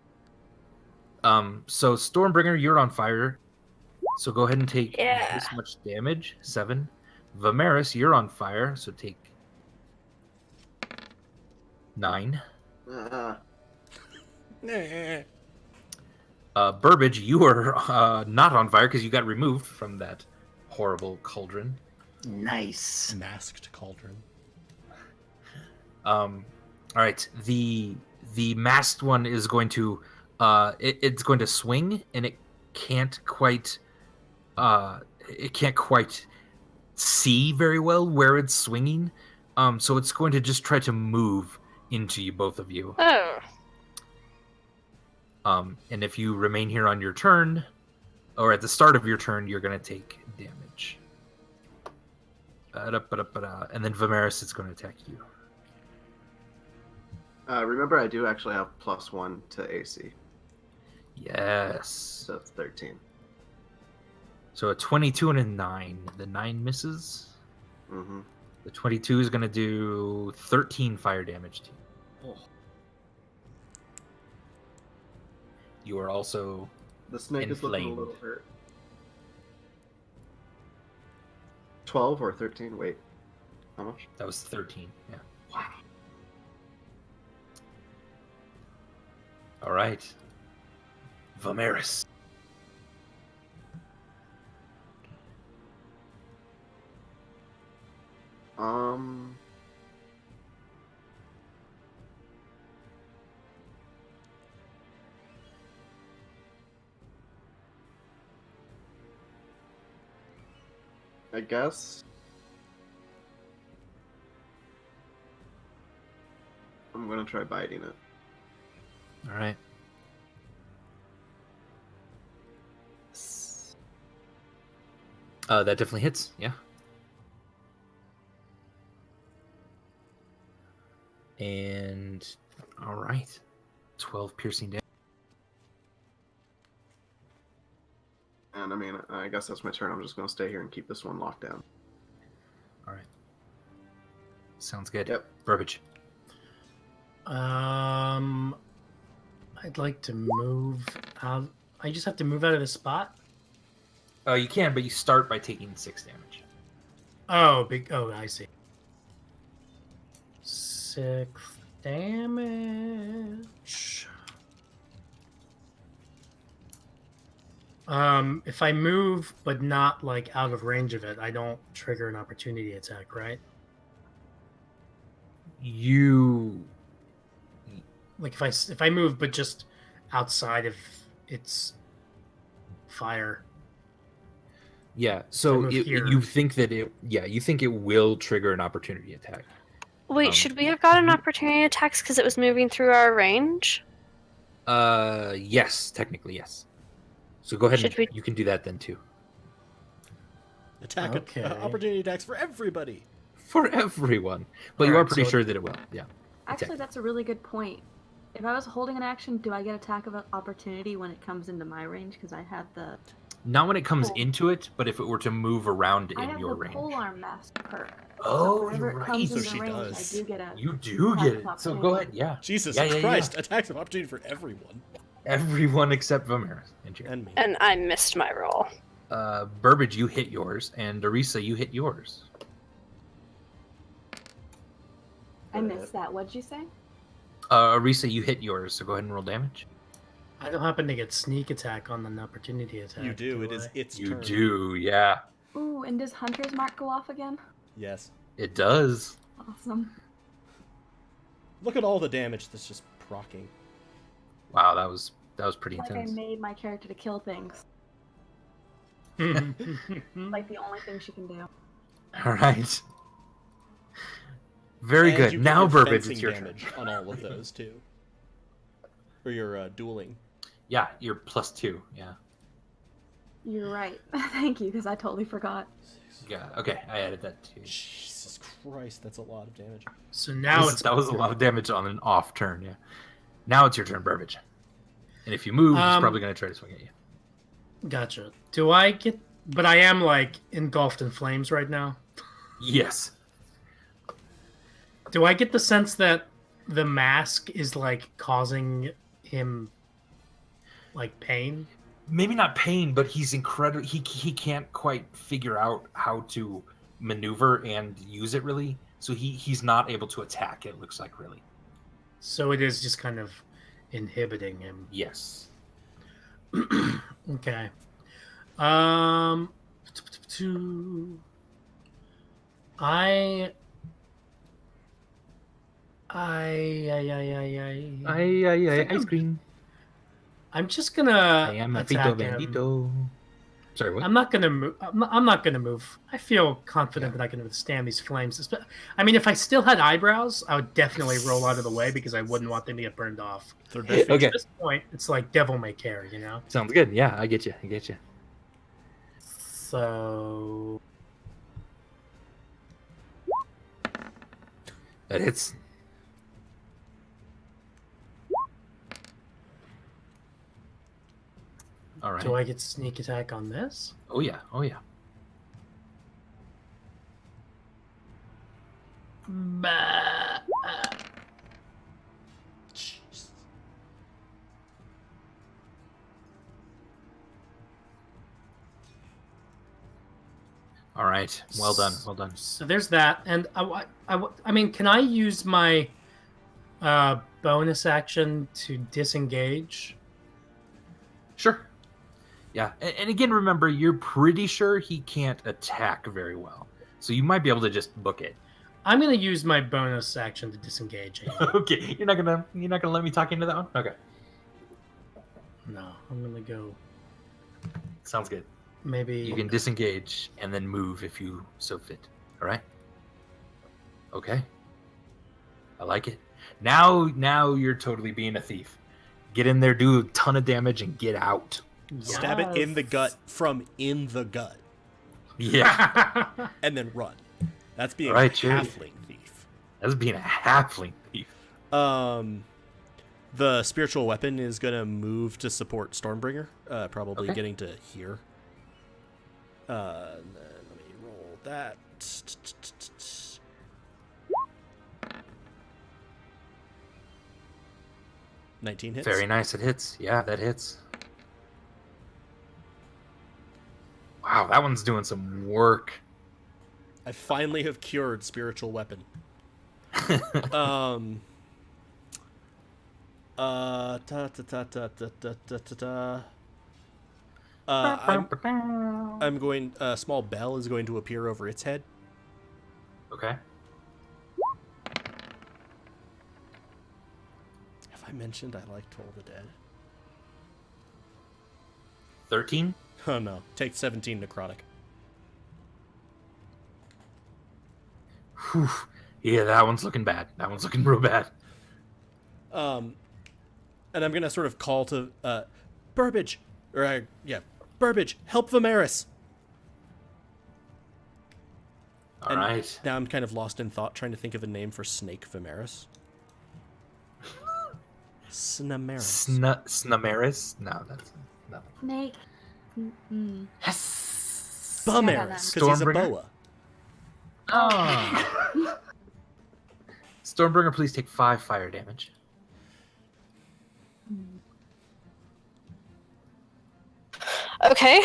So Stormbringer, you're on fire. So go ahead and take Yeah. this much damage, 7. Vimeris, you're on fire, so take 9. Burbage, you are not on fire because you got removed from that horrible cauldron. Nice. Masked cauldron. All right, the masked one is going to it's going to swing, and it can't quite see very well where it's swinging. So it's going to just try to move into you, both of you. Oh. And if you remain here on your turn, or at the start of your turn, you're going to take damage. And then Vimeris is going to attack you. Remember, I do actually have +1 to AC, Yes. so it's 13. So a 22 and a 9. The 9 misses. Mm-hmm. The 22 is going to do 13 fire damage to you. You are also The snake is looking a inflamed. little hurt. 12 or 13? Wait, how much? That was 13. Yeah. Wow. All right. Vimeris. I guess I'm gonna try biting it. All right. That definitely hits. Yeah. And all right, 12 piercing damage. And I mean, I guess that's my turn. I'm just gonna stay here and keep this one locked down. All right. Sounds good. Yep. Burbage. I'd like to move out. I just have to move out of the spot. You can, but you start by taking 6 damage. Oh, big. Oh, I see. 6 damage. If I move but not like out of range of it, I don't trigger an opportunity attack, right? You Like if I move but just outside of its fire. Yeah, so move here. you think that you think it will trigger an opportunity attack. Wait, should we have gotten opportunity attacks because it was moving through our range? Yes, technically yes. So go ahead Should and we- you can do that then too. Attack Okay. opportunity attacks for everybody. For everyone. But you are Alright, pretty so- sure that it will. Yeah. Actually, that's a really good point. If I was holding an action, do I get attack of opportunity when it comes into my range? Because I had the Not when it comes Cool. into it, but if it were to move around I in have your the range. polearm mask perk. Oh, so whenever you're it comes right. So she into range, does. I do get a. You do Attack get of it. So opportunity. go ahead, yeah. Jesus Yeah, Christ! Attacks of opportunity for everyone Everyone except Vimeris and Jared. and me. And I missed my roll. Burbage, you hit yours, and Ariesa, you hit yours. I missed that. What'd you say? Ariesa, you hit yours, so go ahead and roll damage. I don't happen to get sneak attack on an opportunity attack. You do. It is I? its You turn. do, yeah. Ooh, and does Hunter's Mark go off again? Yes. It does. Awesome. Look at all the damage that's just procking. Wow, that was pretty Like I intense. made my character to kill things. Hmm. Like the only thing she can do. All right. Very And good. you get Now, your Burbage, fencing it's your turn. damage on all of those too. Or your dueling. Yeah, you're +2. Yeah. You're right. Thank you, because I totally forgot. Yeah. Okay, I added that too. Jesus Christ, that's a lot of damage. So now it's That was a lot of damage on an off turn. Yeah. Now it's your turn, Burbage. And if you move, he's probably going to try to swing at you. Gotcha. Do I get? But I am like engulfed in flames right now. Yes. Do I get the sense that the mask is like causing him like pain? Maybe not pain, but he's incredible. He can't quite figure out how to maneuver and use it really. So he's not able to attack. It looks like really. So it is just kind of inhibiting him. Yes. Okay. Ice cream. I'm just gonna I am a attack Fito him. Bandito. Sorry, what? I'm not gonna move. I'm not gonna move. I feel confident that I can withstand these flames. I mean, if I still had eyebrows, I would definitely roll out of the way because I wouldn't want them to get burned off. Okay. At this point, it's like devil may care, you know. Sounds good. Yeah, I get you. So That hits. All right. do I get sneak attack on this? Oh yeah. Bah. Jeez. All right. Well done. So there's that, and I mean, can I use my bonus action to disengage? Sure. Yeah, and again, remember, you're pretty sure he can't attack very well, so you might be able to just book it. I'm gonna use my bonus action to disengage. Okay, you're not gonna let me talk into that one. Okay, No, I'm gonna go. sounds good. Maybe You can disengage and then move if you so fit. All right. Okay. I like it. Now you're totally being a thief. Get in there, do a ton of damage, and get out. Stab it in the gut from in the gut. Yeah. And then run. That's being Right, a sure. halfling thief. That's being a halfling thief. The spiritual weapon is going to move to support Stormbringer, probably Okay. getting to here. And then let me roll that. $19 hits. Very nice. It hits. Yeah, that hits. Wow, that one's doing some work. I finally have cured spiritual weapon. I'm going. A small bell is going to appear over its head. Okay. Have I mentioned I like Toll the Dead? 13. Oh no! Take 17 necrotic. Whew. Yeah, that one's looking bad. That one's looking real bad. And I'm gonna sort of call to Burbage, Burbage, help Vimeris. All right. Now I'm kind of lost in thought, trying to think of a name for Snake Vimeris. Snameris. Snameris? No, that's nothing. Snake. Yes. Bumeris, because he's a Stormbringer? boa. Oh. Stormbringer, please take 5 fire damage. Okay.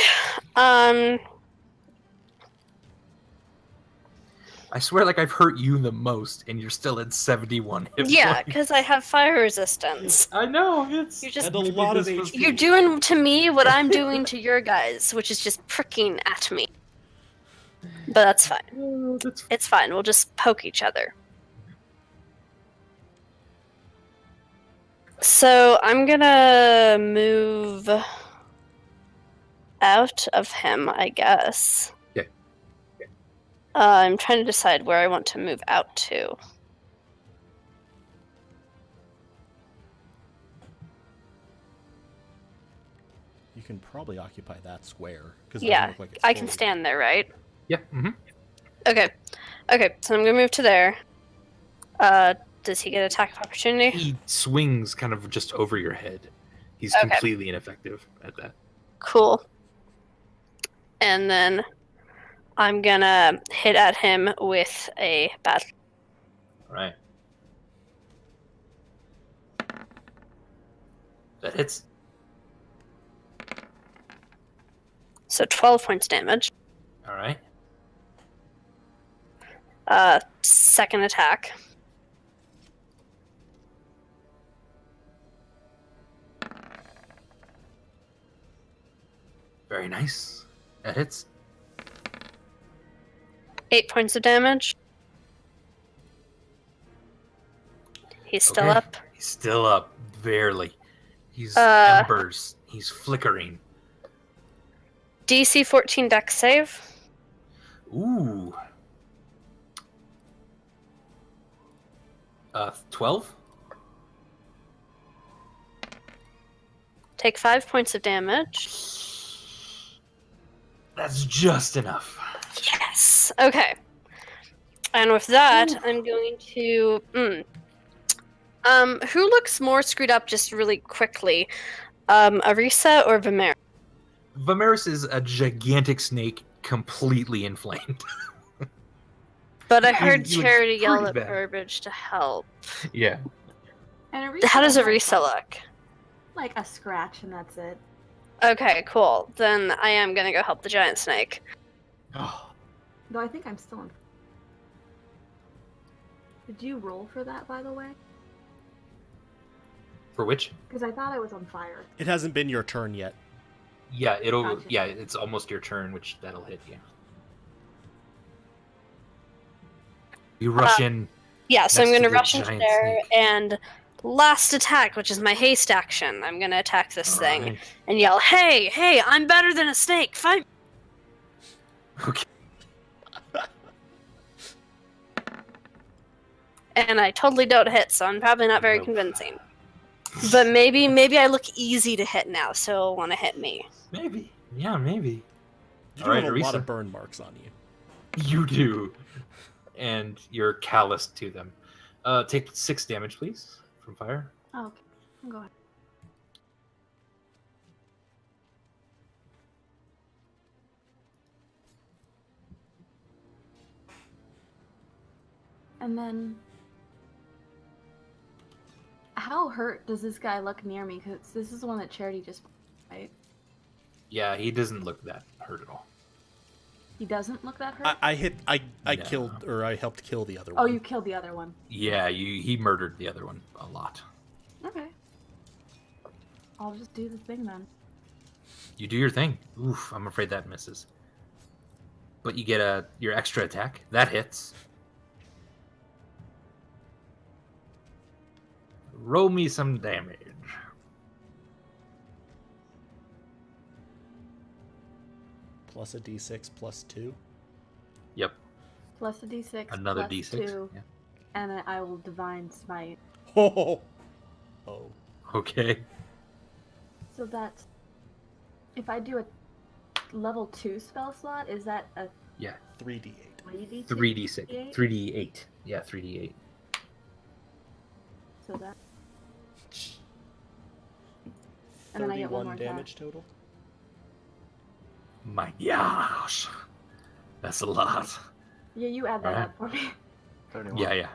I swear, like, I've hurt you the most, and you're still at 71 hit Yeah, points. because I have fire resistance. I know. It's You just And a lot of HP. You're doing to me what I'm doing to your guys, which is just pricking at me. But that's fine. Oh, that's It's fine. We'll just poke each other. So I'm gonna move out of him, I guess. Okay. I'm trying to decide where I want to move out to. You can probably occupy that square because Yeah, I can stand there, right? Yeah. Mm-hmm. Okay. Okay, so I'm gonna move to there. Does he get attack of opportunity? He swings kind of just over your head. He's Okay. completely ineffective at that. Cool. And then I'm gonna hit at him with a bat. All right. That hits. So 12 points damage. All right. Second attack. Very nice. That hits. 8 points of damage. He's still Okay. up. He's still up, barely. He's Uh, embers. He's flickering. DC 14 dex save. Ooh. 12? Take 5 points of damage. That's just enough. Yes. Okay. And with that, I'm going to. Who looks more screwed up? Just really quickly, Ariesa or Vimeris? Vimeris is a gigantic snake, completely inflamed. But I heard he looks Charity yell pretty at bad. Burbage to help. Yeah. And Ariesa How does has, Ariesa look? Like a scratch, and that's it. Okay, cool. Then I am gonna go help the giant snake. Oh, Though I think I'm still in. Did you roll for that, by the way? For which? Because I thought I was on fire. It hasn't been your turn yet. Yeah, Gotcha. yeah, it's almost your turn, which that'll hit you. You rush in. Yeah, so I'm Next to gonna the rush into giant there snake. and last attack, which is my haste action. I'm gonna attack this thing Alright. and yell, "Hey, hey! I'm better than a snake! Fight!" Okay. And I totally don't hit, so I'm probably not very Nope. convincing. But maybe I look easy to hit now, so it'll want to hit me. Maybe. Yeah, maybe. You do Alright, have a lot Ariesa. of burn marks on you. You do. And you're calloused to them. Take 6 damage, please, from fire. Oh, okay. Go ahead. And then, how hurt does this guy look near me? Because this is the one that Charity just, right? Yeah, he doesn't look that hurt at all. He doesn't look that hurt. I No. killed, or I helped kill the other Oh, one. you killed the other one. Yeah, he murdered the other one a lot. Okay. I'll just do the thing then. You do your thing. Oof, I'm afraid that misses. But you get your extra attack. That hits. Roll me some damage. Plus a d6 plus 2. Yep, Plus a d6. another plus d6. 2, Yeah. and then I will divine smite. Oh. Oh. Okay. So that's if I do a level 2 spell slot, is that a 3d8. 3d6? 3d6. 3d8. Yeah, 3d8. So that. And then I get one 31 more damage total. My gosh. That's a lot. Yeah, you add that Alright. up for me. 31. Yeah.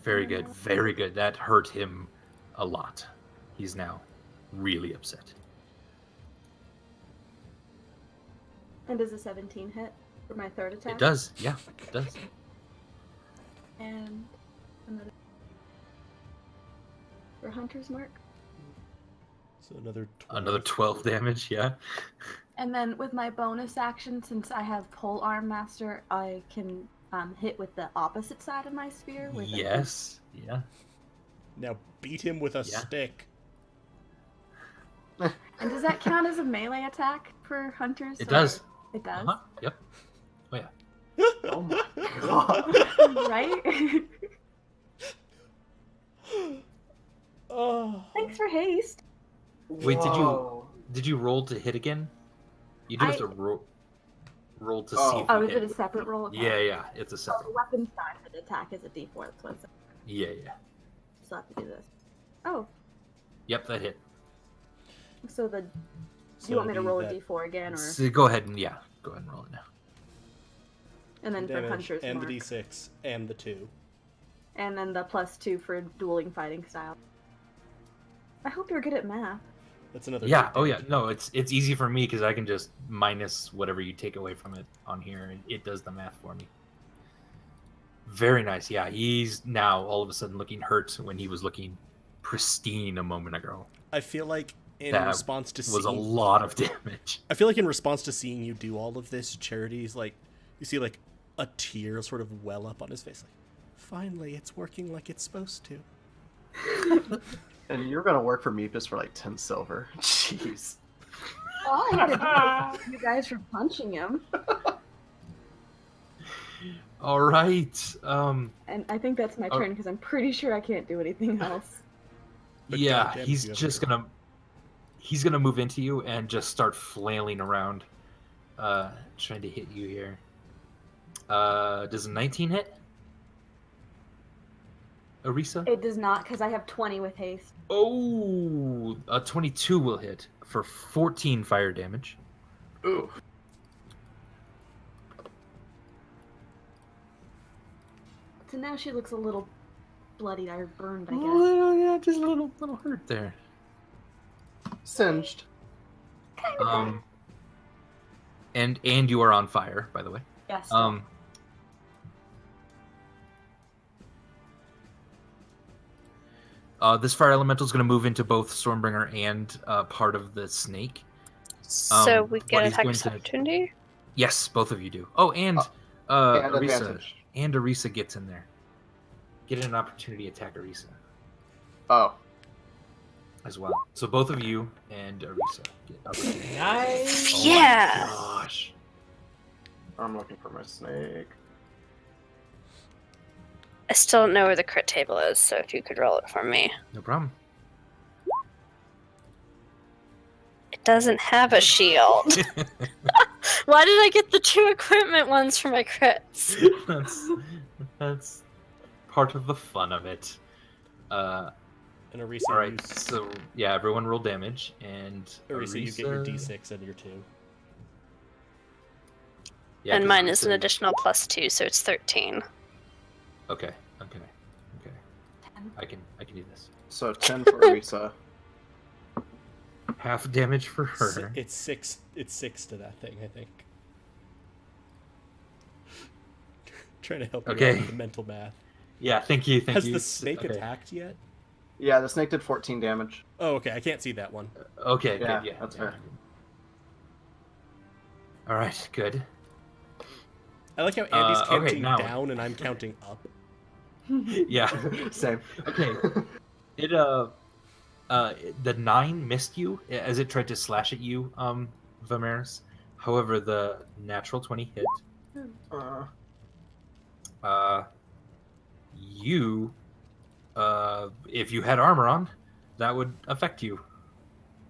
Very good. Very good. That hurt him a lot. He's now really upset. And does a 17 hit for my third attack? It does. Yeah, it does. And another for Hunter's Mark. So another 12. Another 12 damage, yeah. And then with my bonus action, since I have Pole Arm Master, I can hit with the opposite side of my spear. With Yes. Yeah. Now beat him with a Yeah. stick. And does that count as a melee attack for hunters? It or- does. It does. Uh-huh. Yep. Oh yeah. Oh my god. Right? Oh. Thanks for haste. Wait, Whoa. did you roll to hit again? You do have I- to roll to Oh. see if Oh, you is hit. it a separate roll? Okay. Yeah, it's a Oh, separate. the weapon side of the attack is a d4. That's what it's. Yeah. Still have to do this. Oh, Yep, that hit. so the. So you want me to it'd be roll a that d4 again, or So go ahead and roll it now. and then for damage hunters and mark. the d6 and the 2. And then the +2 for dueling fighting style. I hope you're good at math. That's another. Yeah. eight Oh yeah. damage. No, it's easy for me because I can just minus whatever you take away from it on here, and it does the math for me. Very nice. Yeah, he's now all of a sudden looking hurt when he was looking pristine a moment ago. I feel like in That response to was a seeing, lot of damage. I feel like in response to seeing you do all of this, Charity's like, you see like a tear sort of well up on his face, like, finally, it's working like it's supposed to. And you're gonna work for Meepis for like 10 silver. Jeez. All I had to do was stop you guys from punching him. All right. And I think that's my Oh. turn because I'm pretty sure I can't do anything else. But Yeah, goddamn, he's you have just to- he's gonna move into you and just start flailing around, trying to hit you here. Does a 19 hit? Ariesa? It does not because I have 20 with haste. Oh, a 22 will hit for 14 fire damage. Ooh. So now she looks a little bloodied or burned, I guess. Oh, yeah, just a little hurt there. Singed. And you are on fire, by the way. Yes. This fire elemental is going to move into both Stormbringer and part of the snake. So we what get he's attack going to- opportunity? Yes, both of you do. Oh, and And Ariesa. advantage. And Ariesa gets in there. Get an opportunity attack Ariesa Oh. as well. So both of you and Ariesa get opportunity. Nice. Oh Yeah. my gosh. I'm looking for my snake. I still don't know where the crit table is, so if you could roll it for me. No problem. It doesn't have a shield. Why did I get the 2 equipment ones for my crits? that's part of the fun of it. And Ariesa, All right, use, so yeah, everyone roll damage, and Ariesa, you get your d6 and your 2. Yeah, And 'cause mine is an Arisa- additional +2, so it's 13. Okay. I can do this. So 10 for Ariesa. Half damage for her. It's 6. It's 6 to that thing, I think. Trying to help you Okay. out with the mental math. Yeah, thank you. Has you. the snake Okay. attacked yet? Yeah, the snake did 14 damage. Oh, okay. I can't see that one. Okay, Yeah, good. Yeah, that's yeah. fair. All right, good. I like how Andy's okay, counting now- down and I'm counting up. Yeah. Same. Okay. It the 9 missed you as it tried to slash at you, Vimeris. However, the natural 20 hit. You, if you had armor on, that would affect you,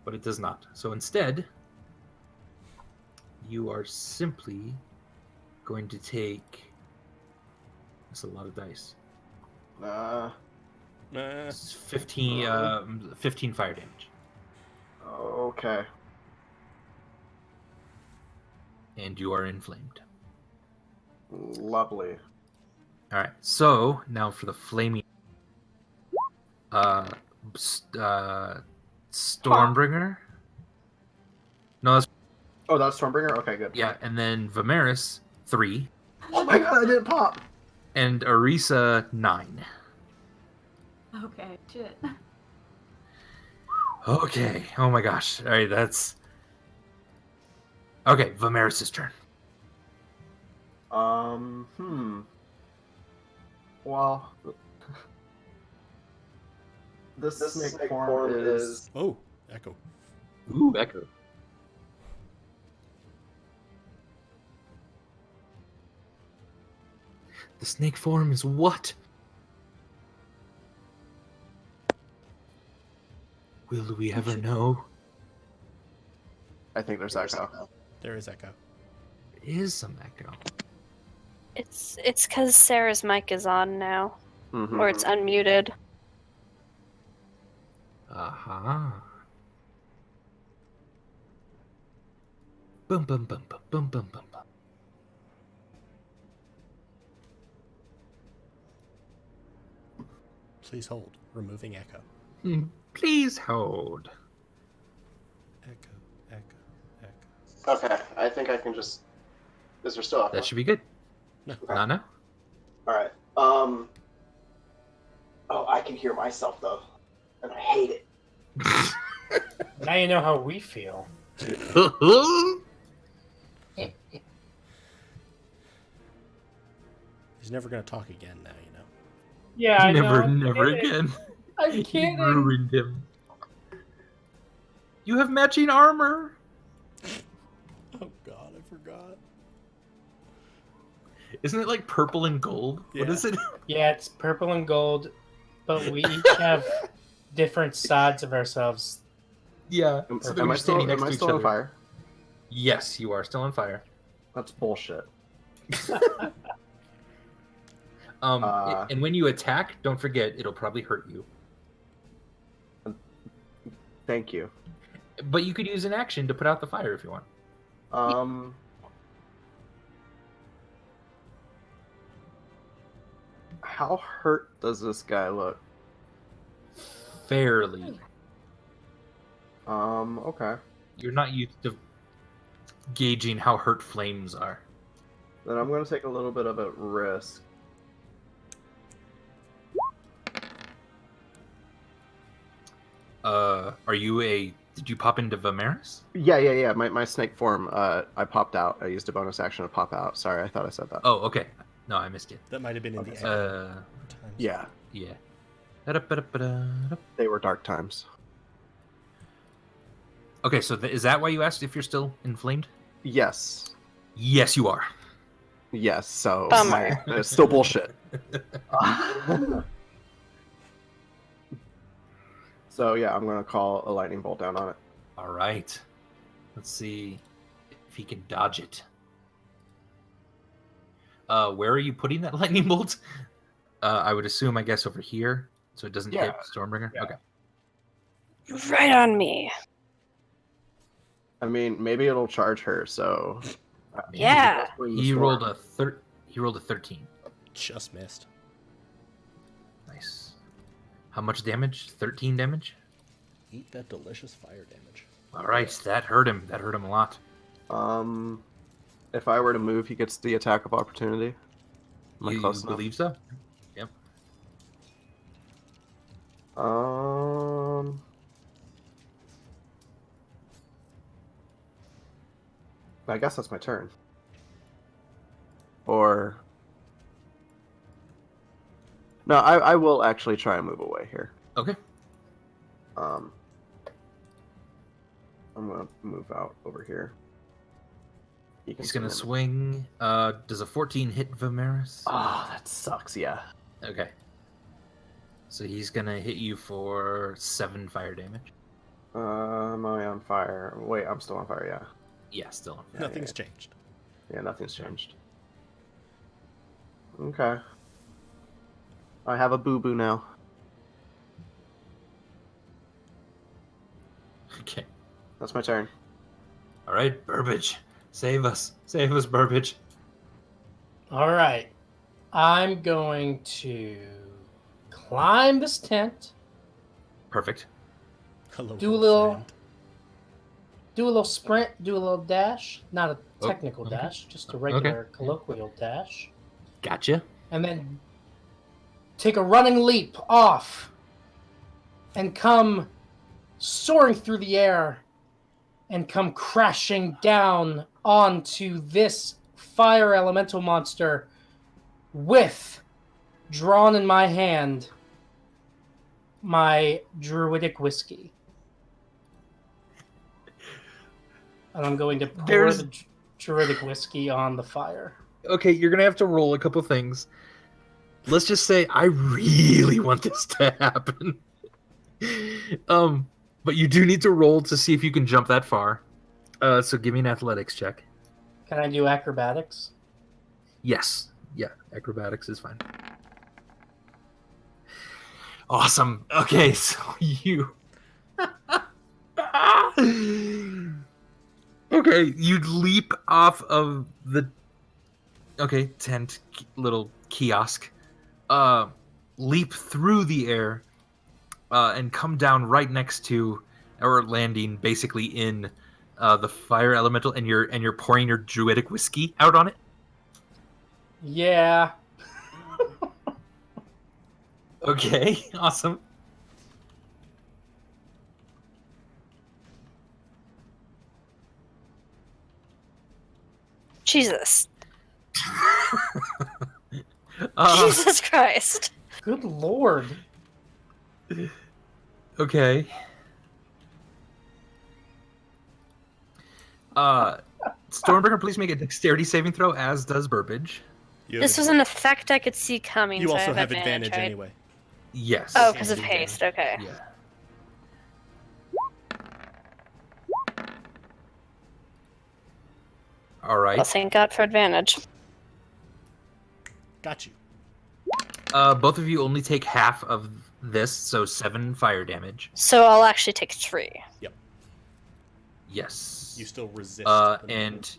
but it does not. So instead, you are simply going to take. That's a lot of dice. It's 15 fire damage, Okay. and you are inflamed. Lovely. All right. So now for the flaming, Stormbringer. No, that's, Oh, that's Stormbringer? Okay, good. yeah, and then Vimeris 3, Oh my god, I didn't pop! and Ariesa 9. Okay, shit. Okay. Oh my gosh. All right, that's okay. Vimeris' turn. Well, this snake form is Oh, echo. Ooh, Echo. The snake form is what? Will we ever know? I think there's echo. There is echo. There is some echo. It's because Sarah's mic is on now, Mhm. or it's unmuted. Aha. Boom, boom, boom, boom, boom, boom, boom, boom. Please hold. Removing echo. Please hold. Echo. Echo. Echo. Okay, I think I can just. Is there still echo? That should be good. No. Nana? All right. Oh, I can hear myself though, and I hate it. Now you know how we feel. He's never gonna talk again now, you know. Yeah, I never, know. never again. I'm You kidding. ruined him. You have matching armor. Oh god, I forgot. Isn't it like purple and gold? What Yeah. is it? Yeah, it's purple and gold, but we each have different sides of ourselves. Yeah. Am, So they're am I just still? standing next Am I to each still on other. fire? Yes, you are still on fire. That's bullshit. And when you attack, don't forget it'll probably hurt you. Thank you. But you could use an action to put out the fire if you want. How hurt does this guy look? Fairly. Okay. You're not used to gauging how hurt flames are. Then I'm gonna take a little bit of a risk. Are you a... Did you pop into Vimeris? Yeah. My snake form. I popped out. I used a bonus action to pop out. Sorry, I thought I said that. Oh, okay. No, I missed it. That might have been in the echo times. Yeah, Yeah. Da-da-ba-da-ba-da. they were dark times. Okay, so is that why you asked if you're still inflamed? Yes. Yes, you are. Yes. So Bummer. it's still bullshit. So yeah, I'm gonna call a lightning bolt down on it. All right. Let's see if he can dodge it. Where are you putting that lightning bolt? I would assume, I guess, over here, so it doesn't hit Stormbringer. Yeah. Okay. Right on me. I mean, maybe it'll charge her. So Yeah. He rolled a 13. Just missed. Nice. How much damage? 13 damage. Eat that delicious fire damage. All right, that hurt him. That hurt him a lot. If I were to move, he gets the attack of opportunity. Am I You close enough? believe so? Yep. I guess that's my turn. Or no, I will actually try and move away here. Okay. I'm gonna move out over here. He's gonna swing. Does a 14 hit Vimeris? Oh, that sucks. Yeah. Okay. So he's gonna hit you for 7 fire damage. Am I on fire? Wait, I'm still on fire. Yeah. Yeah, still on fire. Nothing's changed. Yeah, nothing's changed. Okay. I have a boo-boo now. Okay. That's my turn. All right, Burbage, save us, Burbage. All right. I'm going to climb this tent, Perfect. Hello. do a old little friend. sprint, do a little dash. Not a Oh, technical okay. dash, just a regular colloquial dash. Gotcha. And then take a running leap off and come soaring through the air and come crashing down onto this fire elemental monster with, drawn in my hand, my druidic whiskey. and I'm going to pour There's- the druidic whiskey on the fire. Okay, you're gonna have to roll a couple things. Let's just say I really want this to happen. But you do need to roll to see if you can jump that far. So give me an athletics check. Can I do acrobatics? Yes. Yeah, acrobatics is fine. Awesome. Okay, so you. Okay, you leap off of the tent, little kiosk, leap through the air, and come down right next to, or landing basically in the fire elemental, and you're pouring your druidic whiskey out on it. Yeah. Okay, awesome. Jesus. Uh, Jesus Christ. Good lord. Okay. Stormbreaker, please make a dexterity saving throw, as does Burbage. This was an effect I could see coming. You so also I have advantage right? anyway. Yes. Oh, because of haste. Okay. Yeah. All right. Well, thank God for advantage. Got you. Both of you only take half of this, so 7 fire damage. So I'll actually take 3. Yes. You still resist. And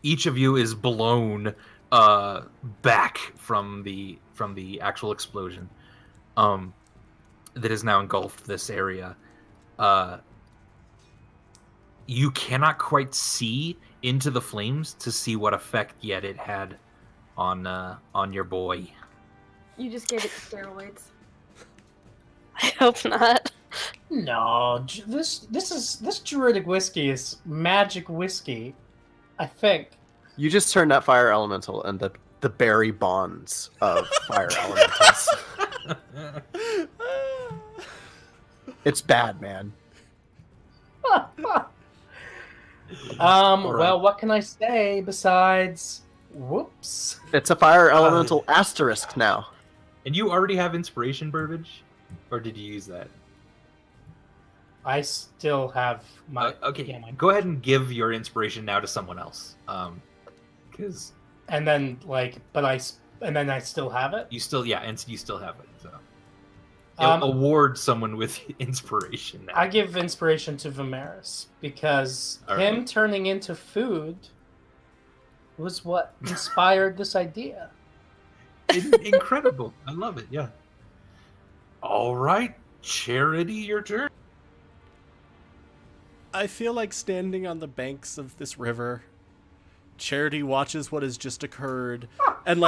each of you is blown back from the actual explosion that has now engulfed this area. You cannot quite see into the flames to see what effect yet it had on your boy. You just gave it steroids. I hope not. No, this druidic whiskey is magic whiskey. I think. You just turned that fire elemental into the Barry Bonds of fire elementals. It's bad, man. Well, what can I say besides whoops? It's a fire elemental asterisk now. And you already have inspiration, Burbage? Or did you use that? I still have my Okay, yeah, my- go ahead and give your inspiration now to someone else. Because and then then I still have it. you still have it. So Um, award someone with inspiration now. I give inspiration to Vimeris because All him right. turning into food was what inspired this idea. Incredible. I love it. Yeah. All right, Charity, your turn. I feel like standing on the banks of this river. Charity watches what has just occurred, and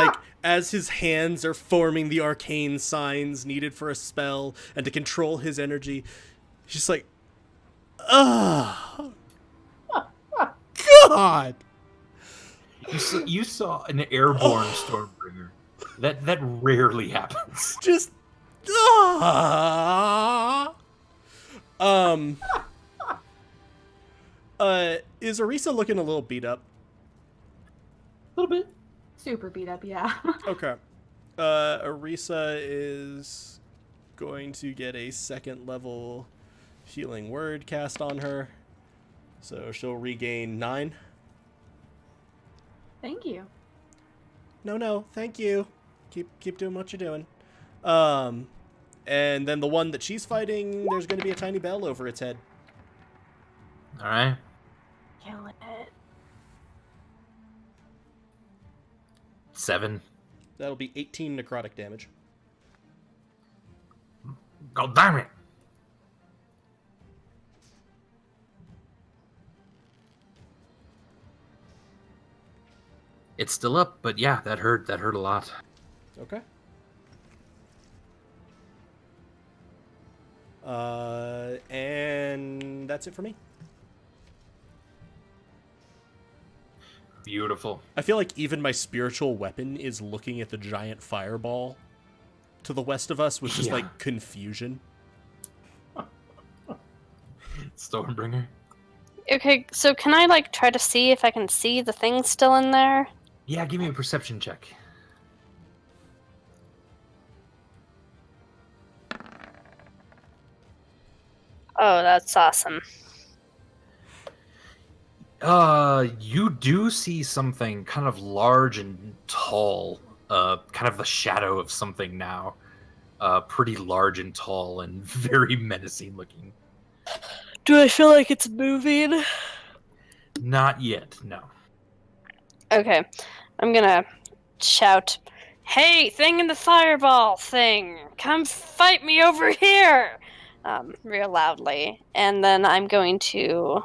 as his hands are forming the arcane signs needed for a spell and to control his energy, she's like, "Ugh, God!" You saw an airborne Stormbringer. That rarely happens. Just, is Ariesa looking a little beat up? A little bit. Super beat up, yeah. Okay. Ariesa is going to get a 2nd level healing word cast on her. So she'll regain 9. Thank you. No, thank you. Keep doing what you're doing. And then the one that she's fighting, there's going to be a tiny bell over its head. All right. Killing it. 7. That'll be 18 necrotic damage. God damn it. It's still up, but yeah, that hurt a lot. Okay. And that's it for me. Beautiful. I feel like even my spiritual weapon is looking at the giant fireball to the west of us with just like confusion. Stormbringer. Okay, so can I like try to see if I can see the thing still in there? Yeah, give me a perception check. Oh, that's awesome. You do see something kind of large and tall, kind of the shadow of something now. Pretty large and tall and very menacing looking. Do I feel like it's moving? Not yet, no. Okay, I'm gonna shout, "Hey, thing in the fireball thing! Come fight me over here!" Real loudly. And then I'm going to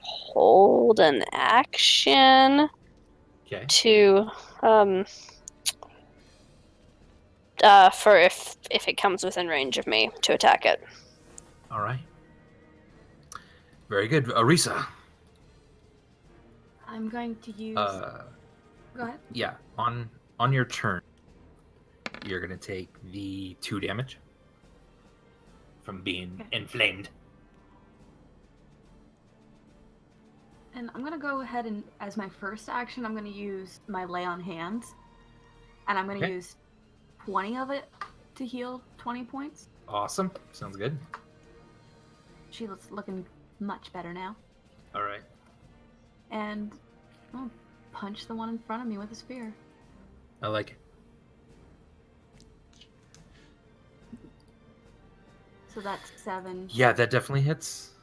hold an action Okay. to for if it comes within range of me to attack it. All right. Very good. Ariesa. I'm going to use. Go ahead. Yeah, on your turn, you're going to take the 2 damage from being inflamed. And I'm gonna go ahead and, as my first action, I'm gonna use my lay on hands, and I'm gonna Okay. use 20 of it to heal 20 points. Awesome. Sounds good. She's looking much better now. All right. And I'll punch the one in front of me with a spear. I like it. So that's 7. Yeah, that definitely hits.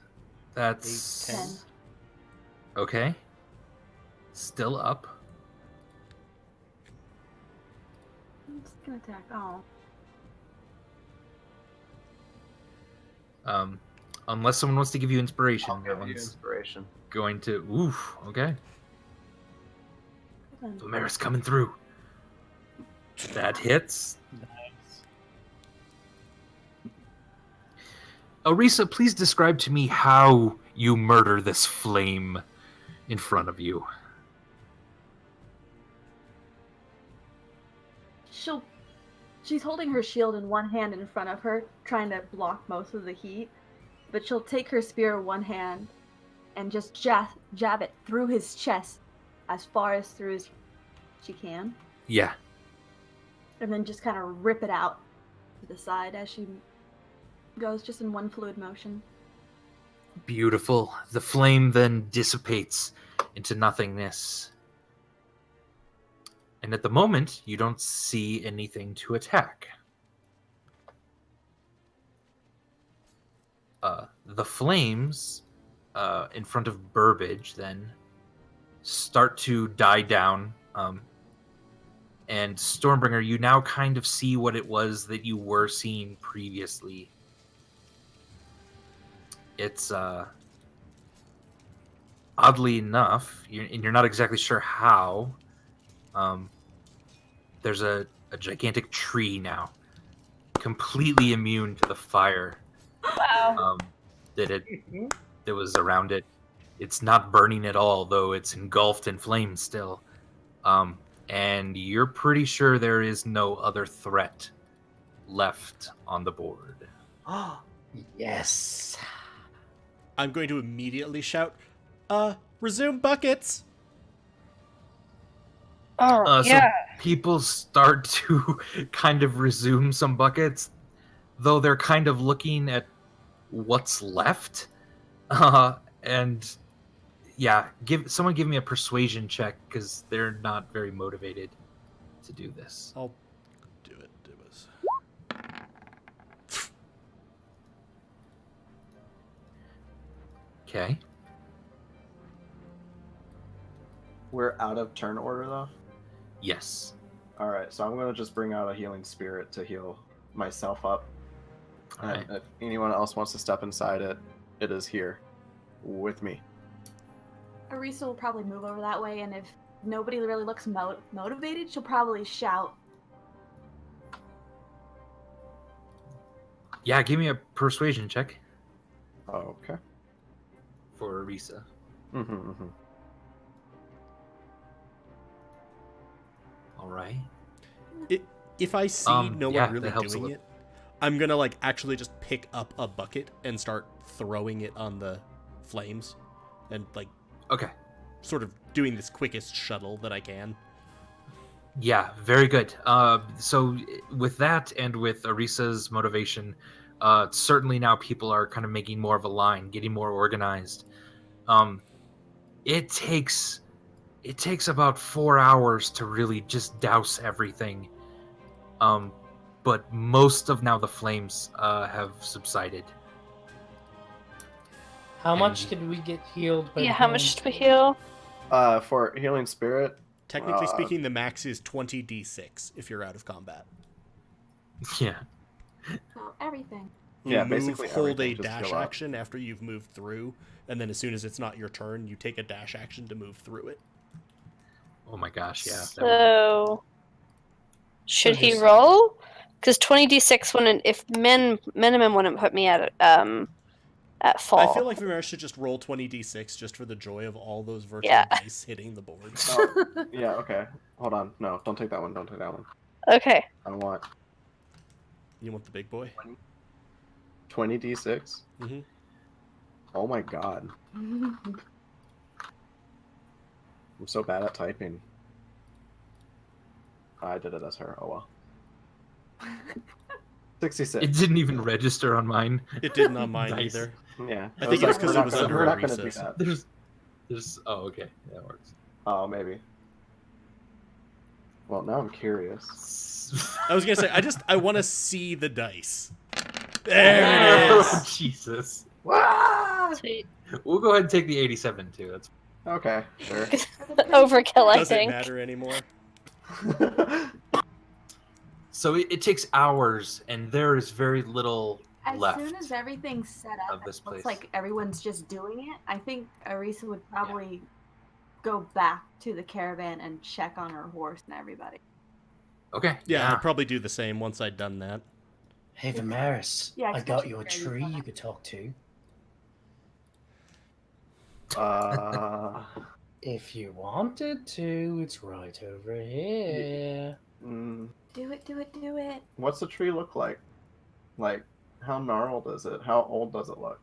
That's 10. okay. Still up. I'm just gonna attack. Oh. Unless someone wants to give you inspiration. I'll That give you one's inspiration. going to. Oof. Okay. Hold on. Valeris coming through. That hits. Nice. Ariesa, please describe to me how you murder this flame in front of you. She's holding her shield in one hand in front of her, trying to block most of the heat. But she'll take her spear in one hand and just jab it through his chest as far as through as she can. Yeah. And then just kind of rip it out to the side as she goes, just in one fluid motion. Beautiful. The flame then dissipates into nothingness. And at the moment, you don't see anything to attack. The flames in front of Burbage then start to die down. And Stormbringer, you now kind of see what it was that you were seeing previously. It's oddly enough, you're not exactly sure how. There's a gigantic tree now, completely immune to the fire Wow. that was around it. It's not burning at all, though it's engulfed in flames still. And you're pretty sure there is no other threat left on the board. Yes. I'm going to immediately shout, resume buckets! Oh, So yeah. people start to kind of resume some buckets, though they're kind of looking at what's left. And yeah, someone give me a persuasion check because they're not very motivated to do this. I'll do it. It was... Okay. We're out of turn order though. Yes. All right, so I'm gonna just bring out a healing spirit to heal myself up. All And right. if anyone else wants to step inside it, it is here with me. Ariesa will probably move over that way, and if nobody really looks motivated, she'll probably shout. Yeah, give me a persuasion check Okay. for Ariesa. Mm-hmm. All right. If I see no yeah, one really that helps a doing little. it, I'm gonna like actually just pick up a bucket and start throwing it on the flames, and like Okay. sort of doing this quickest shuttle that I can. Yeah, very good. So with that and with Arisa's motivation, certainly now people are kind of making more of a line, getting more organized. It takes about 4 hours to really just douse everything. But most of now the flames have subsided. How much did we get healed by Yeah, the how healing much did we spirit? heal? For healing spirit, Technically speaking, the max is 20d6 if you're out of combat. Yeah. So everything. You Yeah, move, basically hold a everything, just dash heal up. action after you've moved through, and then as soon as it's not your turn, you take a dash action to move through it. Oh my gosh, yeah. that would- So, should he just- roll? Because 20d6 wouldn't, if minimum wouldn't put me at full. I feel like Vimeris should just roll 20d6 just for the joy of all those virtual Yeah. dice hitting the board. Oh, yeah, okay. Hold on. No, don't take that one. Don't take that one. Okay. I want You want the big boy? 20d6. Mm-hmm. Oh my god. I'm so bad at typing. I did it as her. Oh well. 66. It didn't even register on mine. It didn't on mine Nice. either. Yeah. I think it's 'cause it was under we're not gonna do Arisa's. that. There's oh, okay. That works. Oh, maybe. Well, now I'm curious. I was gonna say, I want to see the dice. There it Oh, is. Jesus. Ah! Sweet. We'll go ahead and take the 87 too. That's Okay, sure. Overkill, I Does it think. matter anymore? so it takes hours, and there is very little As left. soon as everything's set up, of this it looks place. like everyone's just doing it. I think Ariesa would probably go back to the caravan and check on her horse and everybody. Okay. Yeah, I'd probably do the same once I'd done that. Hey, Vimeris, Yeah, I got especially you a where you tree got you that. could talk to. Uh, If you wanted to, it's right over here. mm, Do it, do it, do it. what's the tree look like? Like, how gnarled is it? How old does it look?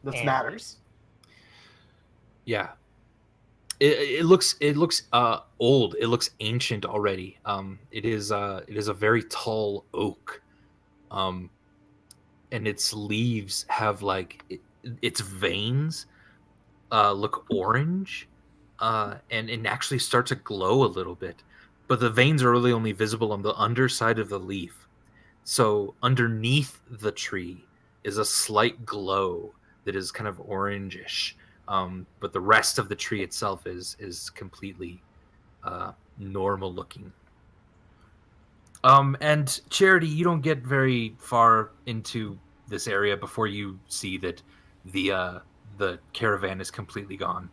This And- matters. Yeah. It looks old. It looks ancient already. It is a very tall oak. And its leaves have like its veins look orange, and actually start to glow a little bit. But the veins are really only visible on the underside of the leaf. So underneath the tree is a slight glow that is kind of orangish. But the rest of the tree itself is completely normal looking. And Charity, you don't get very far into this area before you see that the caravan is completely gone.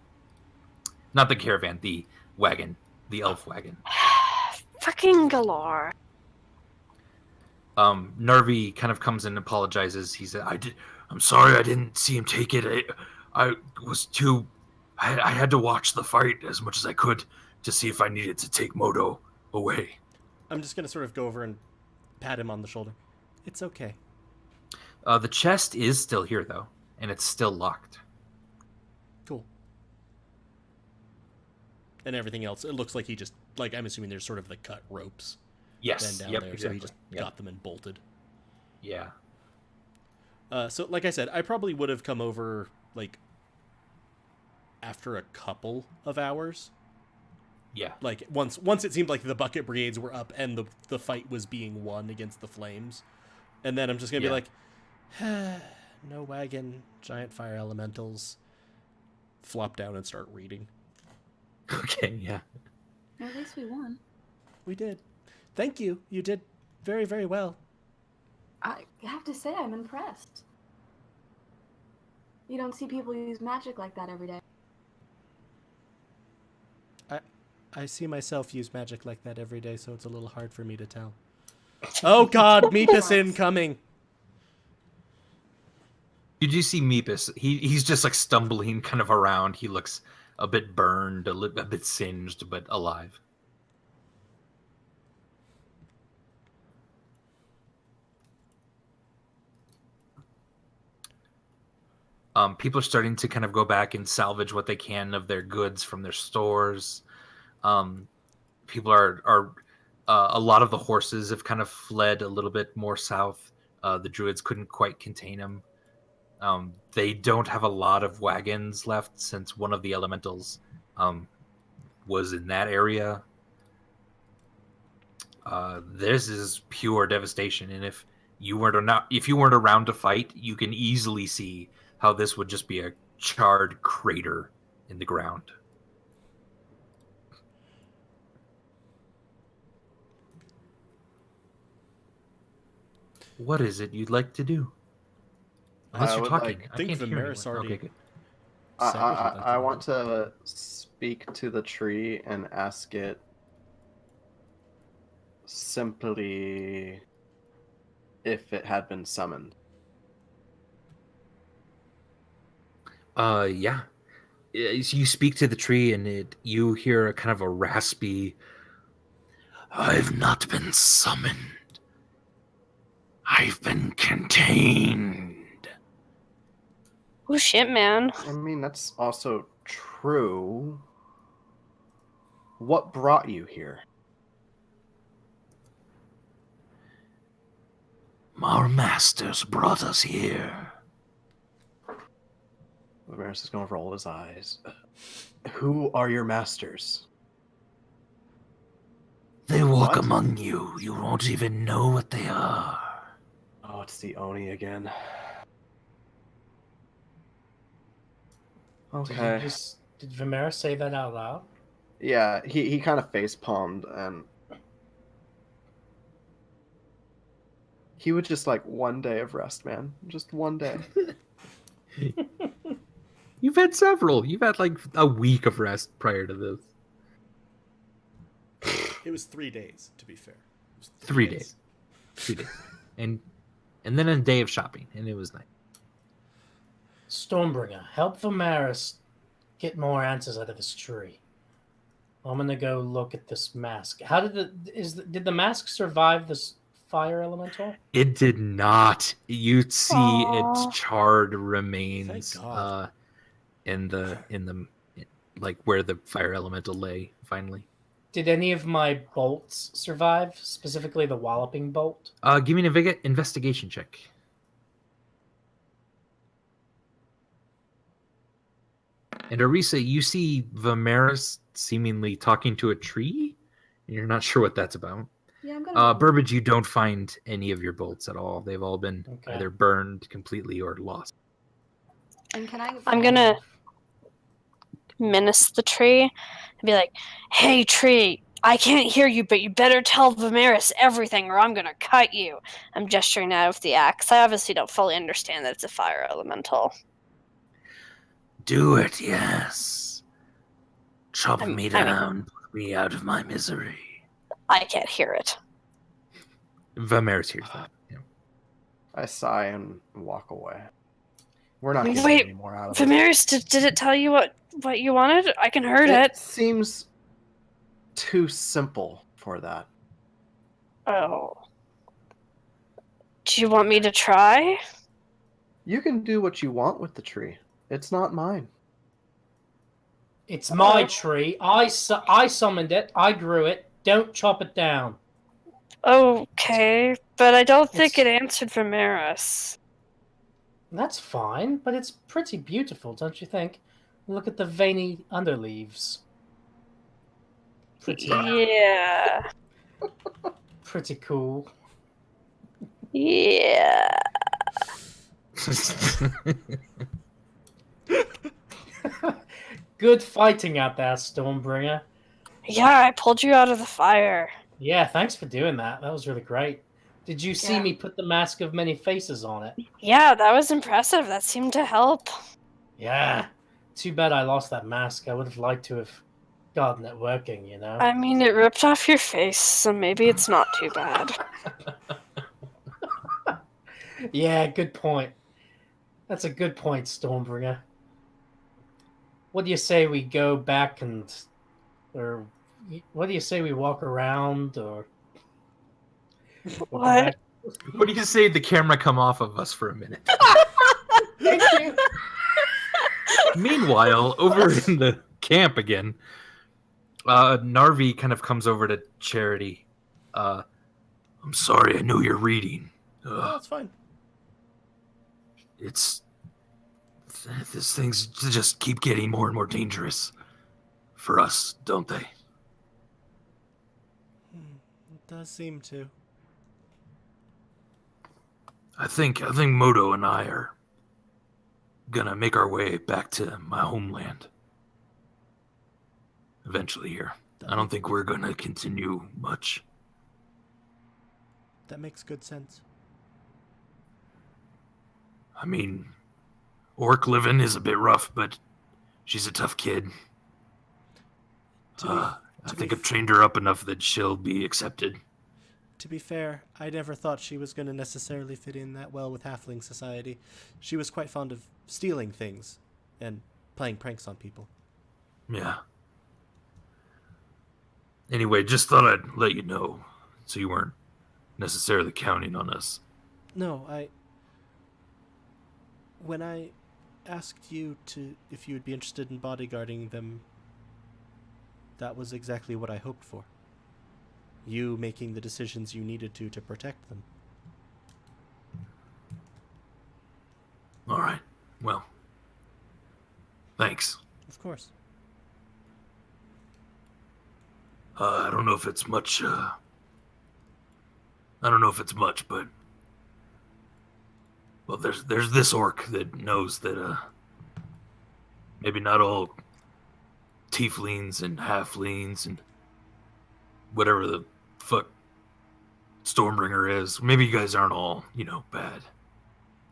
Not the caravan, the wagon, the elf wagon. Fucking galore. Nervy kind of comes in and apologizes. He said, I'm sorry I didn't see him take it. I had to watch the fight as much as I could to see if I needed to take Moto away. I'm just gonna sort of go over and pat him on the shoulder. It's okay. The chest is still here though, and it's still locked. Cool. And everything else, it looks like he just, like, I'm assuming there's sort of the cut ropes Yes. then down Yep. there, Exactly. so he just Yep. got them and bolted. Yeah. So, like I said, I probably would have come over, like, after a couple of hours. Yeah. Like, once it seemed like the bucket brigades were up and the fight was being won against the flames. And then I'm just going to be like, no wagon, giant fire elementals. Flop down and start reading. Okay. Yeah. At least we won. We did. Thank you. You did very, very well. I have to say, I'm impressed. You don't see people use magic like that every day. I see myself use magic like that every day, so it's a little hard for me to tell. Oh god, Meepis incoming! Did you see Meepis? He's just like stumbling kind of around. He looks a bit burned, a bit singed, but alive. People are starting to kind of go back and salvage what they can of their goods from their stores. People are a lot of the horses have kind of fled a little bit more south. The druids couldn't quite contain them. They don't have a lot of wagons left since one of the elementals was in that area. This is pure devastation, and if you weren't around to fight, you can easily see how this would just be a charred crater in the ground. What is it you'd like to do? Unless I you're would talking. like- I think can't hear Vimeris anyone. already- Okay, good. I want to speak to the tree and ask it simply if it had been summoned. Yeah. You speak to the tree, and you hear a kind of a raspy, "I've not been summoned. I've been contained." Oh shit, man. I mean, that's also true. What brought you here? Our masters brought us here. Vimeris is going to roll his eyes. Who are your masters? They walk What? among you. You won't even know what they are. Oh, it's the Oni again. Okay. Did Vimeris say that out loud? Yeah, he kind of face palmed and he would just like one day of rest, man. Just one day. You've had several. You've had like a week of rest prior to this. It was 3 days, to be fair. It was 3 days. 3 days. And then a day of shopping, and it was nice. Stormbringer, help Vimeris get more answers out of his tree. I'm gonna go look at this mask. How did the mask survive this fire elemental? It did not. You see Aw. its charred remains Thank God. in the like where the fire elemental lay finally. Did any of my bolts survive? Specifically the walloping bolt? Give me an investigation check. And Ariesa, you see Vimeris seemingly talking to a tree, and you're not sure what that's about. Yeah, I'm gonna. Burbage, you don't find any of your bolts at all. They've all been Okay. either burned completely or lost. And can I? I'm gonna menace the tree and be like, "Hey, tree, I can't hear you, but you better tell Vimeris everything, or I'm gonna cut you." I'm gesturing now with the axe. I obviously don't fully understand that it's a fire elemental. Do it, yes. Chop I me mean- down, put me out of my misery. I can't hear it. Vimeris hears that. Yeah. I sigh and walk away. We're not getting Wait, any more out of it. Vimeris, did it tell you what you wanted? I can heard it. Seems too simple for that. Oh. Do you want me to try? You can do what you want with the tree. It's not mine. It's my tree. I summoned it. I grew it. Don't chop it down. Okay, but I don't think it answered Vimeris. That's fine, but it's pretty beautiful, don't you think? Look at the veiny underleaves. Pretty, Yeah. pretty cool. Yeah. Good fighting out there, Stormbringer. Yeah, I pulled you out of the fire. Yeah, thanks for doing that. That was really great. Did you see Yeah. me put the mask of many faces on it? Yeah, that was impressive. That seemed to help. Yeah. Too bad I lost that mask. I would have liked to have gotten it working, you know? I mean, it ripped off your face, so maybe it's not too bad. Yeah, good point. That's a good point, Stormbringer. What do you say we go back or what do you say we walk around, or we'll go What? back- What do you say the camera come off of us for a minute? Thank you. Meanwhile, over in the camp again, Narvi kind of comes over to Charity. I'm sorry, I know you're reading. Oh, it's fine. These things just keep getting more and more dangerous for us, don't they? It does seem to. I think Moto and I are gonna make our way back to my homeland. Eventually here. I don't think we're gonna continue much. That makes good sense. I mean, Orc living is a bit rough, but she's a tough kid. I think I've trained her up enough that she'll be accepted. To be fair, I never thought she was going to necessarily fit in that well with halfling society. She was quite fond of stealing things and playing pranks on people. Yeah. Anyway, just thought I'd let you know, so you weren't necessarily counting on us. No, when I asked you if you would be interested in bodyguarding them, that was exactly what I hoped for. You making the decisions you needed to protect them. All right. Well, thanks. Of course. I don't know if it's much, but well, there's this orc that knows that maybe not all tieflings and halflings and whatever the fuck Stormbringer is. Maybe you guys aren't all, bad.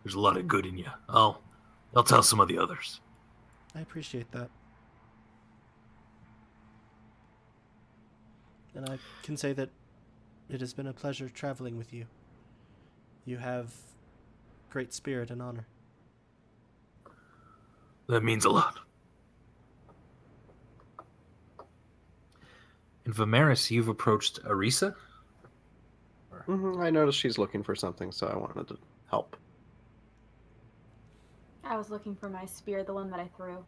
There's a lot of good in you. I'll tell some of the others. I appreciate that. And I can say that it has been a pleasure traveling with you. You have great spirit and honor. That means a lot. And Vimeris, you've approached Ariesa? I noticed she's looking for something, so I wanted to help. I was looking for my spear, the one that I threw.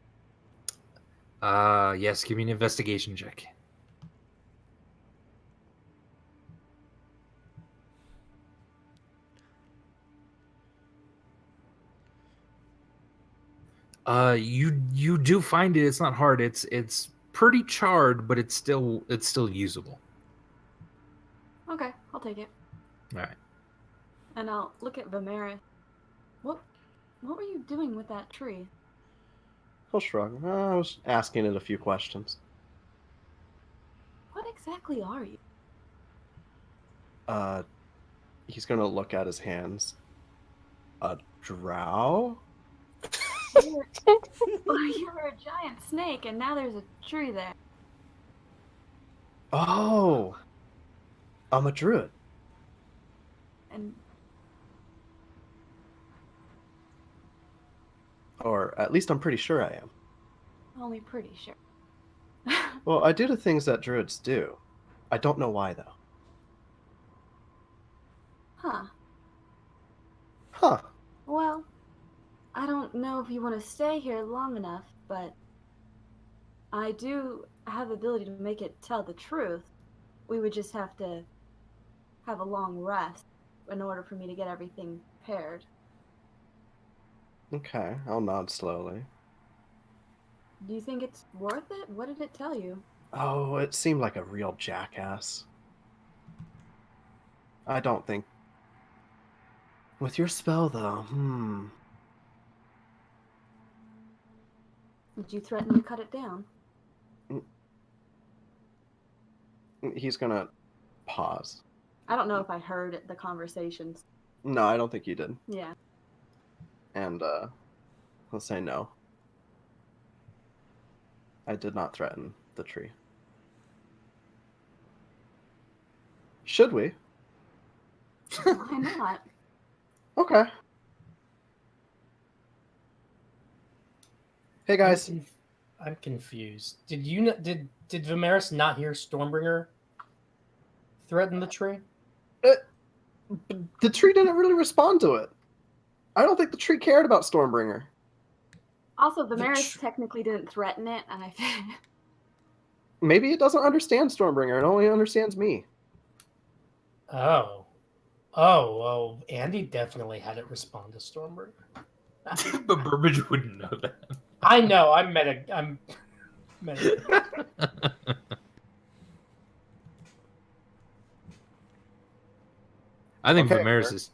Yes, give me an investigation check. You do find it. It's not hard. It's pretty charred, but it's still usable. Okay, I'll take it. All right. And I'll look at Vimeris. What were you doing with that tree? He'll shrug. I was asking it a few questions. What exactly are you? He's gonna look at his hands. A drow? You were a giant snake, and now there's a tree there. Oh! I'm a druid. And Or at least I'm pretty sure I am. only pretty sure. Well, I do the things that druids do. I don't know why, though. Huh. Huh. Well, I don't know if you want to stay here long enough, but I do have the ability to make it tell the truth. We would just have to have a long rest in order for me to get everything paired. Okay, I'll nod slowly. Do you think it's worth it? What did it tell you? Oh, it seemed like a real jackass. I don't think... With your spell, though, Did you threaten to cut it down? He's gonna pause. I don't know if I heard the conversations. No, I don't think you did. Yeah. And, he'll say no. I did not threaten the tree. Should we? Why not? Okay. Hey guys. I'm confused. Did Vimeris not hear Stormbringer threaten the tree? The tree didn't really respond to it. I don't think the tree cared about Stormbringer. Also, Vimeris technically didn't threaten it, and I Maybe it doesn't understand Stormbringer. It only understands me. Oh. Oh, well, Andy definitely had it respond to Stormbringer. But Burbage wouldn't know that. I know, I'm meta. I think Okay, Vimeris fair. is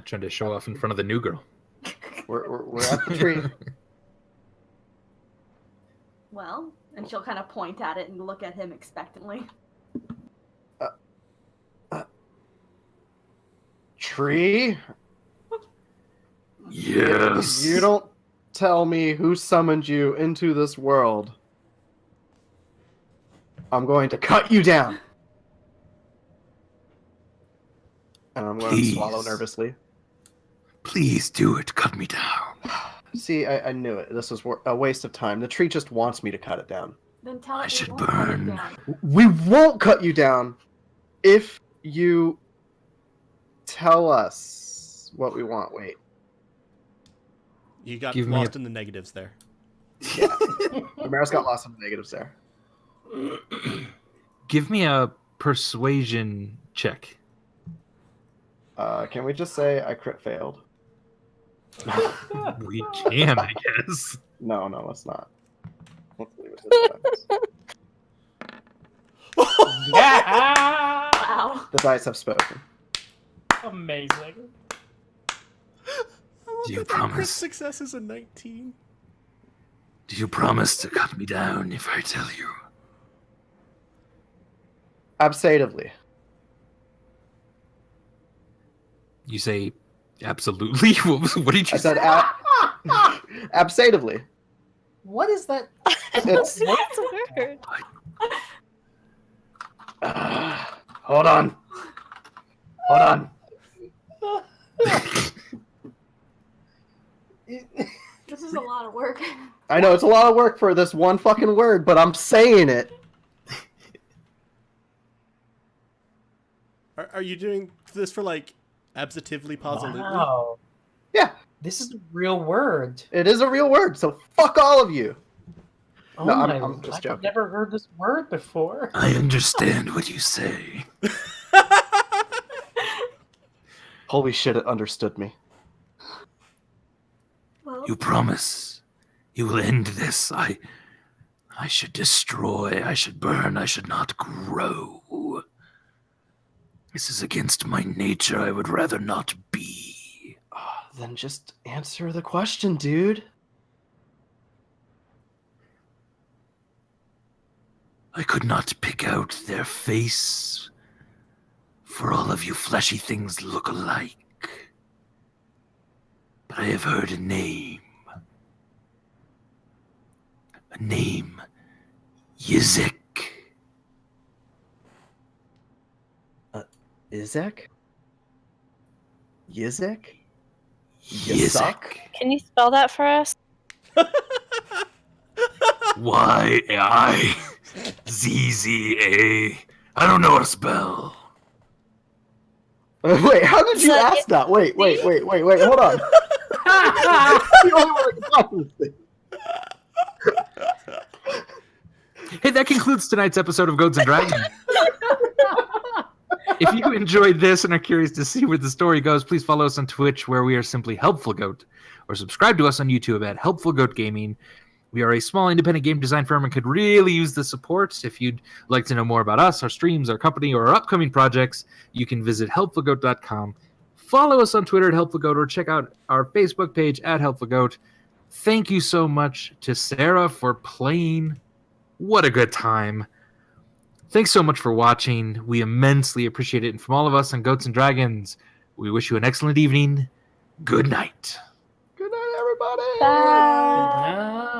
trying to show off in front of the new girl. We're at the tree. well, and she'll kind of point at it and look at him expectantly. Tree? Yes. You don't tell me who summoned you into this world. I'm going to cut you down. And I'm going to swallow nervously. Please do it. Cut me down. See, I knew it. This was a waste of time. The tree just wants me to cut it down. Then tell I it we should won't cut it burn. down. We won't cut you down if you tell us what we want. Wait. You got Give me lost in the negatives there. Ramirez got lost in the negatives there. Give me a persuasion check. Can we just say I crit failed? We can, I guess. No, let's not. Let's leave it to the dice. Yeah! Wow. The dice have spoken. Amazing. Do you Crit promise? success is a 19. Do you promise to cut me down if I tell you? Absatively. You say absolutely? What did you I say? said absatively. What is that? It's That's weird. hold on. Hold on. This is a lot of work. I know it's a lot of work for this one fucking word, but I'm saying it. Are you doing this for like absatively positively? Wow. Yeah, This is a real word. it is a real word, so fuck all of you. Oh No, my, I'm just I've joking. never heard this word before. I understand what you say. Holy shit, it understood me. Well, You promise you will end this. I should destroy, I should burn, I should not grow. This is against my nature. I would rather not be. Then just answer the question, dude. I could not pick out their face, for all of you fleshy things look alike. But I have heard a name. A name. Yizik. Izek? Yizek? Yizik. Can you spell that for us? Y-I-Z-Z-A. I don't know how to spell. Wait, how did you So ask that? Wait, hold on. The only one that can talk this thing. Hey, that concludes tonight's episode of Goats and Dragons. If you enjoyed this and are curious to see where the story goes, please follow us on Twitch, where we are simply Helpful Goat, or subscribe to us on YouTube at Helpful Goat Gaming. We are a small independent game design firm and could really use the support. If you'd like to know more about us, our streams, our company, or our upcoming projects, you can visit helpfulgoat.com. Follow us on Twitter at Helpful Goat, or check out our Facebook page at Helpful Goat. Thank you so much to Sarah for playing. What a good time. Thanks so much for watching. We immensely appreciate it. And from all of us on Goats and Dragons, we wish you an excellent evening. Good night. Good night, everybody. Bye. Good night.